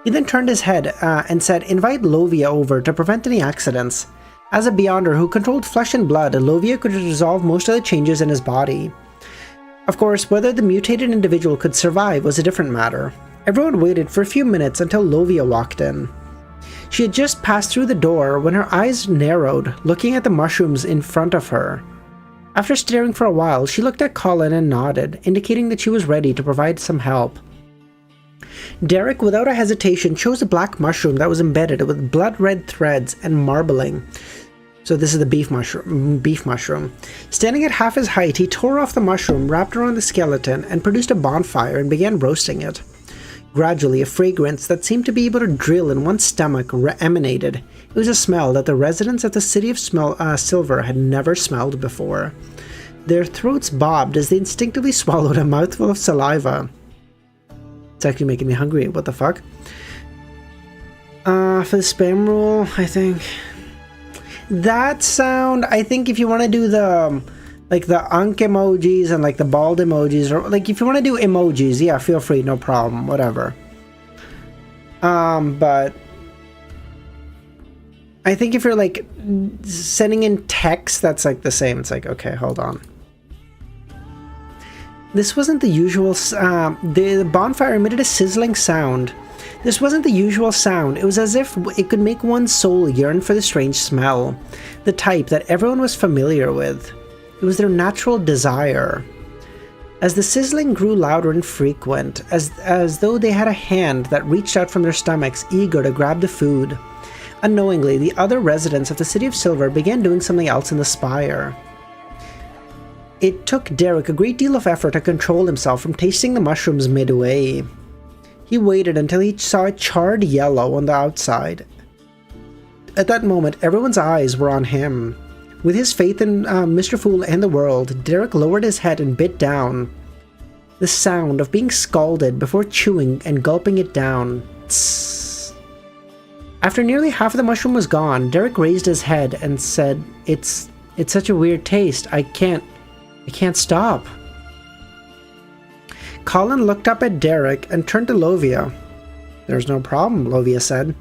He then turned his head and said, invite Lovia over to prevent any accidents. As a Beyonder who controlled flesh and blood, Lovia could resolve most of the changes in his body. Of course, whether the mutated individual could survive was a different matter. Everyone waited for a few minutes until Lovia walked in. She had just passed through the door when her eyes narrowed, looking at the mushrooms in front of her. After staring for a while, she looked at Colin and nodded, indicating that she was ready to provide some help. Derek, without a hesitation, chose a black mushroom that was embedded with blood-red threads and marbling. So this is the beef mushroom. Standing at half his height, he tore off the mushroom, wrapped around the skeleton, and produced a bonfire and began roasting it. Gradually, a fragrance that seemed to be able to drill in one's stomach emanated. It was a smell that the residents of the City of Silver had never smelled before. Their throats bobbed as they instinctively swallowed a mouthful of saliva. It's actually making me hungry. What the fuck? For the spam rule, I think... That sound, I think if you want to do the... like the unk emojis and like the bald emojis, or like if you want to do emojis, yeah, feel free, no problem, whatever. But... I think if you're like sending in text, that's like the same. It's like, okay, hold on. This wasn't the usual, the bonfire emitted a sizzling sound. This wasn't the usual sound. It was as if it could make one's soul yearn for the strange smell, the type that everyone was familiar with. It was their natural desire. As the sizzling grew louder and frequent, as though they had a hand that reached out from their stomachs, eager to grab the food, Unknowingly, the other residents of the City of Silver began doing something else in the spire. It took Derek a great deal of effort to control himself from tasting the mushrooms midway. He waited until he saw it charred yellow on the outside. At that moment, everyone's eyes were on him. With his faith in Mr. Fool and the world, Derek lowered his head and bit down. The sound of being scalded before chewing and gulping it down. Tss. After nearly half of the mushroom was gone, Derek raised his head and said, It's such a weird taste. I can't stop." Colin looked up at Derek and turned to Lovia. "There's no problem," Lovia said.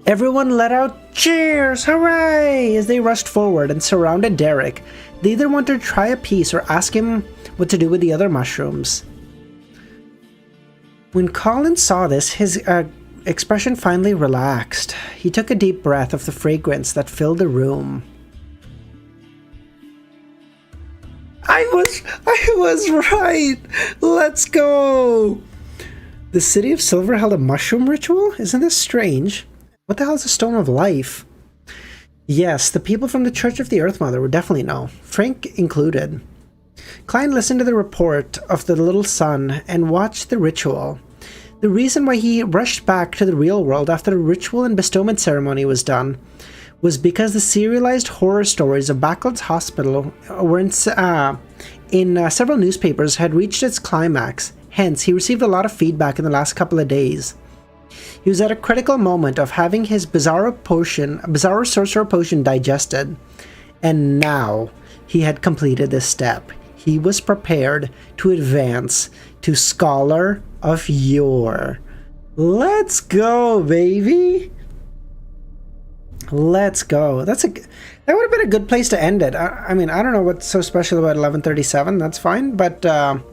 Everyone let out cheers, hooray, as they rushed forward and surrounded Derek. They either wanted to try a piece or ask him what to do with the other mushrooms. When Colin saw this, his expression finally relaxed. He took a deep breath of the fragrance that filled the room. I was right! Let's go! The City of Silver held a mushroom ritual? Isn't this strange? What the hell is a Stone of Life? Yes, the people from the Church of the Earth Mother would definitely know, Frank included. Klein listened to the report of the little son and watched the ritual. The reason why he rushed back to the real world after the ritual and bestowment ceremony was done was because the serialized horror stories of Backlands Hospital were in several newspapers had reached its climax. Hence, he received a lot of feedback in the last couple of days. He was at a critical moment of having his Bizarro Sorcerer Potion digested, and now he had completed this step. He was prepared to advance to Scholar of Yore. Let's go, baby! Let's go. That would have been a good place to end it. I mean, I don't know what's so special about 1137. That's fine, but that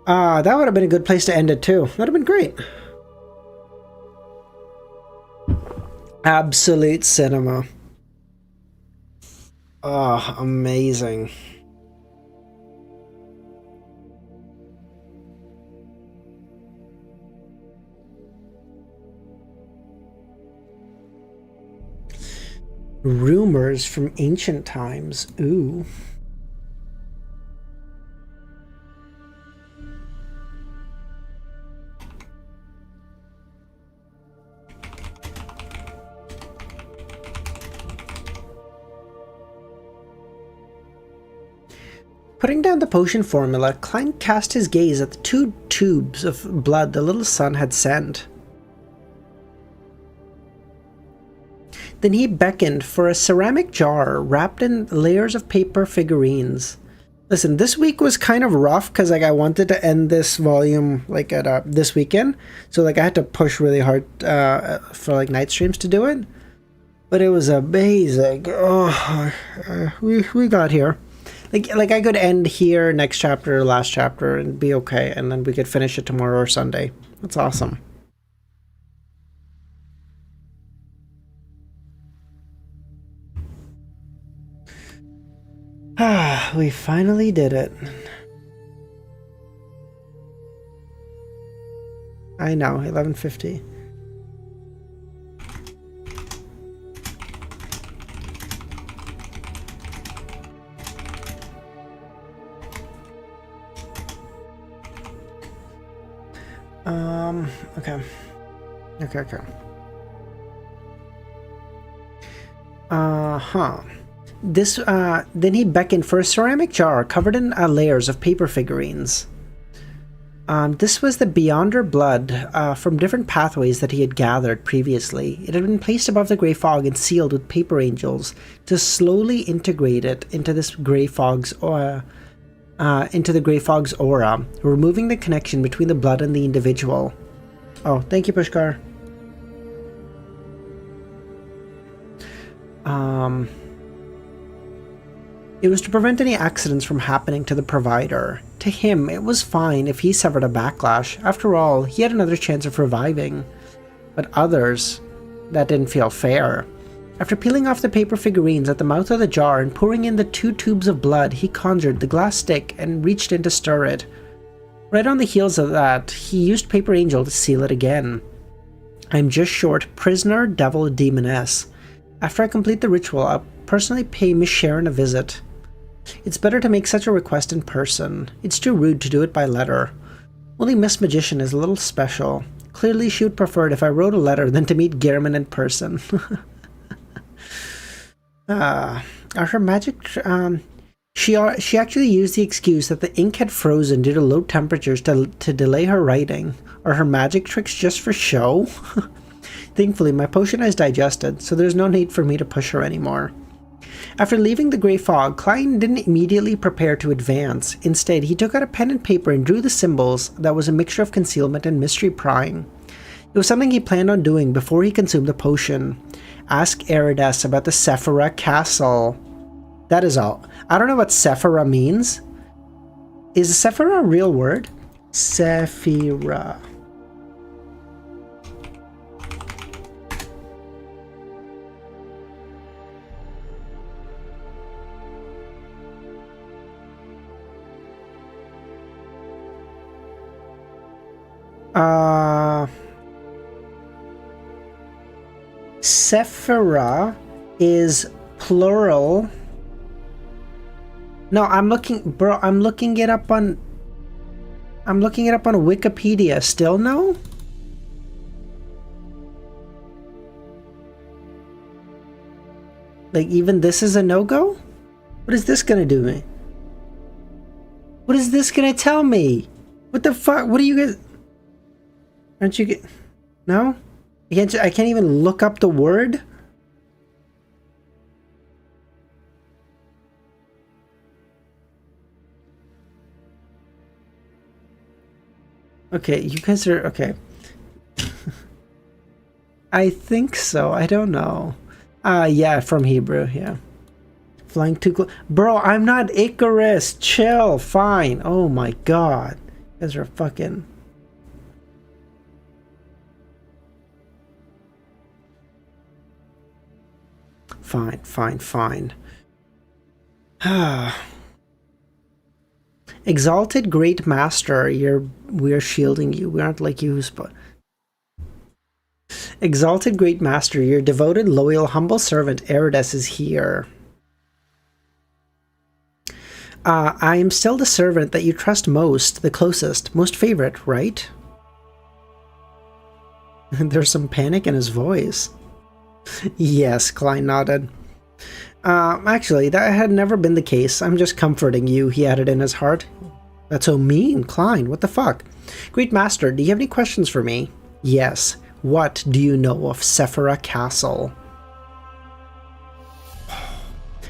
would have been a good place to end it too. That would have been great. Absolute cinema. Oh, amazing. Rumors from ancient times. Ooh. Putting down the potion formula, Klein cast his gaze at the 2 tubes of blood the little son had sent. Then he beckoned for a ceramic jar wrapped in layers of paper figurines. Listen, this week was kind of rough because I wanted to end this volume at this weekend, so I had to push really hard for night streams to do it. But it was amazing. Oh, we got here. I could end here next chapter, last chapter, and be okay, and then we could finish it tomorrow or Sunday. That's awesome. We finally did it. I know, 11:50. Okay. Then he beckoned for a ceramic jar covered in layers of paper figurines. This was the Beyonder blood from different pathways that he had gathered previously. It had been placed above the grey fog and sealed with paper angels to slowly integrate it into this grey fog's aura, removing the connection between the blood and the individual. Oh, thank you, Pushkar. It was to prevent any accidents from happening to the provider. To him, it was fine if he suffered a backlash. After all, he had another chance of reviving. But others, that didn't feel fair. After peeling off the paper figurines at the mouth of the jar and pouring in the 2 tubes of blood, he conjured the glass stick and reached in to stir it. Right on the heels of that, he used Paper Angel to seal it again. I'm just short prisoner, devil, demoness. After I complete the ritual, I'll personally pay Miss Sharon a visit. It's better to make such a request in person. It's too rude to do it by letter. Only Miss Magician is a little special. Clearly she would prefer it if I wrote a letter than to meet Gehrman in person. Are her magic... She actually used the excuse that the ink had frozen due to low temperatures to delay her writing. Are her magic tricks just for show? Thankfully, my potion is digested, so there's no need for me to push her anymore. After leaving the grey fog, Klein didn't immediately prepare to advance. Instead, he took out a pen and paper and drew the symbols that was a mixture of concealment and mystery prying. It was something he planned on doing before he consumed the potion. Ask Eridas about the Sephira Castle. That is all. I don't know what Sephira means. Is Sephira a real word? Sephira. Sephira is plural. No, I'm looking it up on Wikipedia. Still no? Like, even this is a no-go? What is this gonna do me? What is this gonna tell me? What the fuck? What are you guys... Aren't you get... No? I can't even look up the word? Okay, you guys are... Okay. I think so. I don't know. Yeah, from Hebrew, yeah. Flying too close. Bro, I'm not Icarus. Chill. Fine. Oh my god. You guys are fucking... Fine. Exalted Great Master, we're shielding you. We aren't like you, but... Exalted Great Master, your devoted, loyal, humble servant Eridas is here. I am still the servant that you trust most, the closest, most favorite, right? There's some panic in his voice. Yes, Klein nodded. Actually, that had never been the case. I'm just comforting you, he added in his heart. That's so mean, Klein. What the fuck? Great Master, do you have any questions for me? Yes. What do you know of Sephira Castle?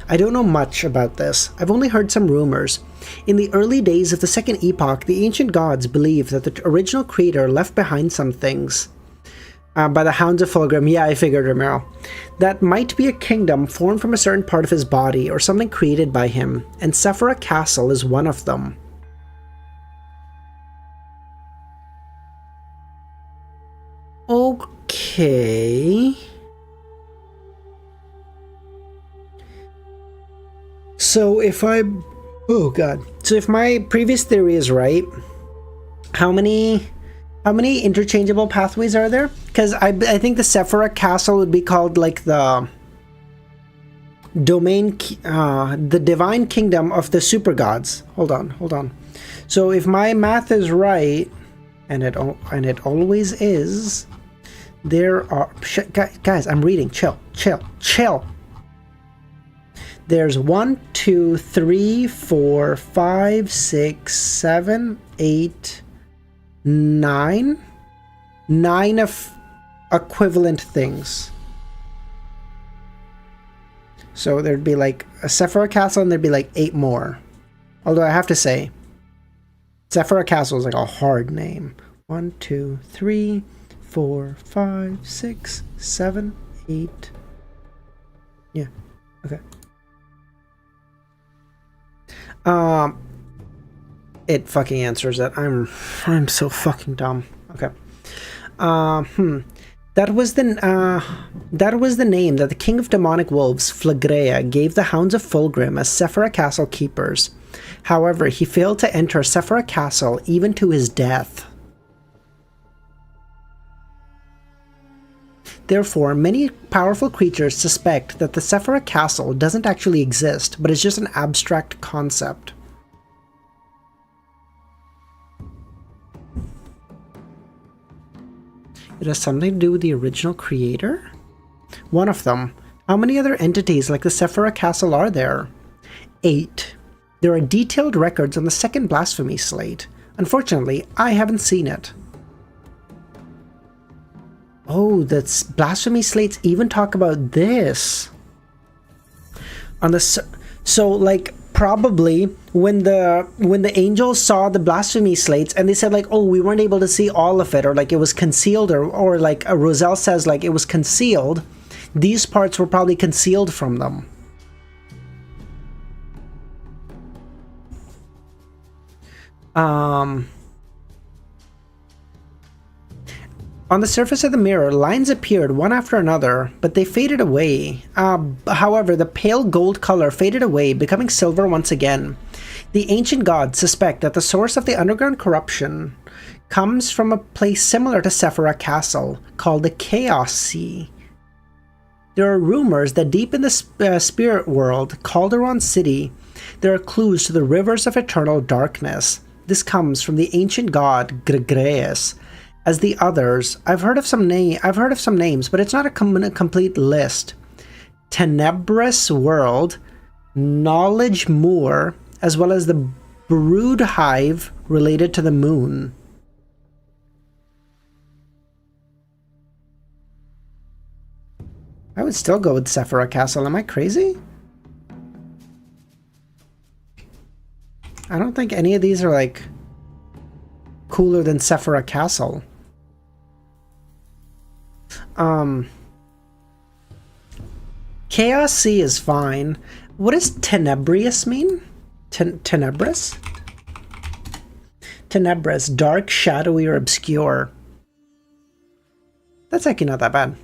I don't know much about this. I've only heard some rumors. In the early days of the Second Epoch, the ancient gods believed that the original creator left behind some things. By the Hounds of Fulgrim, yeah, I figured, Romero. That might be a kingdom formed from a certain part of his body, or something created by him, and Sephira Castle is one of them. Okay... So if I... Oh god. So if my previous theory is right, how many interchangeable pathways are there? Because I think the Sephira Castle would be called like the domain, the divine kingdom of the super gods. Hold on. So if my math is right, and it always is, there are... Guys, I'm reading. Chill. There's 1, 2, 3, 4, 5, 6, 7, 8, 9. 9 of equivalent things. So there'd be like a Sephira Castle and there'd be like 8 more. Although I have to say, Sephira Castle is like a hard name. 1, 2, 3, 4, 5, 6, 7, 8. Yeah, okay. It fucking answers it. I'm so fucking dumb. Okay. That was the name that the king of demonic wolves, Flagrea, gave the Hounds of Fulgrim as Sephira Castle keepers. However, he failed to enter Sephira Castle even to his death. Therefore, many powerful creatures suspect that the Sephira Castle doesn't actually exist, but is just an abstract concept. It has something to do with the original creator? One of them. How many other entities like the Sephira Castle are there? 8. There are detailed records on the second blasphemy slate. Unfortunately, I haven't seen it. Oh, the blasphemy slates even talk about this. On the so like probably when the angels saw the blasphemy slates and they said like, oh, we weren't able to see all of it, or like it was concealed, or like Roselle says like it was concealed. These parts were probably concealed from them. On the surface of the mirror, lines appeared one after another, but they faded away. However, the pale gold color faded away, becoming silver once again. The ancient gods suspect that the source of the underground corruption comes from a place similar to Sephira Castle, called the Chaos Sea. There are rumors that deep in the spirit world, Calderon City, there are clues to the rivers of eternal darkness. This comes from the ancient god Gregreus. As the others, I've heard of some names, but it's not a complete list. Tenebrous World, Knowledge Moor, as well as the Brood Hive related to the moon. I would still go with Sephira Castle. Am I crazy? I don't think any of these are like cooler than Sephira Castle. Chaos Sea is fine. What does Tenebrious mean? Tenebrous? Tenebrous, dark, shadowy, or obscure. That's actually not that bad.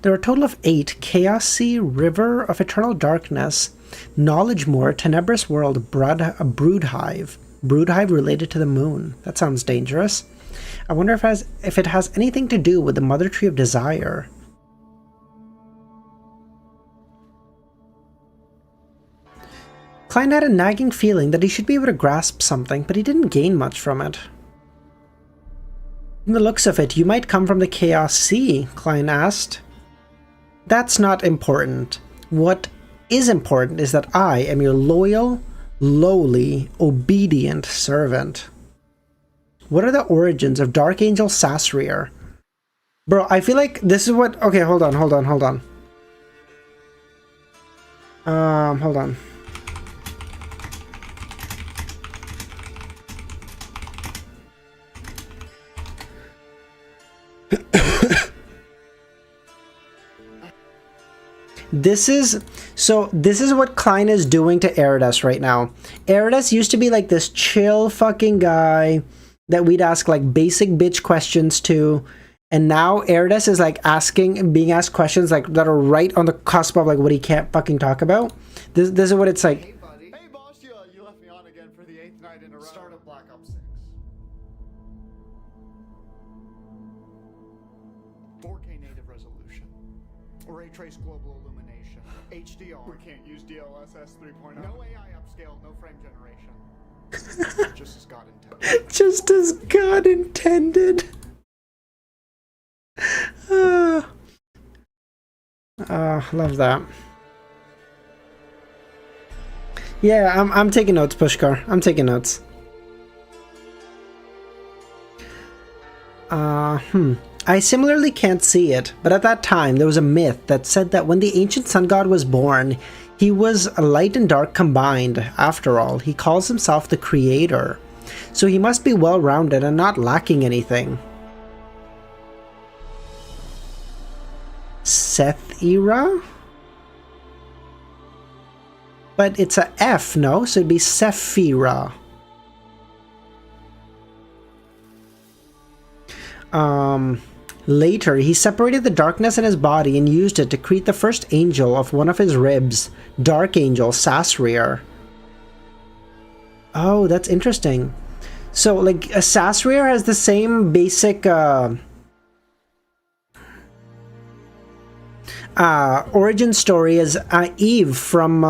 There are a total of 8. Chaos Sea, River of Eternal Darkness, Knowledge Moor, Tenebrous World, Brood Hive. Brood Hive related to the moon. That sounds dangerous. I wonder if it has anything to do with the Mother Tree of Desire. Klein had a nagging feeling that he should be able to grasp something, but he didn't gain much from it. From the looks of it, you might come from the Chaos Sea, Klein asked. That's not important. What is important is that I am your loyal, lowly, obedient servant. What are the origins of Dark Angel Sasrier? Bro, I feel like this is what... Okay, hold on. Hold on. This is what Klein is doing to Eridas right now. Eridas used to be like this chill fucking guy that we'd ask like basic bitch questions to, and now Eridas is like being asked questions like that are right on the cusp of like what he can't fucking talk about. This is what it's like.
Hey, buddy. Hey, boss, you left me on again for the 8th night in a row. Start of Black Ops 6. Native resolution. Ray trace global illumination. HDR. We can't use DLSS 3.0. No AI upscale, no frame generation. Just as God intended.
Just as God intended. Love that. Yeah, I'm taking notes, Pushkar. I'm taking notes. I similarly can't see it, but at that time there was a myth that said that when the ancient sun god was born, he was light and dark combined. After all, he calls himself the creator, so he must be well-rounded and not lacking anything. Sethira? But it's a F, no? So it'd be Sephira. Later, he separated the darkness in his body and used it to create the first angel of one of his ribs, Dark Angel Sasrier. Oh, that's interesting. So, like, Sasrier has the same basic, origin story is Eve from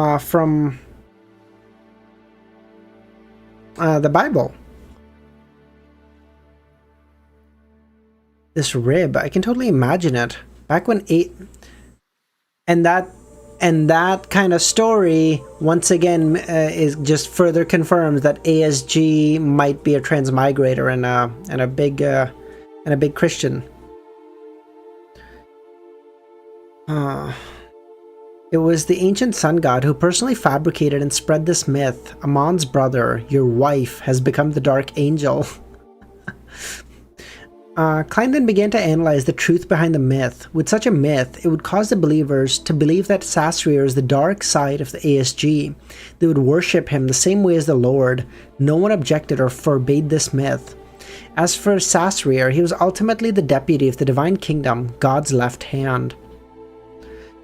the Bible. This rib, I can totally imagine it. Back when and that kind of story once again is just further confirms that ASG might be a transmigrator and a big Christian. It was the ancient sun god who personally fabricated and spread this myth. Amon's brother, your wife, has become the Dark Angel. Klein then began to analyze the truth behind the myth. With such a myth, it would cause the believers to believe that Sasrier is the dark side of the ASG. They would worship him the same way as the Lord. No one objected or forbade this myth. As for Sasrier, he was ultimately the deputy of the Divine Kingdom, God's left hand.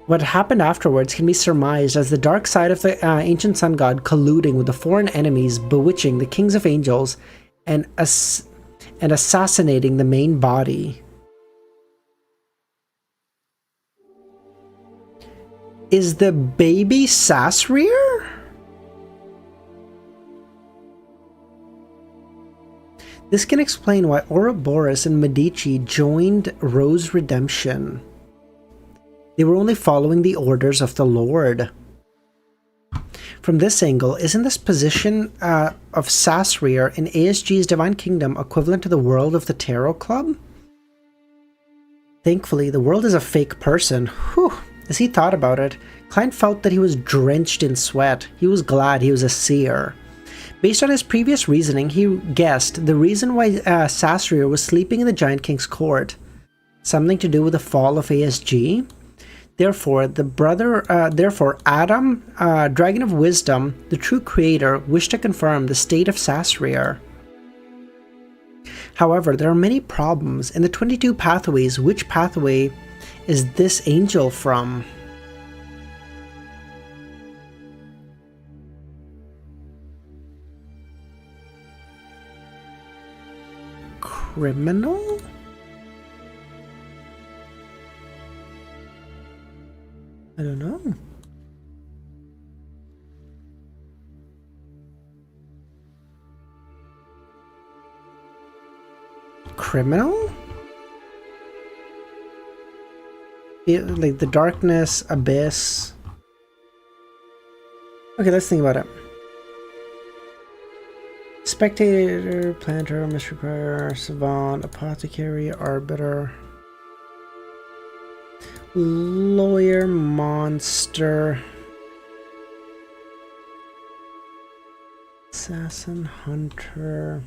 What happened afterwards can be surmised as the dark side of the ancient sun god colluding with the foreign enemies, bewitching the kings of angels, and assassinating the main body. Is the baby Sasrier? This can explain why Ouroboros and Medici joined Rose Redemption. They were only following the orders of the Lord. From this angle, isn't this position of Sasrier in ASG's Divine Kingdom equivalent to the world of the Tarot Club? Thankfully, the world is a fake person. Whew. As he thought about it, Klein felt that he was drenched in sweat. He was glad he was a seer. Based on his previous reasoning, he guessed the reason why Sasrier was sleeping in the Giant King's court. Something to do with the fall of ASG? Therefore, Adam, Dragon of Wisdom, the true creator, wished to confirm the state of Sasrier. However, there are many problems. In the 22 pathways, which pathway is this angel from? Criminal? I don't know. Criminal? Like the darkness, abyss. Okay, let's think about it. Spectator, planter, mystery prayer, savant, apothecary, arbiter, lawyer, monster, assassin, hunter.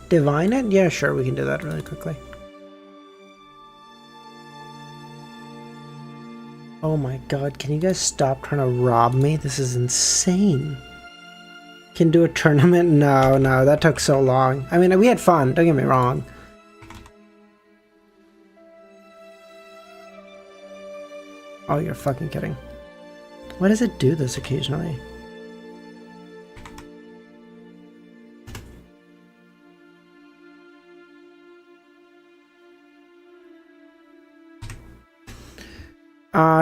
Divine it? Yeah, sure, we can do that really quickly. Oh my god, can you guys stop trying to rob me? This is insane. Can do a tournament? No, that took so long. I mean, we had fun, don't get me wrong. Oh, you're fucking kidding. Why does it do this occasionally?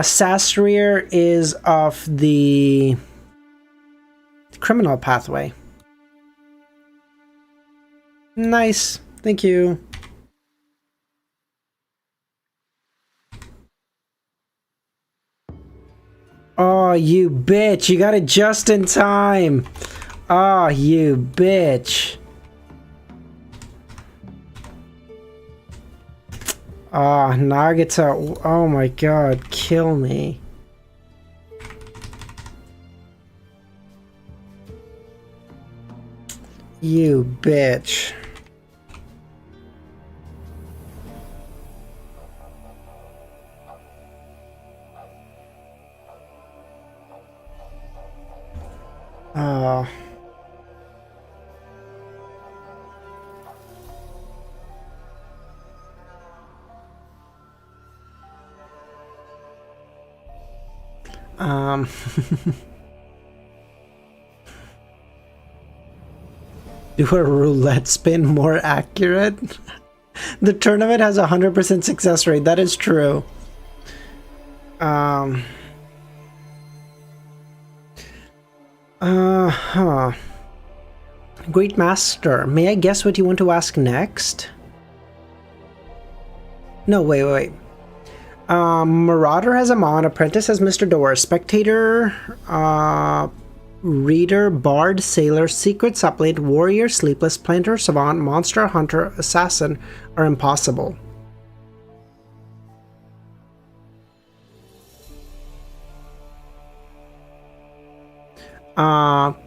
Sasrier is of the criminal pathway. Nice. Thank you. Oh, you bitch. You got it just in time. Oh, you bitch. Ah, Nagata, oh my god, kill me. You bitch. Ah. Do a roulette spin more accurate? The tournament has a 100% success rate. That is true. Great Master, may I guess what you want to ask next? No, wait. Marauder has Amon, Apprentice has Mr. Door, Spectator, Reader, Bard, Sailor, Secret Suppliant, Warrior, Sleepless, Planter, Savant, Monster, Hunter, Assassin are impossible.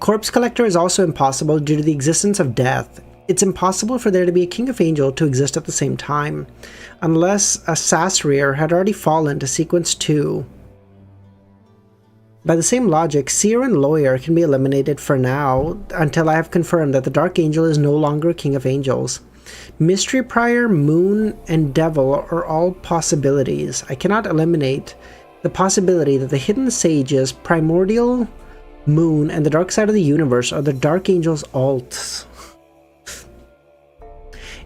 Corpse Collector is also impossible due to the existence of death. It's impossible for there to be a King of Angel to exist at the same time, unless a Sasrir had already fallen to Sequence 2. By the same logic, Seer and Lawyer can be eliminated for now, until I have confirmed that the Dark Angel is no longer a King of Angels. Mystery Prior, Moon, and Devil are all possibilities. I cannot eliminate the possibility that the Hidden Sages, Primordial, Moon, and the Dark Side of the Universe are the Dark Angel's alts.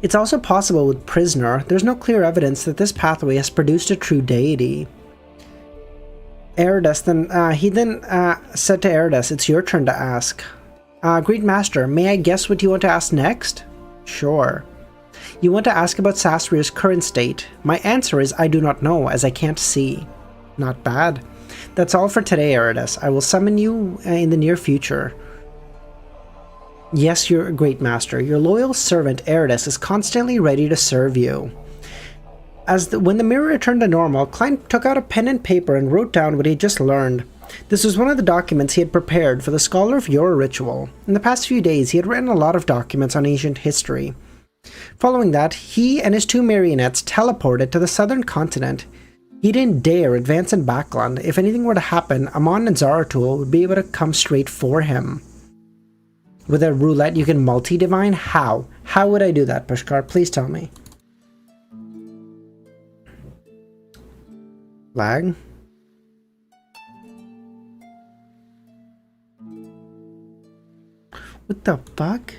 It's also possible with Prisoner. There's no clear evidence that this pathway has produced a true deity. Eridus he then said to Eridus, it's your turn to ask. Great Master, may I guess what you want to ask next? Sure. You want to ask about Sasrir's current state. My answer is I do not know, as I can't see. Not bad. That's all for today, Eridus. I will summon you in the near future. Yes, your Great Master. Your loyal servant, Eridus, is constantly ready to serve you. When the mirror returned to normal, Klein took out a pen and paper and wrote down what he had just learned. This was one of the documents he had prepared for the Scholar of Yore ritual. In the past few days, he had written a lot of documents on ancient history. Following that, he and his two marionettes teleported to the southern continent. He didn't dare advance in Backland. If anything were to happen, Amon and Zaratul would be able to come straight for him. With a roulette, you can multi-divine? How? How would I do that, Pushkar? Please tell me. Lag? What the fuck?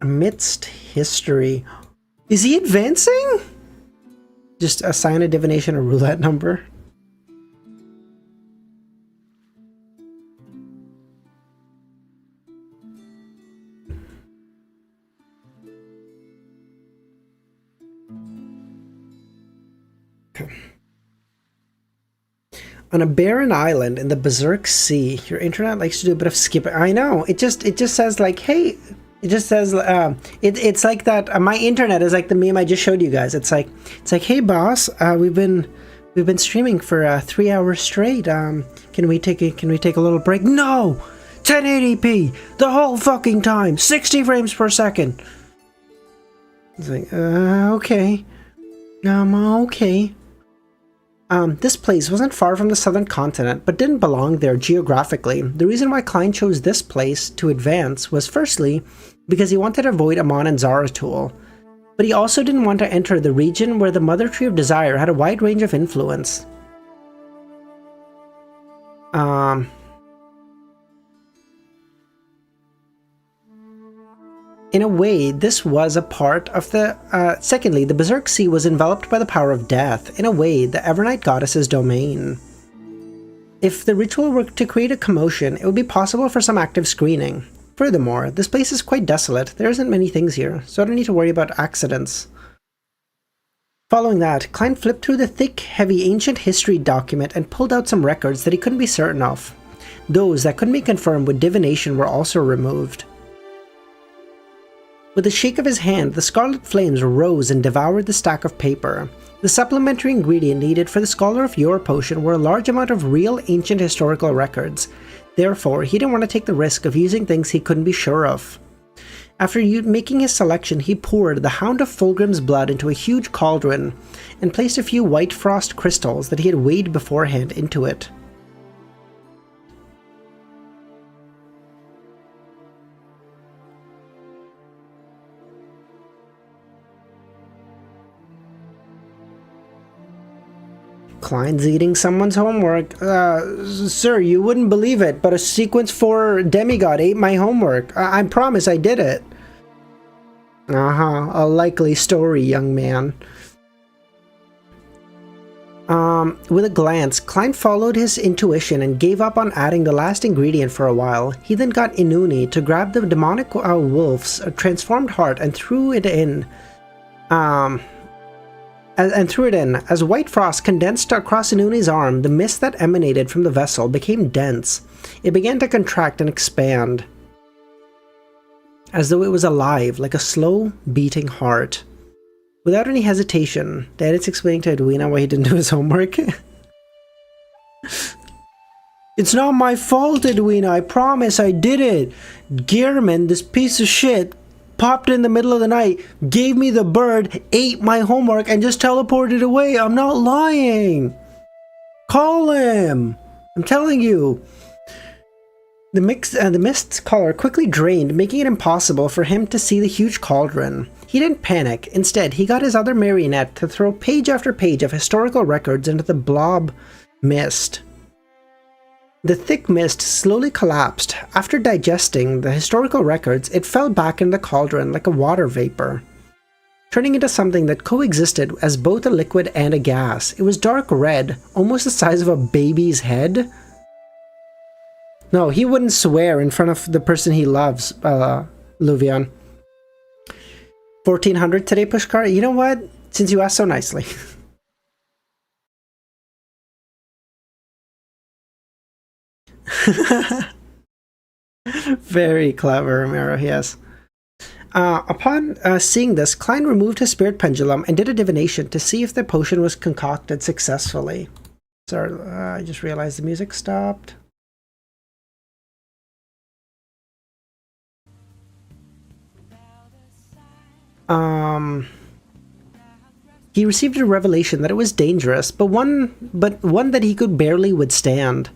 Amidst history. Is he advancing? Just assign a divination a roulette number. Okay. On a barren island in the Berserk Sea, your internet likes to do a bit of skipping. I know. It just says like, hey. It just says, it's like that. My internet is like the meme I just showed you guys. It's like, hey boss, we've been streaming for 3 hours straight. Can we take a little break? No, 1080p the whole fucking time, 60 frames per second. It's like, okay, okay. This place wasn't far from the southern continent, but didn't belong there geographically. The reason why Klein chose this place to advance was firstly, because he wanted to avoid Amon and Zaratul, but he also didn't want to enter the region where the Mother Tree of Desire had a wide range of influence. In a way, this was a part of the... secondly, the Berserk Sea was enveloped by the power of death, in a way, the Evernight Goddess's domain. If the ritual were to create a commotion, it would be possible for some active screening. Furthermore, this place is quite desolate, there isn't many things here, so I don't need to worry about accidents. Following that, Klein flipped through the thick, heavy ancient history document and pulled out some records that he couldn't be certain of. Those that couldn't be confirmed with divination were also removed. With a shake of his hand, the scarlet flames rose and devoured the stack of paper. The supplementary ingredient needed for the Scholar of Yore potion were a large amount of real ancient historical records. Therefore, he didn't want to take the risk of using things he couldn't be sure of. After making his selection, he poured the Hound of Fulgrim's blood into a huge cauldron and placed a few white frost crystals that he had weighed beforehand into it. Klein's eating someone's homework. Sir, you wouldn't believe it, but a sequence 4 demigod ate my homework. I promise I did it. A likely story, young man. With a glance, Klein followed his intuition and gave up on adding the last ingredient for a while. He then got Inuni to grab the demonic wolf's transformed heart and threw it in. As white frost condensed across Inuni's arm, the mist that emanated from the vessel became dense. It began to contract and expand, as though it was alive, like a slow beating heart. Without any hesitation, Daddy's explaining to Edwina why he didn't do his homework. It's not my fault, Edwina. I promise I did it. Gehrman, this piece of shit, popped in the middle of the night, gave me the bird, ate my homework, and just teleported away. I'm not lying. Call him. I'm telling you. The mist's color quickly drained, making it impossible for him to see the huge cauldron. He didn't panic. Instead, he got his other marionette to throw page after page of historical records into the blob mist. The thick mist slowly collapsed. After digesting the historical records, it fell back in the cauldron like a water vapor, turning into something that coexisted as both a liquid and a gas. It was dark red, almost the size of a baby's head. No, he wouldn't swear in front of the person he loves, Luvian. 1400 today, Pushkar? You know what? Since you asked so nicely. Very clever, Romero, yes. Upon seeing this, Klein removed his spirit pendulum and did a divination to see if the potion was concocted successfully. Sorry, I just realized the music stopped. He received a revelation that it was dangerous, but one that he could barely withstand.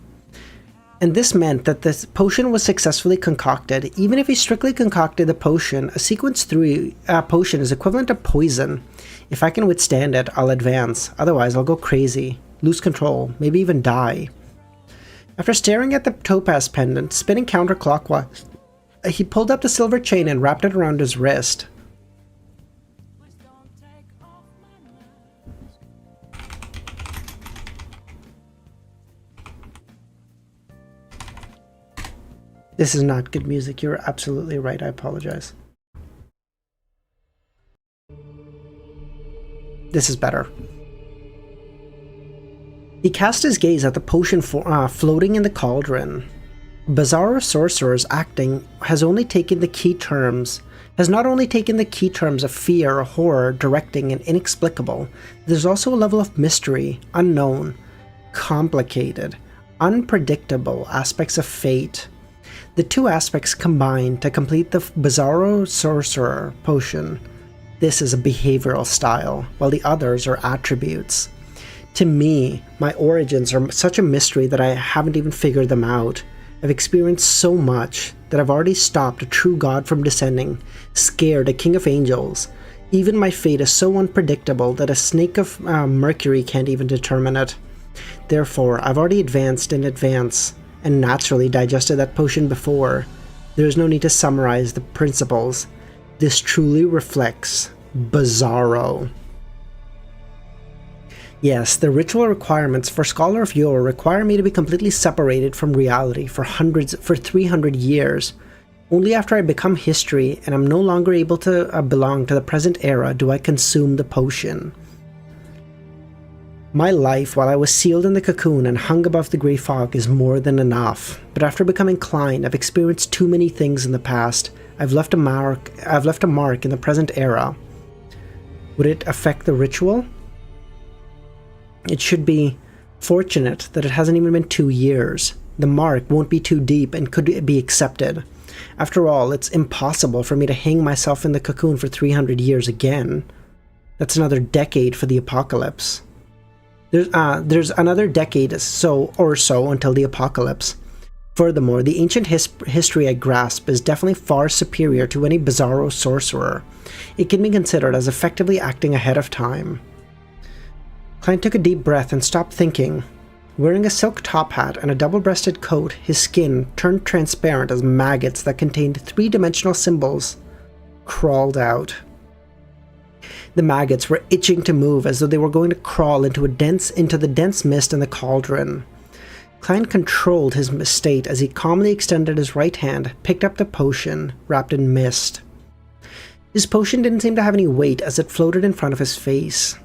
And this meant that the potion was successfully concocted. Even if he strictly concocted the potion, a sequence 3 potion is equivalent to poison. If I can withstand it, I'll advance. Otherwise, I'll go crazy, lose control, maybe even die. After staring at the topaz pendant, spinning counterclockwise, he pulled up the silver chain and wrapped it around his wrist. This is not good music. You're absolutely right. I apologize. This is better. He cast his gaze at the potion floating in the cauldron. Bizarro Sorcerer's acting has not only taken the key terms of fear, horror, directing, and inexplicable. There's also a level of mystery, unknown, complicated, unpredictable aspects of fate. The two aspects combine to complete the Bizarro Sorcerer potion. This is a behavioral style, while the others are attributes. To me, my origins are such a mystery that I haven't even figured them out. I've experienced so much that I've already stopped a true god from descending, scared a king of angels. Even my fate is so unpredictable that a snake of Mercury can't even determine it. Therefore, I've already advanced in advance, and naturally digested that potion before. There is no need to summarize the principles. This truly reflects Bizarro. Yes, the ritual requirements for Scholar of Yore require me to be completely separated from reality for 300 years. Only after I become history and I'm no longer able to belong to the present era do I consume the potion. My life while I was sealed in the cocoon and hung above the grey fog is more than enough, but after becoming Klein, I've experienced too many things in the past. I've left a mark in the present era. Would it affect the ritual? It should be fortunate that it hasn't even been 2 years. The mark won't be too deep and could be accepted. After all, it's impossible for me to hang myself in the cocoon for 300 years again. That's another decade for the apocalypse. There's another decade or so until the apocalypse. Furthermore, the ancient history I grasp is definitely far superior to any Bizarro Sorcerer. It can be considered as effectively acting ahead of time. Klein took a deep breath and stopped thinking. Wearing a silk top hat and a double-breasted coat, his skin turned transparent as maggots that contained three-dimensional symbols crawled out. The maggots were itching to move as though they were going to crawl into the dense mist in the cauldron. Klein controlled his state as he calmly extended his right hand, picked up the potion, wrapped in mist. His potion didn't seem to have any weight as it floated in front of his face.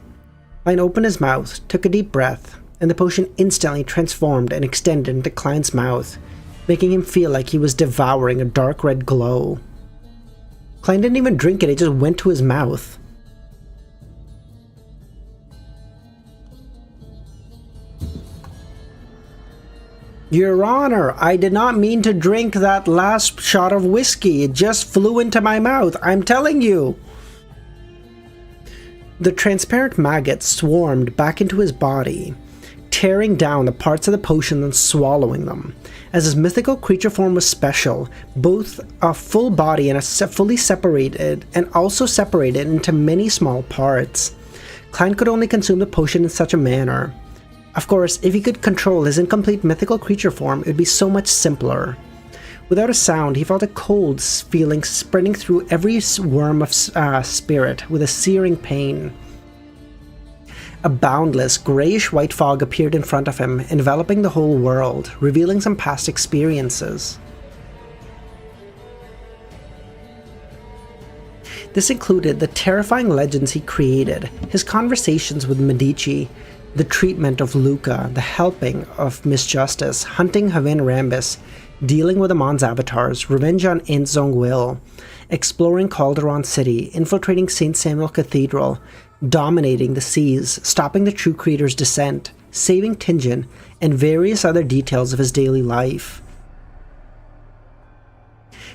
Klein opened his mouth, took a deep breath, and the potion instantly transformed and extended into Klein's mouth, making him feel like he was devouring a dark red glow. Klein didn't even drink it, it just went to his mouth. Your Honor, I did not mean to drink that last shot of whiskey. It just flew into my mouth. I'm telling you. The transparent maggots swarmed back into his body, tearing down the parts of the potion and swallowing them. As his mythical creature form was special, both a full body and fully separated, and also separated into many small parts. Klein could only consume the potion in such a manner. Of course, if he could control his incomplete mythical creature form, it would be so much simpler. Without a sound, he felt a cold feeling spreading through every worm of spirit with a searing pain. A boundless, grayish-white fog appeared in front of him, enveloping the whole world, revealing some past experiences. This included the terrifying legends he created, his conversations with Medici, the treatment of Luca, the helping of Miss Justice, hunting Havin Rambis, dealing with Amon's avatars, revenge on Int Zongwil, exploring Calderon City, infiltrating St. Samuel Cathedral, dominating the seas, stopping the True Creator's descent, saving Tingen, and various other details of his daily life.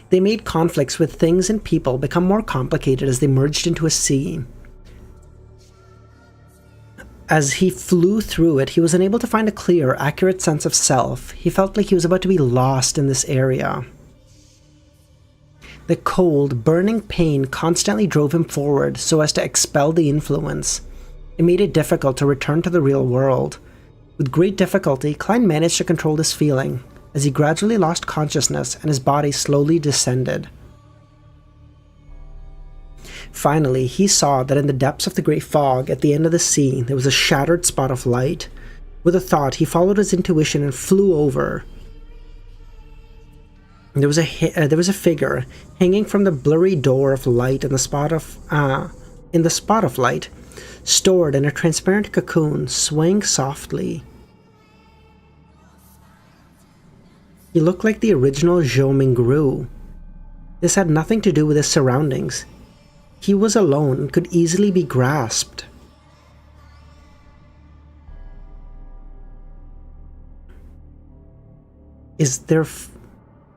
They made conflicts with things and people become more complicated as they merged into a sea. As he flew through it, he was unable to find a clear, accurate sense of self. He felt like he was about to be lost in this area. The cold, burning pain constantly drove him forward so as to expel the influence. It made it difficult to return to the real world. With great difficulty, Klein managed to control this feeling, as he gradually lost consciousness and his body slowly descended. Finally, he saw that in the depths of the great fog at the end of the sea, there was a shattered spot of light. With a thought, he followed his intuition and flew over. There was a figure hanging from the blurry door of light in the spot of light, stored in a transparent cocoon, swaying softly. He looked like the original Zhou Mingru. This had nothing to do with his surroundings. He was alone and could easily be grasped.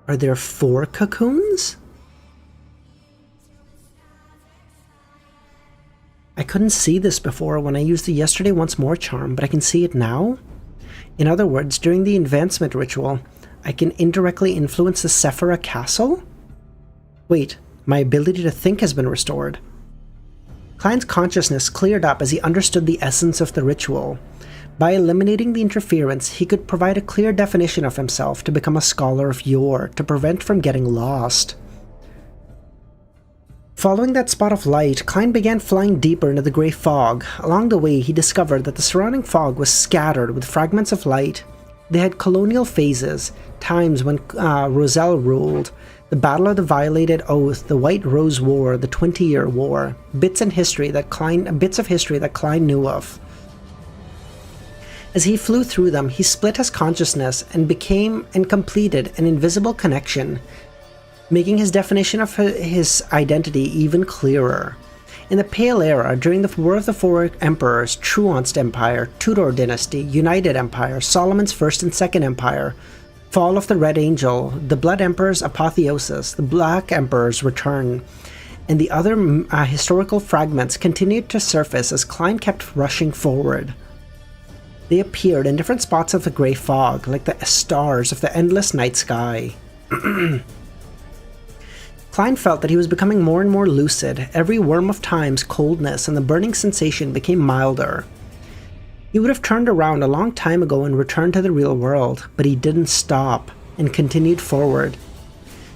Are there 4 cocoons? I couldn't see this before when I used the Yesterday Once More charm, but I can see it now? In other words, during the advancement ritual, I can indirectly influence the Sephira castle? Wait, my ability to think has been restored. Klein's consciousness cleared up as he understood the essence of the ritual. By eliminating the interference, he could provide a clear definition of himself to become a scholar of yore, to prevent from getting lost. Following that spot of light, Klein began flying deeper into the grey fog. Along the way, he discovered that the surrounding fog was scattered with fragments of light. They had colonial phases, times when Roselle ruled, the Battle of the Violated Oath, the White Rose War, the 20-Year War, bits of history that Klein knew of. As he flew through them, he split his consciousness and completed an invisible connection, making his definition of his identity even clearer. In the Pale Era, during the War of the Four Emperors, Truont's Empire, Tudor Dynasty, United Empire, Solomon's First and Second Empire, Fall of the Red Angel, the Blood Emperor's apotheosis, the Black Emperor's return, and the other historical fragments continued to surface as Klein kept rushing forward. They appeared in different spots of the grey fog, like the stars of the endless night sky. Klein felt that he was becoming more and more lucid. Every worm of time's coldness and the burning sensation became milder. He would have turned around a long time ago and returned to the real world, but he didn't stop and continued forward.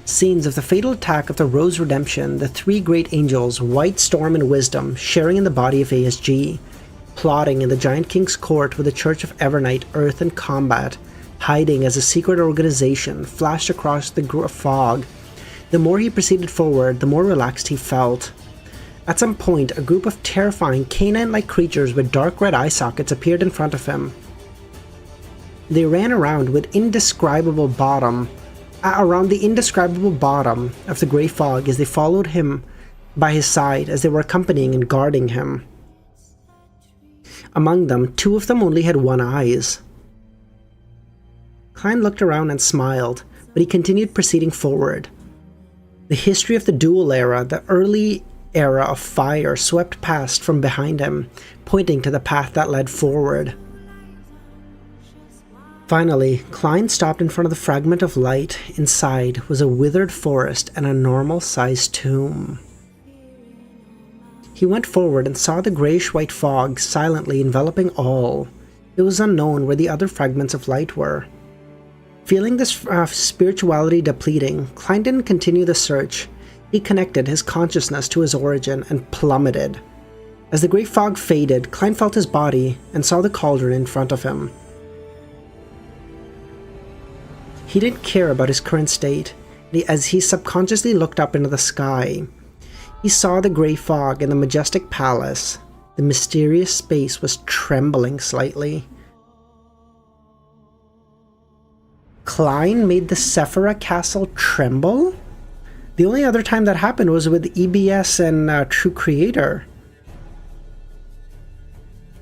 Scenes of the fatal attack of the Rose Redemption, the three great angels, White, Storm, and Wisdom, sharing in the body of ASG, plotting in the Giant King's court with the Church of Evernight, Earth, and Combat, hiding as a secret organization, flashed across the fog. The more he proceeded forward, the more relaxed he felt. At some point, a group of terrifying canine-like creatures with dark red eye sockets appeared in front of him. They ran around the indescribable bottom of the grey fog as they followed him by his side as they were accompanying and guarding him. Among them, two of them only had one eyes. Klein looked around and smiled, but he continued proceeding forward. The history of the Dual Era, the early era of fire, swept past from behind him, pointing to the path that led forward. Finally, Klein stopped in front of the fragment of light. Inside was a withered forest and a normal-sized tomb. He went forward and saw the grayish-white fog silently enveloping all. It was unknown where the other fragments of light were. Feeling this spirituality depleting, Klein didn't continue the search. He connected his consciousness to his origin and plummeted. As the great fog faded, Klein felt his body and saw the cauldron in front of him. He didn't care about his current state, as he subconsciously looked up into the sky. He saw the grey fog and the majestic palace. The mysterious space was trembling slightly. Klein made the Sephira Castle tremble? The only other time that happened was with EBS and True Creator.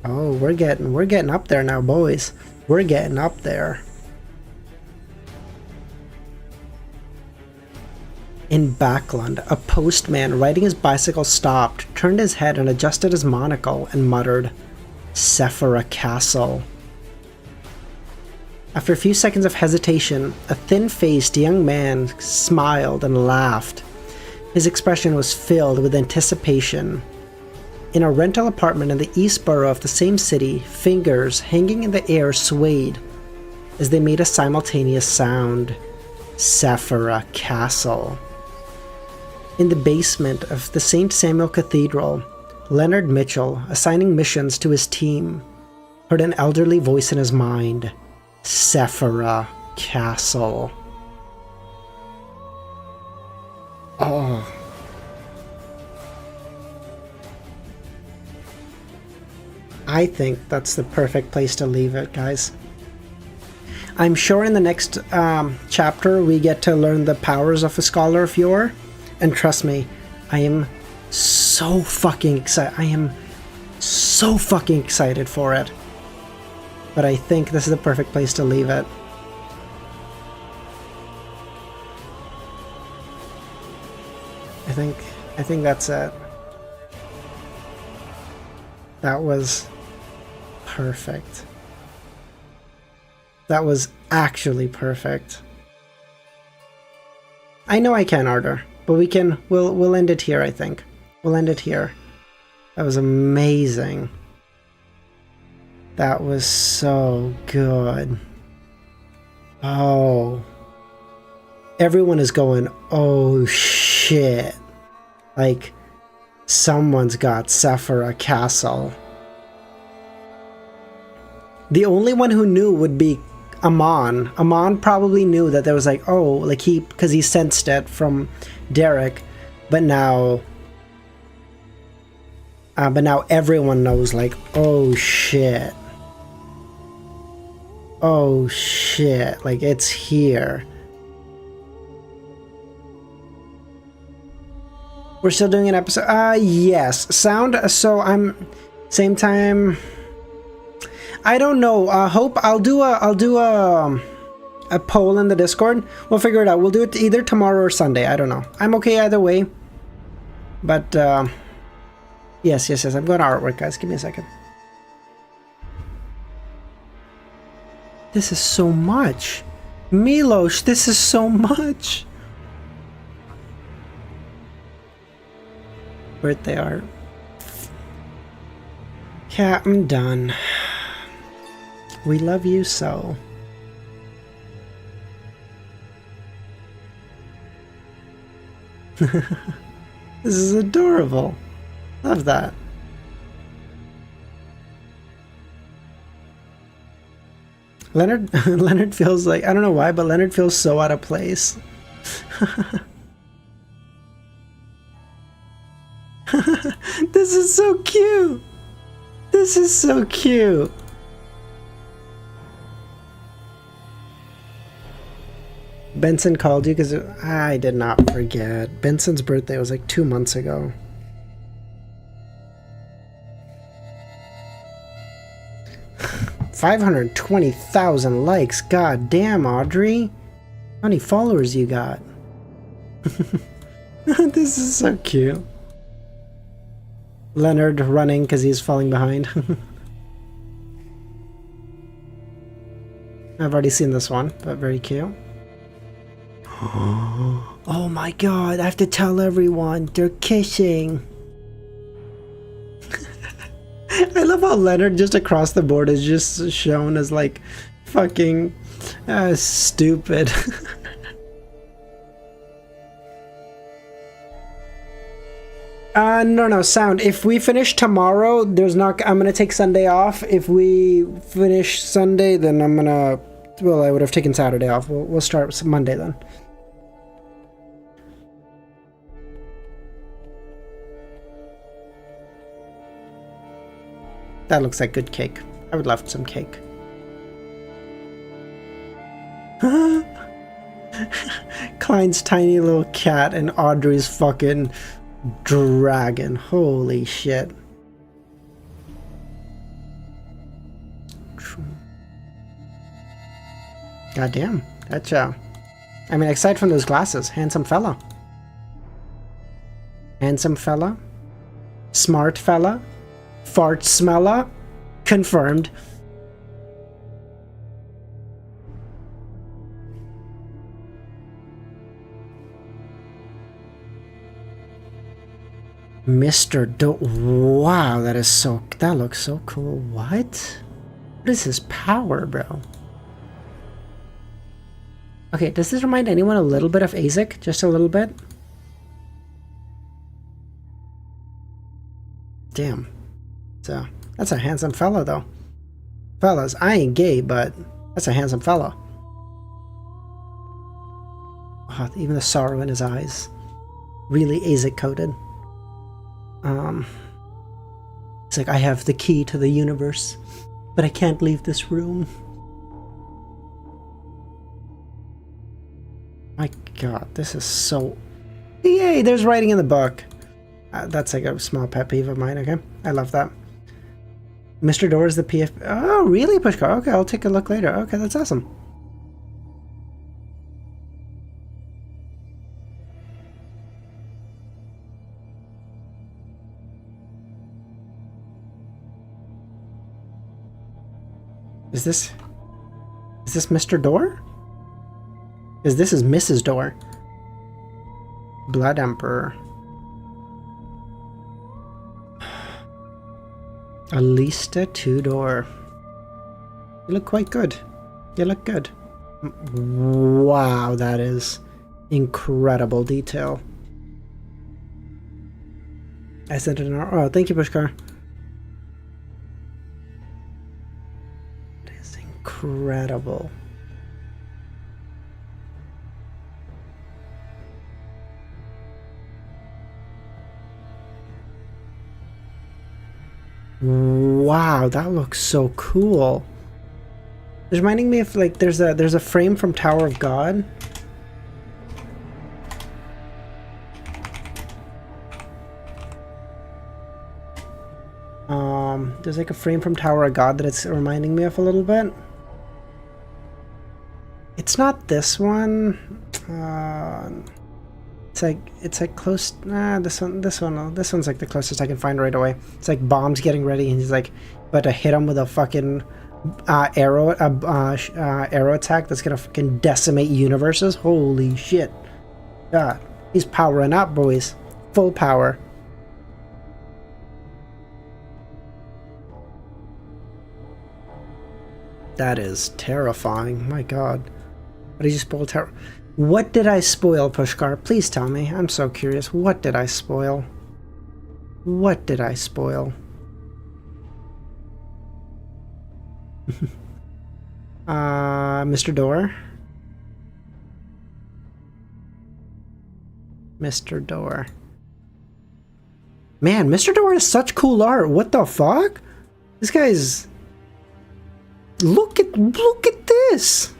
Oh, we're getting up there now, boys. We're getting up there. In Backlund, a postman riding his bicycle stopped, turned his head and adjusted his monocle, and muttered, "Sephira Castle." After a few seconds of hesitation, a thin-faced young man smiled and laughed. His expression was filled with anticipation. In a rental apartment in the East Borough of the same city, fingers hanging in the air swayed as they made a simultaneous sound. Sephira Castle. In the basement of the St. Samuel Cathedral, Leonard Mitchell, assigning missions to his team, heard an elderly voice in his mind. Sephira Castle. Oh. I think that's the perfect place to leave it, guys. I'm sure in the next chapter we get to learn the powers of a Scholar of Yore. And trust me, I am so fucking excited. I am so fucking excited for it. But I think this is the perfect place to leave it. I think that's it. That was perfect. That was actually perfect. I know I can, Ardor, but we'll end it here, I think. We'll end it here. That was amazing. That was so good. Oh. Everyone is going, oh shit. Like, someone's got Sephira Castle. The only one who knew would be Amon. Amon probably knew that there was like, oh, like because he sensed it from Derek, but now everyone knows, like, oh shit. Oh shit, like it's here. We're still doing an episode? Yes. Sound, so I'm, same time, I don't know. Hope, I'll do a poll in the Discord. We'll figure it out. We'll do it either tomorrow or Sunday. I don't know. I'm okay either way. But, yes. I'm going to artwork, guys. Give me a second. This is so much. Milos, this is so much. Birthday art. Yeah, I'm done. We love you so. This is adorable. Love that. Leonard Leonard feels like, I don't know why, but Leonard feels so out of place. This is so cute. This is so cute. Benson called you because I did not forget. Benson's birthday was like 2 months ago. $520,000 likes. God damn, Audrey. How many followers you got? This is so cute. Leonard running because he's falling behind. I've already seen this one, but very cute. Oh my god, I have to tell everyone. They're kissing. I love how Leonard just across the board is just shown as like fucking stupid. No, sound. If we finish tomorrow, I'm gonna take Sunday off. If we finish Sunday, then I'm gonna, well, I would have taken Saturday off. We'll start Monday then. That looks like good cake. I would love some cake. Klein's tiny little cat and Audrey's fucking dragon. Holy shit. Goddamn. That's I mean, aside from those glasses, handsome fella. Handsome fella. Smart fella. Fart smella. Confirmed. Mr. Wow, that looks so cool. What is his power, bro? Okay, does this remind anyone a little bit of Azek? Just a little bit? Damn. So, that's a handsome fella, though. Fellas, I ain't gay, but that's a handsome fella. Oh, even the sorrow in his eyes. Really Azek coded. It's like, I have the key to the universe, but I can't leave this room. My god, this is so... Yay, there's writing in the book. That's like a small pet peeve of mine, okay? I love that. Mr. Door is the PF... Oh, really, Pushkar? Okay, I'll take a look later. Okay, that's awesome. Is this Mr. Door? Because this is Mrs. Door. Blood Emperor. Alista Tudor. You look quite good. You look good. Wow, that is incredible detail. I sent it in our... Oh, thank you, Pushkar. It is incredible. Wow, that looks so cool. It's reminding me of like there's a frame from Tower of God. There's like a frame from Tower of God that it's reminding me of a little bit. It's not this one. It's like close. This one's like the closest I can find right away. It's like Bomb's getting ready, and he's like about to hit him with a fucking arrow attack that's gonna fucking decimate universes. Holy shit! God, he's powering up, boys. Full power. That is terrifying. My god. What did you spoil? What did I spoil, Pushkar? Please tell me. I'm so curious. What did I spoil? What did I spoil? Mr. Door? Mr. Door. Man, Mr. Door is such cool art. What the fuck? This guy's... Look at this!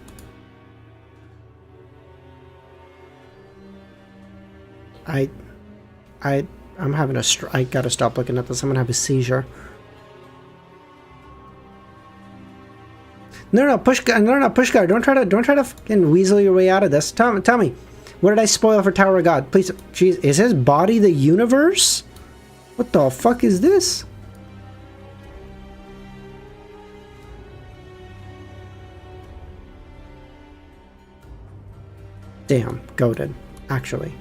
I'm having I gotta stop looking at this. I'm gonna have a seizure. No, Pushkar, don't try to fucking weasel your way out of this. Tell me, what did I spoil for Tower of God? Please, jeez, is his body the universe? What the fuck is this? Damn, goated, actually.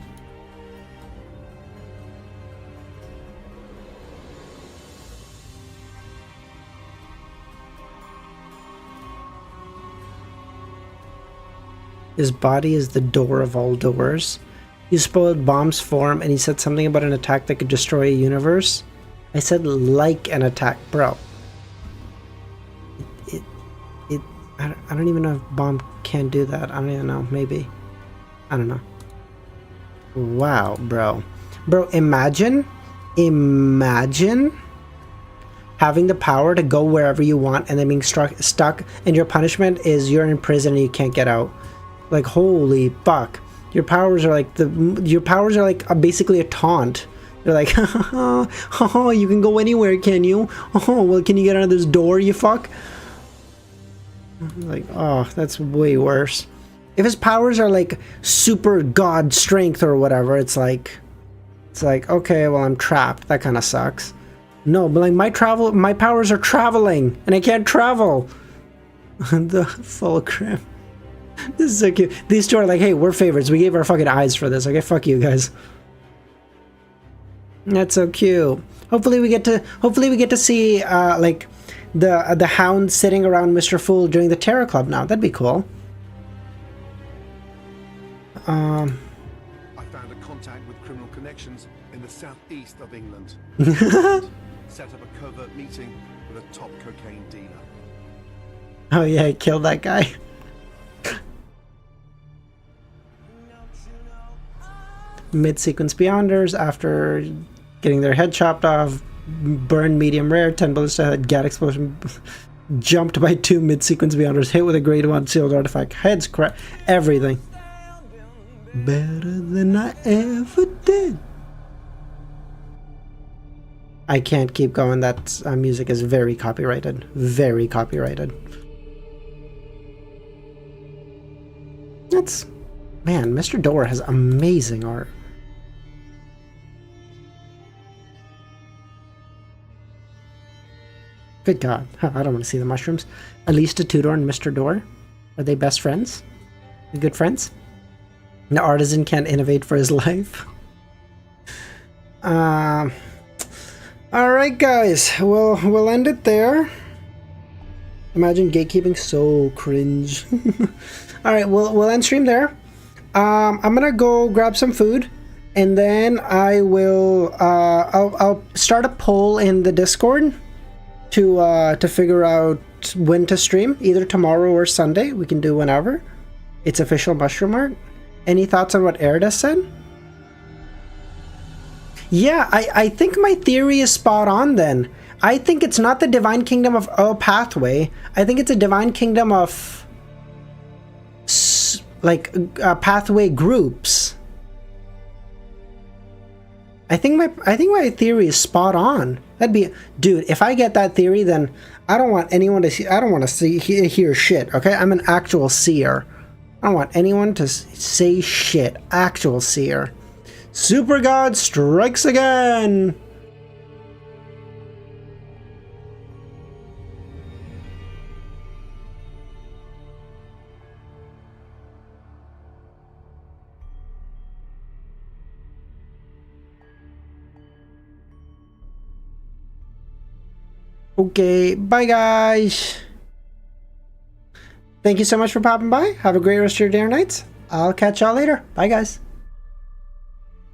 His body is the door of all doors. You spoiled Bomb's form and he said something about an attack that could destroy a universe. I said like an attack, bro. I don't even know if Bomb can do that. I don't even know, maybe. I don't know. Wow, bro. Bro, imagine having the power to go wherever you want and then being stuck and your punishment is you're in prison and you can't get out. Like, holy fuck. Your powers are like basically a taunt. They're like, oh, you can go anywhere, can you? Oh, well, can you get out of this door, you fuck? Like, oh, that's way worse. If his powers are like super god strength or whatever, it's like, okay, well, I'm trapped. That kind of sucks. No, but like my powers are traveling and I can't travel. The fulcrum. This is so cute. These two are like, hey, we're favorites. We gave our fucking eyes for this. Okay, fuck you guys. That's so cute. Hopefully we get to see like the hound sitting around Mr. Fool during the Terror Club now. That'd be cool.
I found a contact with criminal connections in the southeast of England. Set up a covert meeting with a top cocaine dealer.
Oh yeah, he killed that guy. Mid-sequence Beyonders, after getting their head chopped off, burned medium rare, 10 bullets to head, gat explosion, jumped by 2 mid-sequence Beyonders, hit with a grade 1 sealed artifact, heads crack, everything. Better than I ever did. I can't keep going, that music is very copyrighted. Very copyrighted. That's... Man, Mr. Door has amazing art. Good God. Huh, I don't want to see the mushrooms. Alista Tudor and Mr. Door. Are they best friends? Good friends? The artisan can't innovate for his life. Alright guys, we'll end it there. Imagine gatekeeping, so cringe. Alright, we'll end stream there. I'm gonna go grab some food, and then I will I'll start a poll in the Discord to figure out when to stream, either tomorrow or Sunday. We can do whenever. It's official Mushroom Art. Any thoughts on what Erda said? Yeah, I think my theory is spot on then. I think it's not the Divine Kingdom of a pathway. I think it's a Divine Kingdom of like pathway groups. I think my theory is spot on. That'd be, dude, if I get that theory, then I don't want anyone to see, I don't want to hear shit, okay? I'm an actual seer. I don't want anyone to say shit. Actual seer. Super God strikes again! Okay, bye guys! Thank you so much for popping by. Have a great rest of your day or night. I'll catch y'all later. Bye, guys.